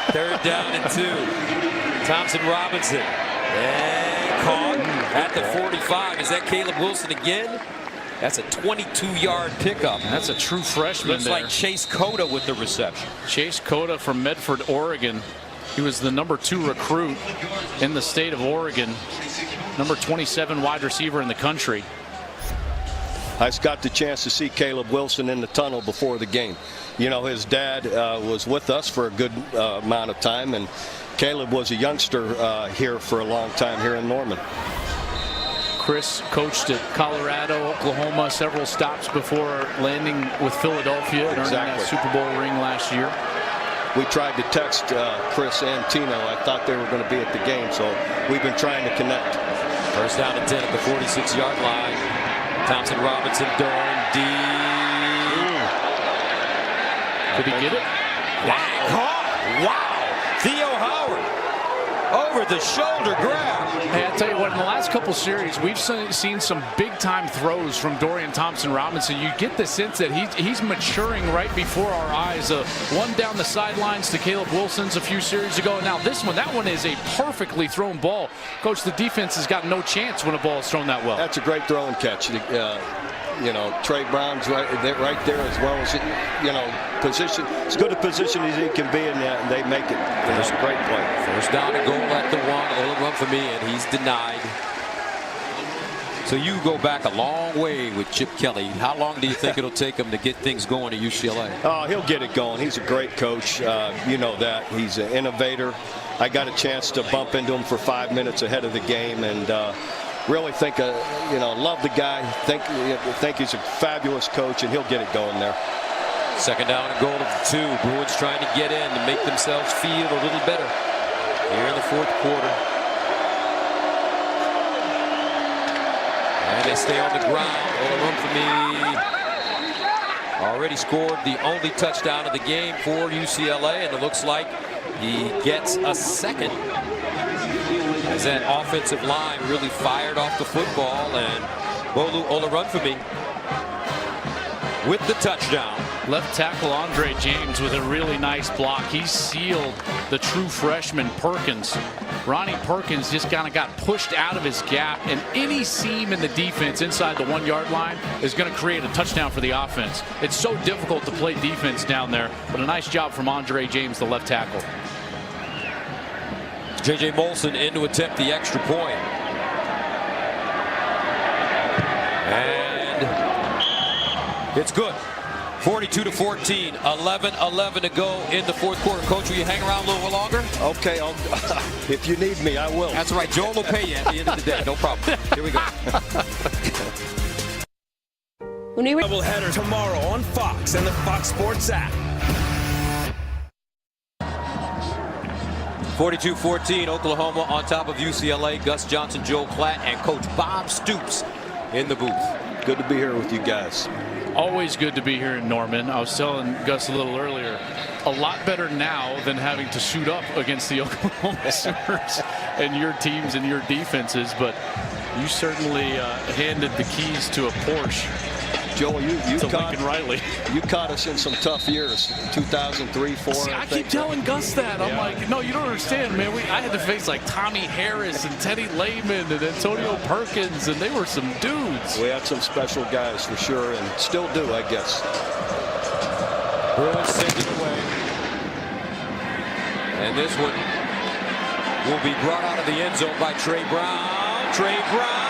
3rd down and 2. Thompson Robinson. And caught at the 45. Is that Caleb Wilson again? That's a 22-yard pickup. That's a true freshman. Looks like Chase Cota with the reception. Chase Cota from Medford, Oregon. He was the number 2 recruit in the state of Oregon, number 27 wide receiver in the country. I got the chance to see Caleb Wilson in the tunnel before the game. His dad was with us for a good amount of time, and Caleb was a youngster here for a long time here in Norman. Chris coached at Colorado, Oklahoma, several stops before landing with Philadelphia and earning that Super Bowl ring last year. We tried to text Chris and Tino. I thought they were going to be at the game, so we've been trying to connect. First down and 10 at the 46-yard line. Thompson Robinson going deep. Did he get it? Wow. Theo Howard. Over the shoulder grab. Hey, I tell you what, in the last couple series, we've seen some big-time throws from Dorian Thompson-Robinson. You get the sense that he's maturing right before our eyes. One down the sidelines to Caleb Wilson's a few series ago. Now this one, that one is a perfectly thrown ball. Coach, the defense has got no chance when a ball is thrown that well. That's a great throw and catch. You know, Trey Brown's right there as well as, you know, position. As good a position as he can be in, and they make it. It's a great play. First down and goal at the 1. Only run for me, and he's denied. So you go back a long way with Chip Kelly. How long do you think it'll take him to get things going at UCLA? Oh, he'll get it going. He's a great coach. You know that. He's an innovator. I got a chance to bump into him for 5 minutes ahead of the game, and really think, you know, love the guy. Think he's a fabulous coach, and he'll get it going there. Second down and goal of 2. Bruins trying to get in to make themselves feel a little better here in the fourth quarter. And they stay on the ground. All run for me. Already scored the only touchdown of the game for UCLA, and it looks like he gets a second. As that offensive line really fired off the football, and Bolu Olorunfemi with the touchdown. Left tackle Andre James with a really nice block. He sealed the true freshman Perkins. Ronnie Perkins just kind of got pushed out of his gap, and any seam in the defense inside the 1-yard line is going to create a touchdown for the offense. It's so difficult to play defense down there, but a nice job from Andre James, the left tackle. J.J. Molson in to attempt the extra point. And it's good. 42-14. 11-11 to go in the fourth quarter. Coach, will you hang around a little longer? Okay, if you need me, I will. That's right. Joel will pay you at the end of the day. No problem. Here we go. Double header tomorrow on Fox and the Fox Sports app. 42-14, Oklahoma on top of UCLA. Gus Johnson, Joe Klatt, and Coach Bob Stoops in the booth. Good to be here with you guys. Always good to be here in Norman. I was telling Gus a little earlier, a lot better now than having to suit up against the Oklahoma Sooners and your teams and your defenses, but you certainly handed the keys to a Porsche. Joel, you caught Lincoln Riley. You caught us in some tough years, 2003, 4. See, I keep telling Gus that. I'm like, no, you don't understand, man. I had to face like Tommy Harris and Teddy Lehman and Antonio Perkins, and they were some dudes. We had some special guys for sure, and still do, I guess. Bruins send it away. And this one will be brought out of the end zone by Trey Brown. Trey Brown!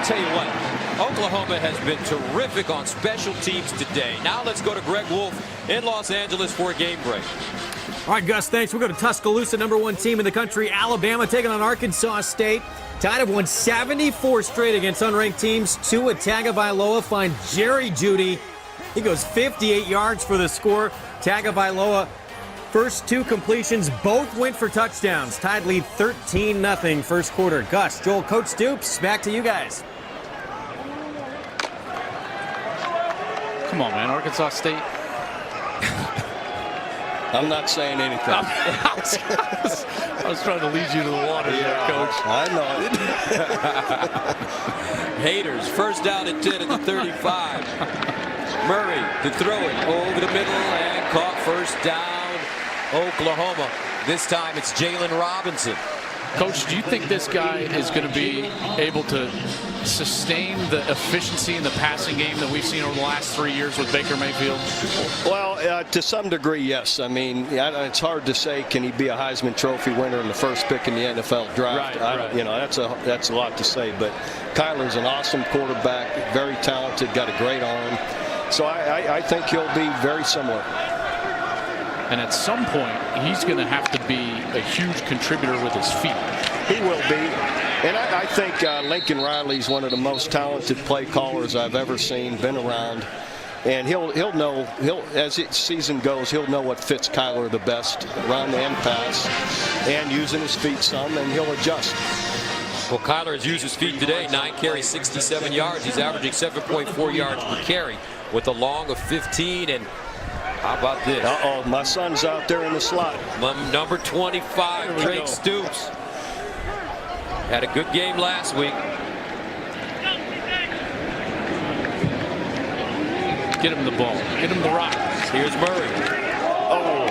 Tell you what, Oklahoma has been terrific on special teams today. Now let's go to Greg Wolf in Los Angeles for a game break. All right, Gus, thanks. We'll go to Tuscaloosa, #1 team in the country. Alabama taking on Arkansas State. Tide have won 74 straight against unranked teams. Tua Tagovailoa finds Jerry Jeudy. He goes 58 yards for the score. Tagovailoa, first 2 completions, both went for touchdowns. Tide lead 13-0 first quarter. Gus, Joel, Coach Stoops, back to you guys. Come on, man. Arkansas State. I'm not saying anything. I was trying to lead you to the water there, Coach. I know it. Haters, first down and 10 at the 35. Murray to throw it over the middle and caught. First down, Oklahoma. This time it's Jalen Robinson. Coach, do you think this guy is going to be able to sustain the efficiency in the passing game that we've seen over the last 3 years with Baker Mayfield? Well, to some degree, yes. I mean, it's hard to say, can he be a Heisman Trophy winner in the first pick in the NFL draft? Right. You know, that's a lot to say. But Kyler's an awesome quarterback, very talented, got a great arm. So I think he'll be very similar. And at some point, he's going to have to be a huge contributor with his feet. He will be. And I think Lincoln Riley's one of the most talented play callers I've ever seen, been around. And he'll know, as the season goes, he'll know what fits Kyler the best, run and pass, and using his feet some, and he'll adjust. Well, Kyler has used his feet today, 9 carries, 67 yards. He's averaging 7.4 yards per carry with a long of 15. And How about this? Uh-oh, my son's out there in the slot. Number 25, Drake Stoops. Had a good game last week. Get him the ball. Get him the rock. Here's Murray. Oh.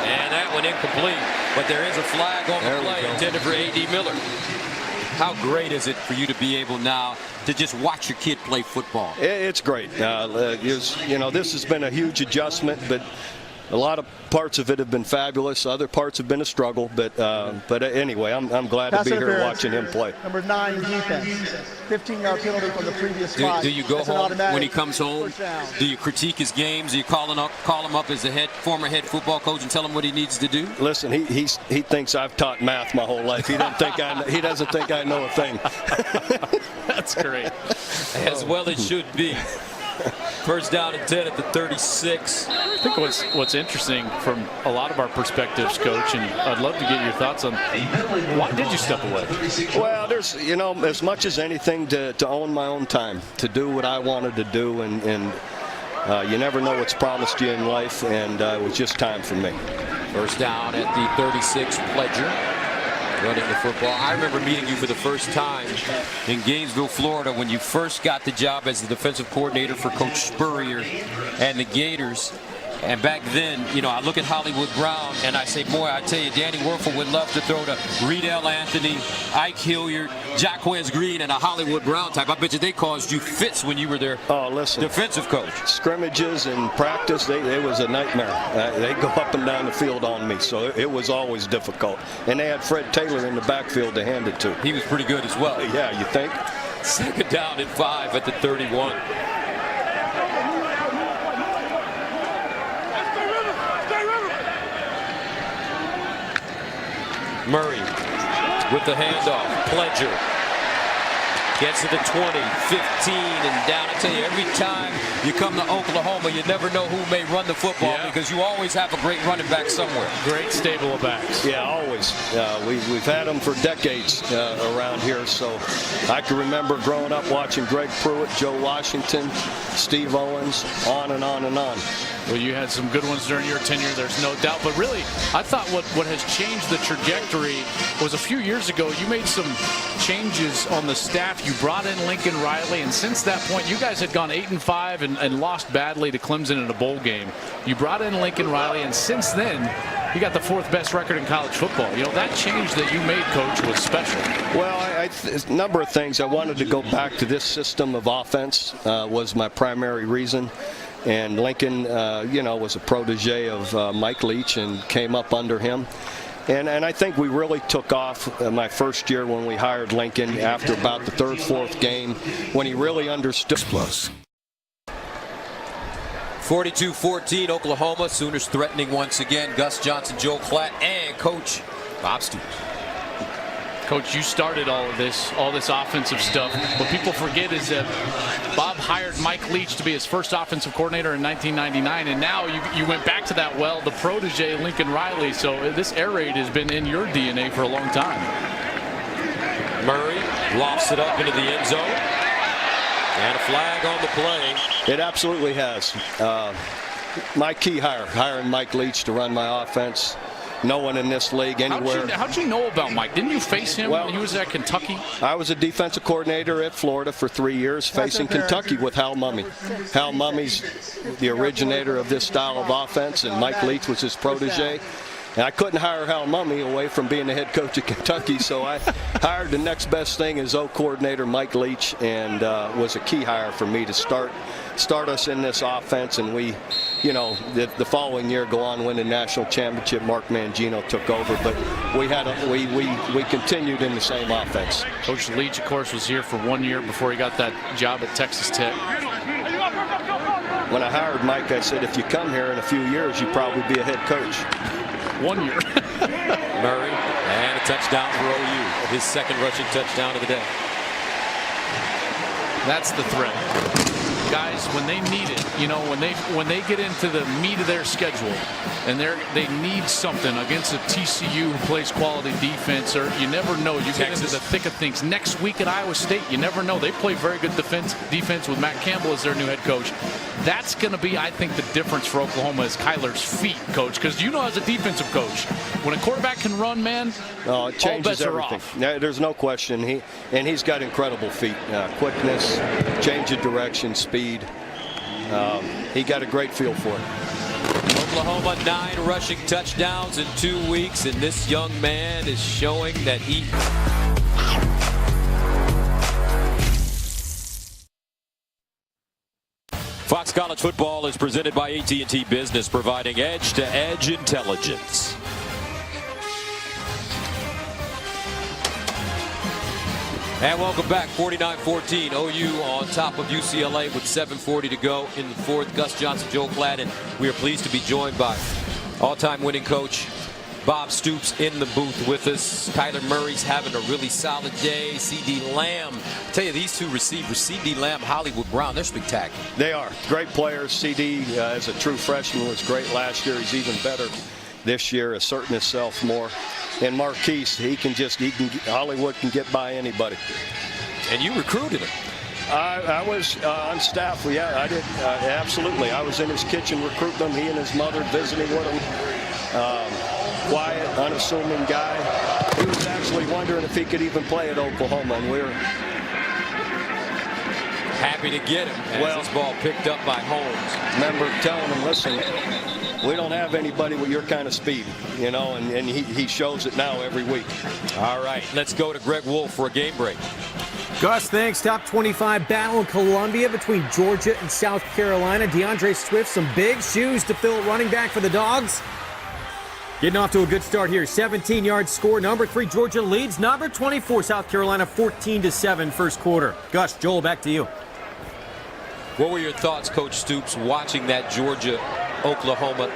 And that one incomplete. But there is a flag on the play intended for A.D. Miller. How great is it for you to be able now to just watch your kid play football? It's great. You know, this has been a huge adjustment, but a lot of parts of it have been fabulous. Other parts have been a struggle. But anyway, I'm glad to be here watching him play. Number 9 defense. 15-yard penalty from the previous spot. Do you go home when he comes home? Do you critique his games? Do you call him up as the former head football coach and tell him what he needs to do? Listen, he thinks I've taught math my whole life. He doesn't think I know a thing. That's great. As well it should be. First down and 10 at the 36. I think what's interesting from a lot of our perspectives, Coach, and I'd love to get your thoughts on why did you step away? Well, there's, you know, as much as anything to own my own time, to do what I wanted to do, and you never know what's promised you in life, and it was just time for me. First down at the 36, Pledger. Running the football. I remember meeting you for the first time in Gainesville, Florida, when you first got the job as the defensive coordinator for Coach Spurrier and the Gators. And back then, you know, I look at Hollywood Brown and I say, boy, I tell you, Danny Werfel would love to throw to Reedell Anthony, Ike Hilliard, Jacquez Green, and a Hollywood Brown type. I bet you they caused you fits when you were their defensive coach. Scrimmages and practice, it was a nightmare. They go up and down the field on me, so it was always difficult. And they had Fred Taylor in the backfield to hand it to. He was pretty good as well. Yeah, you think? Second down and 5 at the 31. Murray with the handoff. Pledger gets to the 20, 15, and down. I tell you, every time you come to Oklahoma, you never know who may run the football because you always have a great running back somewhere. Great stable of backs. Yeah, always. We've had them for decades around here, so I can remember growing up watching Greg Pruitt, Joe Washington, Steve Owens, on and on and on. Well, you had some good ones during your tenure, there's no doubt. But really, I thought what has changed the trajectory was a few years ago, you made some changes on the staff. You brought in Lincoln Riley, and since that point, you guys had gone 8-5 and lost badly to Clemson in a bowl game. You brought in Lincoln Riley, and since then, you got the 4th best record in college football. You know, that change that you made, Coach, was special. Well, a number of things. I wanted to go back to this system of offense was my primary reason. And Lincoln, you know, was a protege of Mike Leach and came up under him. And I think we really took off my first year when we hired Lincoln after about the 3rd, 4th game, when he really understood. Plus. 42-14, Oklahoma. Sooners threatening once again. Gus Johnson, Joel Klatt, and Coach Bob Stoops. Coach, you started all this offensive stuff. What people forget is that Bob hired Mike Leach to be his first offensive coordinator in 1999, and now you went back to that well, the protege Lincoln Riley. So this air raid has been in your DNA for a long time. Murray lofts it up into the end zone, and a flag on the play. It absolutely has. My key hire, hiring Mike Leach to run my offense. No one in this league anywhere. How'd you know about Mike? Didn't you face him when he was at Kentucky? I was a defensive coordinator at Florida for 3 years, facing Kentucky with Hal Mumme. Hal Mumme's the originator of this style of offense, and Mike Leach was his protege. And I couldn't hire Hal Mumme away from being the head coach of Kentucky, so I hired the next best thing as O-coordinator Mike Leach, and was a key hire for me to start us in this offense. And we, you know, the following year go on win the national championship. Mark Mangino took over, but we continued in the same offense. Coach Leach, of course, was here for 1 year before he got that job at Texas Tech. When I hired Mike, I said, if you come here in a few years, you'll probably be a head coach. 1 year. Murray, and a touchdown for OU. His second rushing touchdown of the day. That's the threat. Guys, when they need it, you know, when they get into the meat of their schedule and they need something against a TCU who plays quality defense, or you never know, you get into the thick of things. Next week at Iowa State, you never know. They play very good defense with Matt Campbell as their new head coach. that's going to be, I think, the difference for Oklahoma is Kyler's feet, Coach. Because you know, as a defensive coach, when a quarterback can run, man, it changes all bets everything. are off. There's no question. He's got incredible feet, quickness, change of direction, speed. He got a great feel for it. Oklahoma 9 rushing touchdowns in 2 weeks, and this young man is showing that he. Fox College Football is presented by AT&T Business, providing edge-to-edge intelligence. And welcome back. 49-14. OU on top of UCLA with 7:40 to go in the fourth. Gus Johnson, Joel Klatt, and we are pleased to be joined by all-time winning coach Bob Stoops in the booth with us. Kyler Murray's having a really solid day. C.D. Lamb. I tell you, these two receivers, C.D. Lamb, Hollywood Brown, they're spectacular. They are. Great players. C.D. As a true freshman was great last year. He's even better this year, asserting himself more. And Marquise, Hollywood can get by anybody. And you recruited him. I was on staff. Yeah, I did. Absolutely. I was in his kitchen recruiting him. He and his mother visiting with him. Quiet, unassuming guy. He was actually wondering if he could even play at Oklahoma, and we were happy to get him as this ball picked up by Holmes. Remember telling him, listen, we don't have anybody with your kind of speed, you know, and he shows it now every week. All right, let's go to Greg Wolf for a game break. Gus, thanks. Top 25 battle in Columbia between Georgia and South Carolina. DeAndre Swift, some big shoes to fill running back for the Dogs. Getting off to a good start here. 17-yard score. Number 3, Georgia leads. Number 24, South Carolina, 14-7 first quarter. Gus, Joel, back to you. What were your thoughts, Coach Stoops, watching that Georgia-Oklahoma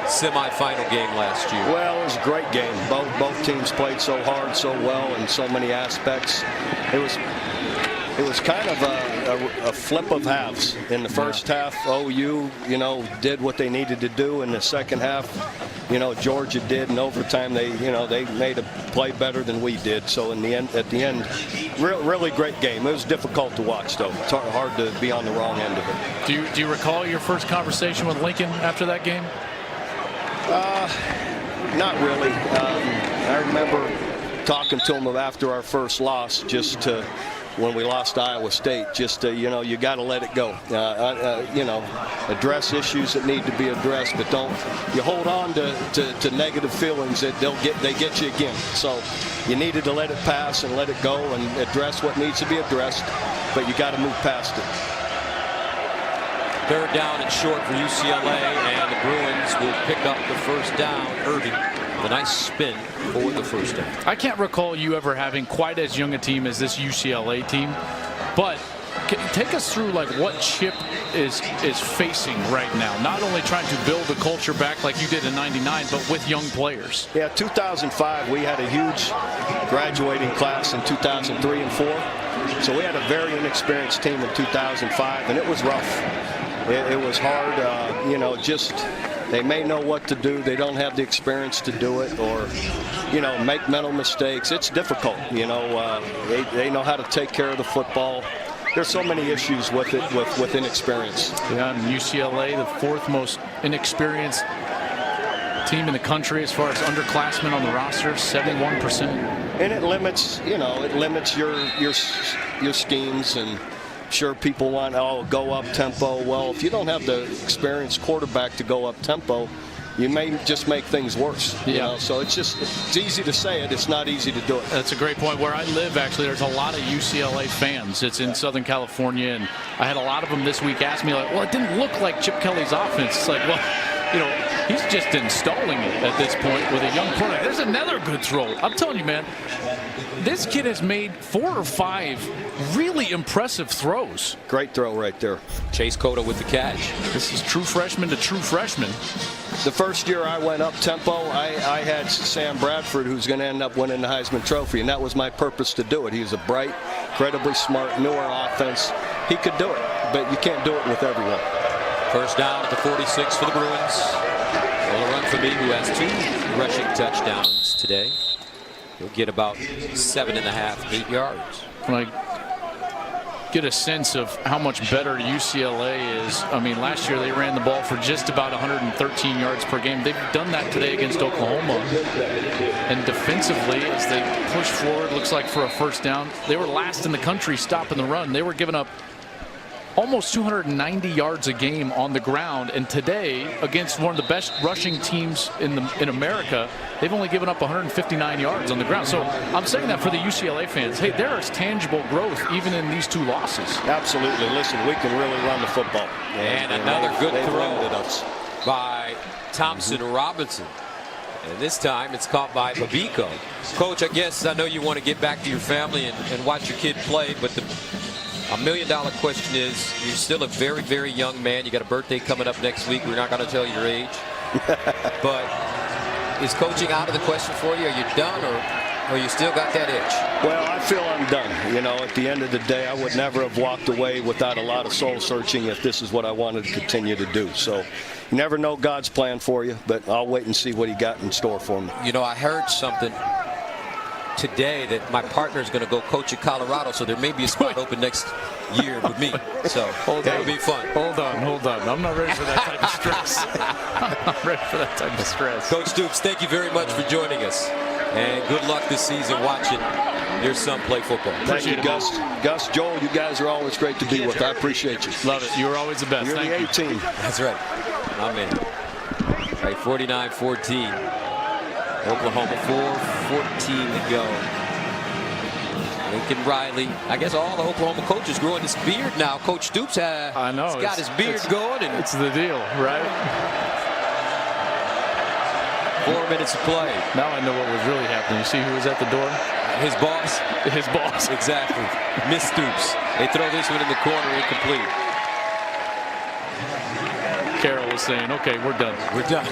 semifinal game last year? Well, it was a great game. Both teams played so hard, so well in so many aspects. It was kind of a flip of halves. In the first half, OU, did what they needed to do. In the second half, Georgia did. In overtime, they made a play better than we did. So at the end, really great game. It was difficult to watch, though. It's hard to be on the wrong end of it. Do you recall your first conversation with Lincoln after that game? Not really. I remember talking to him after our first loss, when we lost Iowa State, you got to let it go. Address issues that need to be addressed, but you hold on to negative feelings that they get you again. So you needed to let it pass and let it go and address what needs to be addressed, but you got to move past it. Third down and short for UCLA, and the Bruins will pick up the first down. Irving, the nice spin for the first down. I can't recall you ever having quite as young a team as this UCLA team, but take us through what Chip is facing right now. Not only trying to build the culture back like you did in '99, but with young players. Yeah, 2005 we had a huge graduating class in 2003 and 4. So we had a very inexperienced team in 2005, and it was rough. It was hard, they may know what to do. They don't have the experience to do it, or, make mental mistakes. It's difficult, they know how to take care of the football. There's so many issues with it, with inexperience. Yeah, and UCLA, the 4th most inexperienced team in the country as far as underclassmen on the roster, 71%. And it limits, your schemes, and sure people want, go up tempo. Well, if you don't have the experienced quarterback to go up tempo, you may just make things worse. Yeah. So it's easy to say it. It's not easy to do it. That's a great point. Where I live, actually, there's a lot of UCLA fans. It's in Southern California, and I had a lot of them this week ask me, it didn't look like Chip Kelly's offense. It's like, he's just installing it at this point with a young quarterback. There's another good throw. I'm telling you, man, this kid has made 4 or 5 really impressive throws. Great throw right there. Chase Cota with the catch. This is true freshman to true freshman. The first year I went up tempo, I had Sam Bradford, who's going to end up winning the Heisman Trophy, and that was my purpose to do it. He was a bright, incredibly smart, newer offense. He could do it, but you can't do it with everyone. First down at the 46 for the Bruins. Well, a run for me, who has 2 rushing touchdowns today. He'll get about 7.5, 8 yards. get a sense of how much better UCLA is. I mean, last year they ran the ball for just about 113 yards per game. They've done that today against Oklahoma. And defensively, as they push forward, looks like for a first down, they were last in the country stopping the run. They were giving up almost 290 yards a game on the ground, and today against one of the best rushing teams in America, they've only given up 159 yards on the ground. So I'm saying that for the UCLA fans. Hey, there is tangible growth even in these 2 losses. Absolutely. Listen, we can really run the football. And another good throw by Thompson Robinson. And this time it's caught by Babico. Coach, I guess I know you want to get back to your family and watch your kid play, but a $1 million question is, you're still a very, very young man. You got a birthday coming up next week. We're not going to tell your age. But is coaching out of the question for you? Are you done, or you still got that itch? Well, I feel I'm done. You know, at the end of the day, I would never have walked away without a lot of soul searching if this is what I wanted to continue to do. So you never know God's plan for you, but I'll wait and see what he got in store for me. You know, I heard something today that my partner is going to go coach at Colorado, so there may be a spot open next year with me. So that'll be fun. Hold on. I'm not ready for that type of stress. I'm not ready for that type of stress. Coach Stoops, thank you very much for joining us. And good luck this season watching your son play football. Thank you, Gus. Gus, Joel, you guys are always great to be with. I appreciate you. Love it. You're always the best. You're Thank the you. A-team. That's right. Amen. Right, 49-14. Oklahoma 4:14 to go. Lincoln Riley. I guess all the Oklahoma coaches growing his beard now. Coach Stoops has got his beard going. And it's the deal, right? 4 minutes of play. Now I know what was really happening. You see who was at the door? His boss. His boss. Exactly. Miss Stoops. They throw this one in the corner, incomplete. Carroll was saying, okay, we're done. We're done.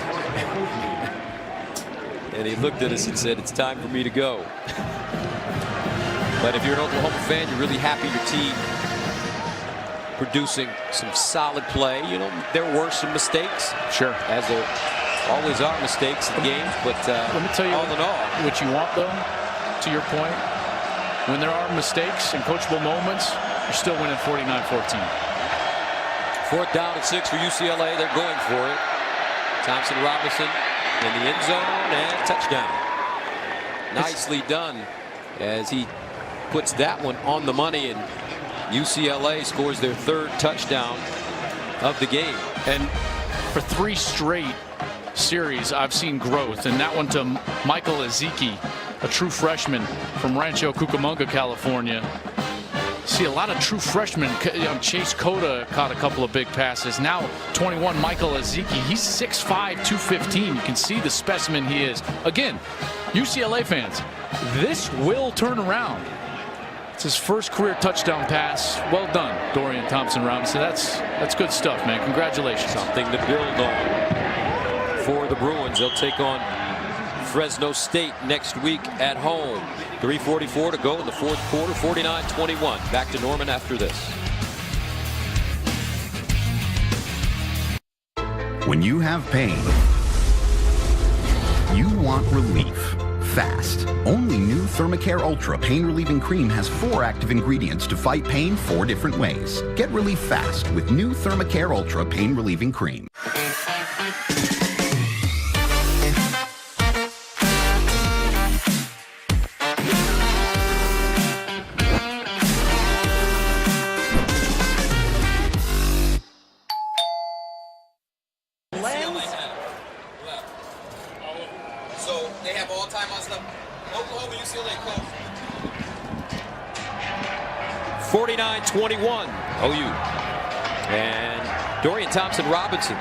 And he looked at us and said, it's time for me to go. But if you're an Oklahoma fan, you're really happy your team producing some solid play. You know, there were some mistakes. Sure. As there always are mistakes in games. But let me tell you all in all, what you want, though, to your point, when there are mistakes and coachable moments, you're still winning 49-14. 4th down and 6 for UCLA. They're going for it. Thompson Robinson in the end zone and touchdown. Nicely done as he puts that one on the money, and UCLA scores their 3rd touchdown of the game. And for 3 straight series, I've seen growth, and that one to Michael Ezeki, a true freshman from Rancho Cucamonga, California. See a lot of true freshmen. Chase Cota caught a couple of big passes. Now 21, Michael Ezeki. He's 6'5", 215. You can see the specimen he is. Again, UCLA fans, this will turn around. It's his first career touchdown pass. Well done, Dorian Thompson-Robinson. That's good stuff, man. Congratulations. Something to build on for the Bruins. They'll take on Fresno State next week at home. 3:44 to go in the 4th quarter. 49-21. Back to Norman after this. When you have pain, you want relief fast. Only new Thermacare Ultra Pain Relieving Cream has 4 active ingredients to fight pain 4 different ways. Get relief fast with new Thermacare Ultra Pain Relieving Cream. So they have all time on stuff. Oklahoma, UCLA, coach. 49-21, OU. And Dorian Thompson-Robinson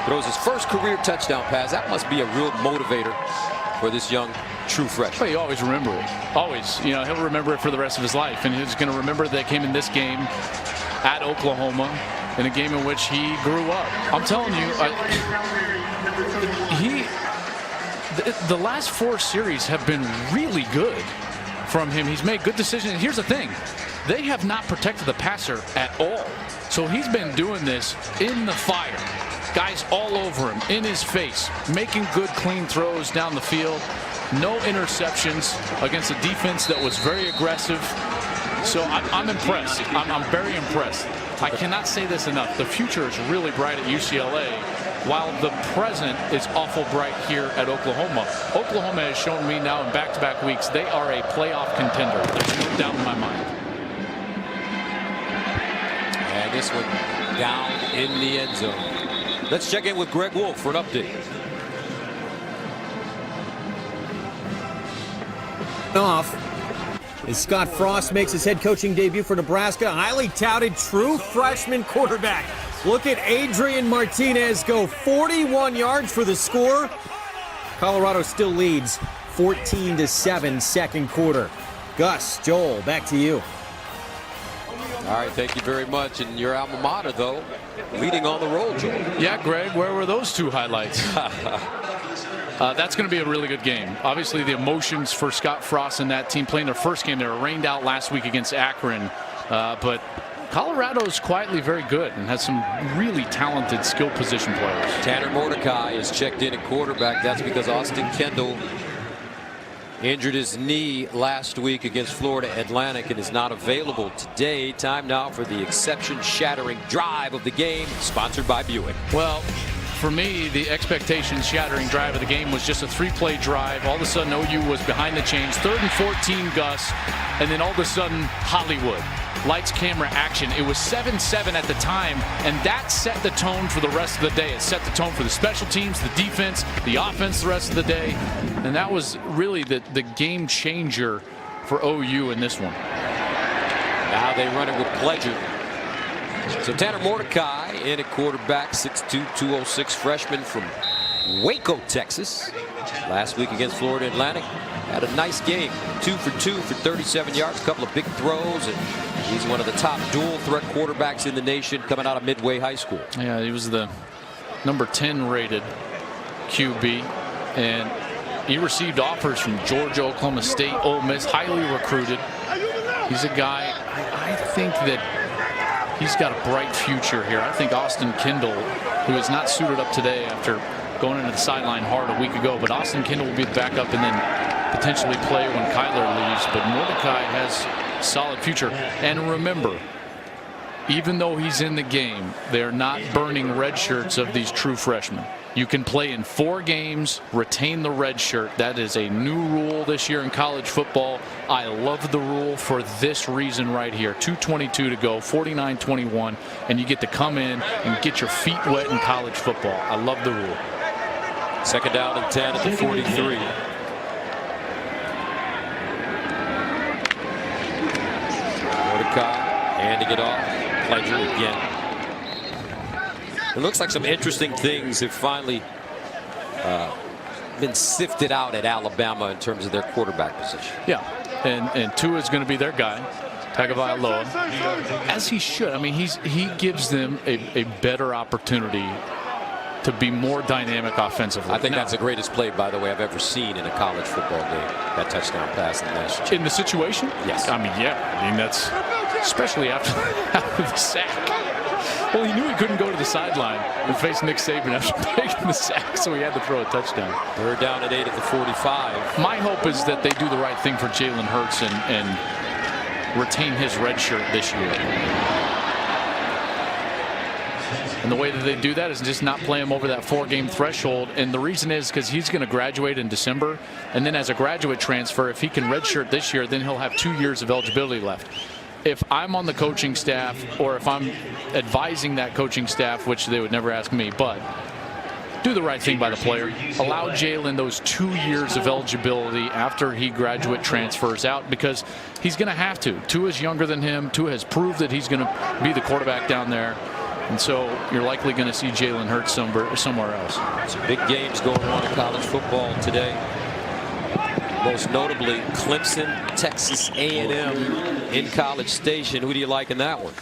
throws his first career touchdown pass. That must be a real motivator for this young true freshman. Well, you always remember it. Always. You know, he'll remember it for the rest of his life. And he's going to remember that came in this game at Oklahoma, in a game in which he grew up. I'm telling you, the last 4 series have been really good from him. He's made good decisions. And here's the thing. They have not protected the passer at all. So he's been doing this in the fire. Guys all over him, in his face, making good, clean throws down the field. No interceptions against a defense that was very aggressive. So I'm impressed. I'm very impressed. I cannot say this enough. The future is really bright at UCLA, while the present is awful bright here at Oklahoma. Oklahoma has shown me now in back-to-back weeks they are a playoff contender. There's no doubt in my mind. And this one down in the end zone. Let's check in with Greg Wolf for an update. Off as Scott Frost makes his head coaching debut for Nebraska. Highly touted true freshman quarterback. Look at Adrian Martinez go 41 yards for the score. Colorado still leads 14-7 second quarter. Gus, Joel, back to you. All right, thank you very much. And your alma mater, though, leading on the roll, Joel. Yeah, Greg, where were those two highlights? That's going to be a really good game. Obviously, the emotions for Scott Frost and that team playing their first game. They were rained out last week against Akron. But Colorado is quietly very good and has some really talented skill position players. Tanner Mordecai is checked in at quarterback. That's because Austin Kendall injured his knee last week against Florida Atlantic and is not available today. Time now for the exception-shattering drive of the game, sponsored by Buick. Well, for me, the expectation-shattering drive of the game was just a 3-play drive. All of a sudden, OU was behind the chains. 3rd and 14, Gus. And then all of a sudden, Hollywood. Lights, camera, action. It was 7-7 at the time, and that set the tone for the rest of the day. It set the tone for the special teams, the defense, the offense the rest of the day. And that was really the game changer for OU in this one. Now they run it with pleasure. So Tanner Mordecai in at quarterback, 6'2", 206 freshman from Waco, Texas. Last week against Florida Atlantic. Had a nice game. 2 for 2 for 37 yards, a couple of big throws, and he's one of the top dual threat quarterbacks in the nation coming out of Midway High School. Yeah, he was the number 10 rated QB, and he received offers from Georgia, Oklahoma State, Ole Miss, highly recruited. He's a guy, I think that he's got a bright future here. I think Austin Kendall, who is not suited up today after going into the sideline hard a week ago, but Austin Kendall will be the backup and then potentially play when Kyler leaves. But Mordecai has a solid future. And remember, even though he's in the game, they're not burning red shirts of these true freshmen. You can play in 4 games, retain the red shirt. That is a new rule this year in college football. I love the rule for this reason right here. 2:22 to go, 49-21, and you get to come in and get your feet wet in college football. I love the rule. Second down and 10 at the 43. Mordecai handing it off. Pleasure again. It looks like some interesting things have finally been sifted out at Alabama in terms of their quarterback position. Yeah, and Tua is going to be their guy, Tagovailoa, as he should. I mean, he gives them a better opportunity to be more dynamic offensively. I think that's the greatest play, by the way, I've ever seen in a college football game. That touchdown pass in the national championship. In the situation? Yes. I mean, yeah. I mean, that's especially after the sack. Well, he knew he couldn't go to the sideline and face Nick Saban after taking the sack, so he had to throw a touchdown. They're down at 8 at the 45. My hope is that they do the right thing for Jalen Hurts and retain his red shirt this year. And the way that they do that is just not play him over that 4-game threshold. And the reason is because he's going to graduate in December. And then as a graduate transfer, if he can redshirt this year, then he'll have 2 years of eligibility left. If I'm on the coaching staff or if I'm advising that coaching staff, which they would never ask me, but do the right thing by the player. Allow Jalen those 2 years of eligibility after he graduate transfers out, because he's going to have to. Tua's younger than him. Tua has proved that he's going to be the quarterback down there. And so you're likely going to see Jalen Hurts somewhere else. Some big games going on in college football today. Most notably, Clemson, Texas A&M in College Station. Who do you like in that one?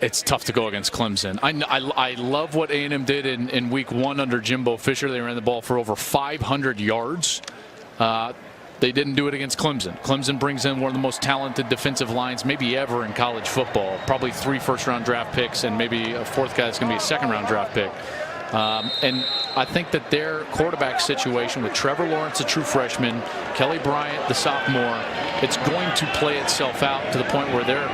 It's tough to go against Clemson. I love what A&M did in week 1 under Jimbo Fisher. They ran the ball for over 500 yards. They didn't do it against Clemson. Clemson brings in one of the most talented defensive lines maybe ever in college football. Probably 3 first-round draft picks and maybe a 4th guy that's going to be a 2nd-round draft pick. And I think that their quarterback situation with Trevor Lawrence, a true freshman, Kelly Bryant, the sophomore, it's going to play itself out to the point where their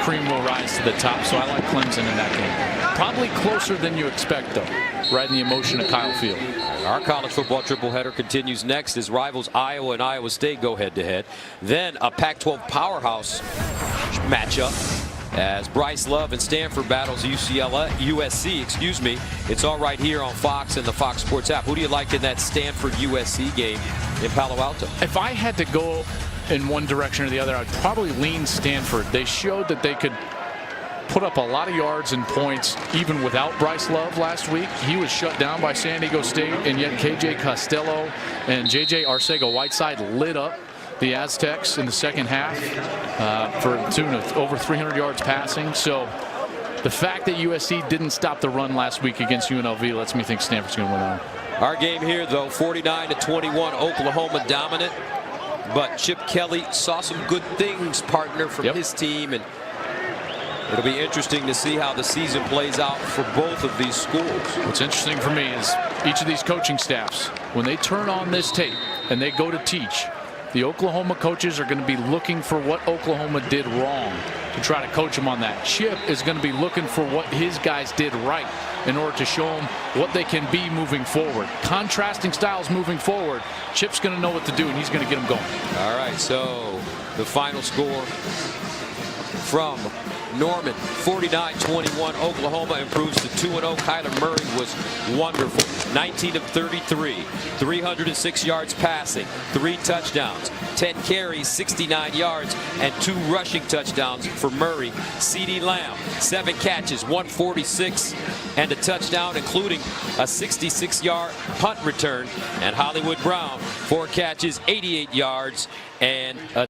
cream will rise to the top. So I like Clemson in that game. Probably closer than you expect, though, riding the emotion of Kyle Field. Our college football triple-header continues next as rivals Iowa and Iowa State go head-to-head. Then a Pac-12 powerhouse matchup as Bryce Love and Stanford battles USC. Excuse me. It's all right here on Fox and the Fox Sports app. Who do you like in that Stanford-USC game in Palo Alto? If I had to go in one direction or the other, I'd probably lean Stanford. They showed that they could put up a lot of yards and points even without Bryce Love last week. He was shut down by San Diego State, and yet KJ Costello and JJ Arcega-Whiteside lit up the Aztecs in the second half for a tune of over 300 yards passing. So the fact that USC didn't stop the run last week against UNLV lets me think Stanford's going to win that. Our game here, though, 49-21, Oklahoma dominant. But Chip Kelly saw some good things, partner, from his team, and it'll be interesting to see how the season plays out for both of these schools. What's interesting for me is each of these coaching staffs, when they turn on this tape and they go to teach, the Oklahoma coaches are going to be looking for what Oklahoma did wrong to try to coach them on that. Chip is going to be looking for what his guys did right in order to show them what they can be moving forward. Contrasting styles moving forward. Chip's going to know what to do, and he's going to get them going. All right, so the final score from Norman, 49-21. Oklahoma improves to 2-0. Kyler Murray was wonderful. 19 of 33, 306 yards passing, 3 touchdowns, 10 carries, 69 yards, and 2 rushing touchdowns for Murray. CeeDee Lamb, 7 catches, 146, and a touchdown, including a 66-yard punt return. And Hollywood Brown, 4 catches, 88 yards, and a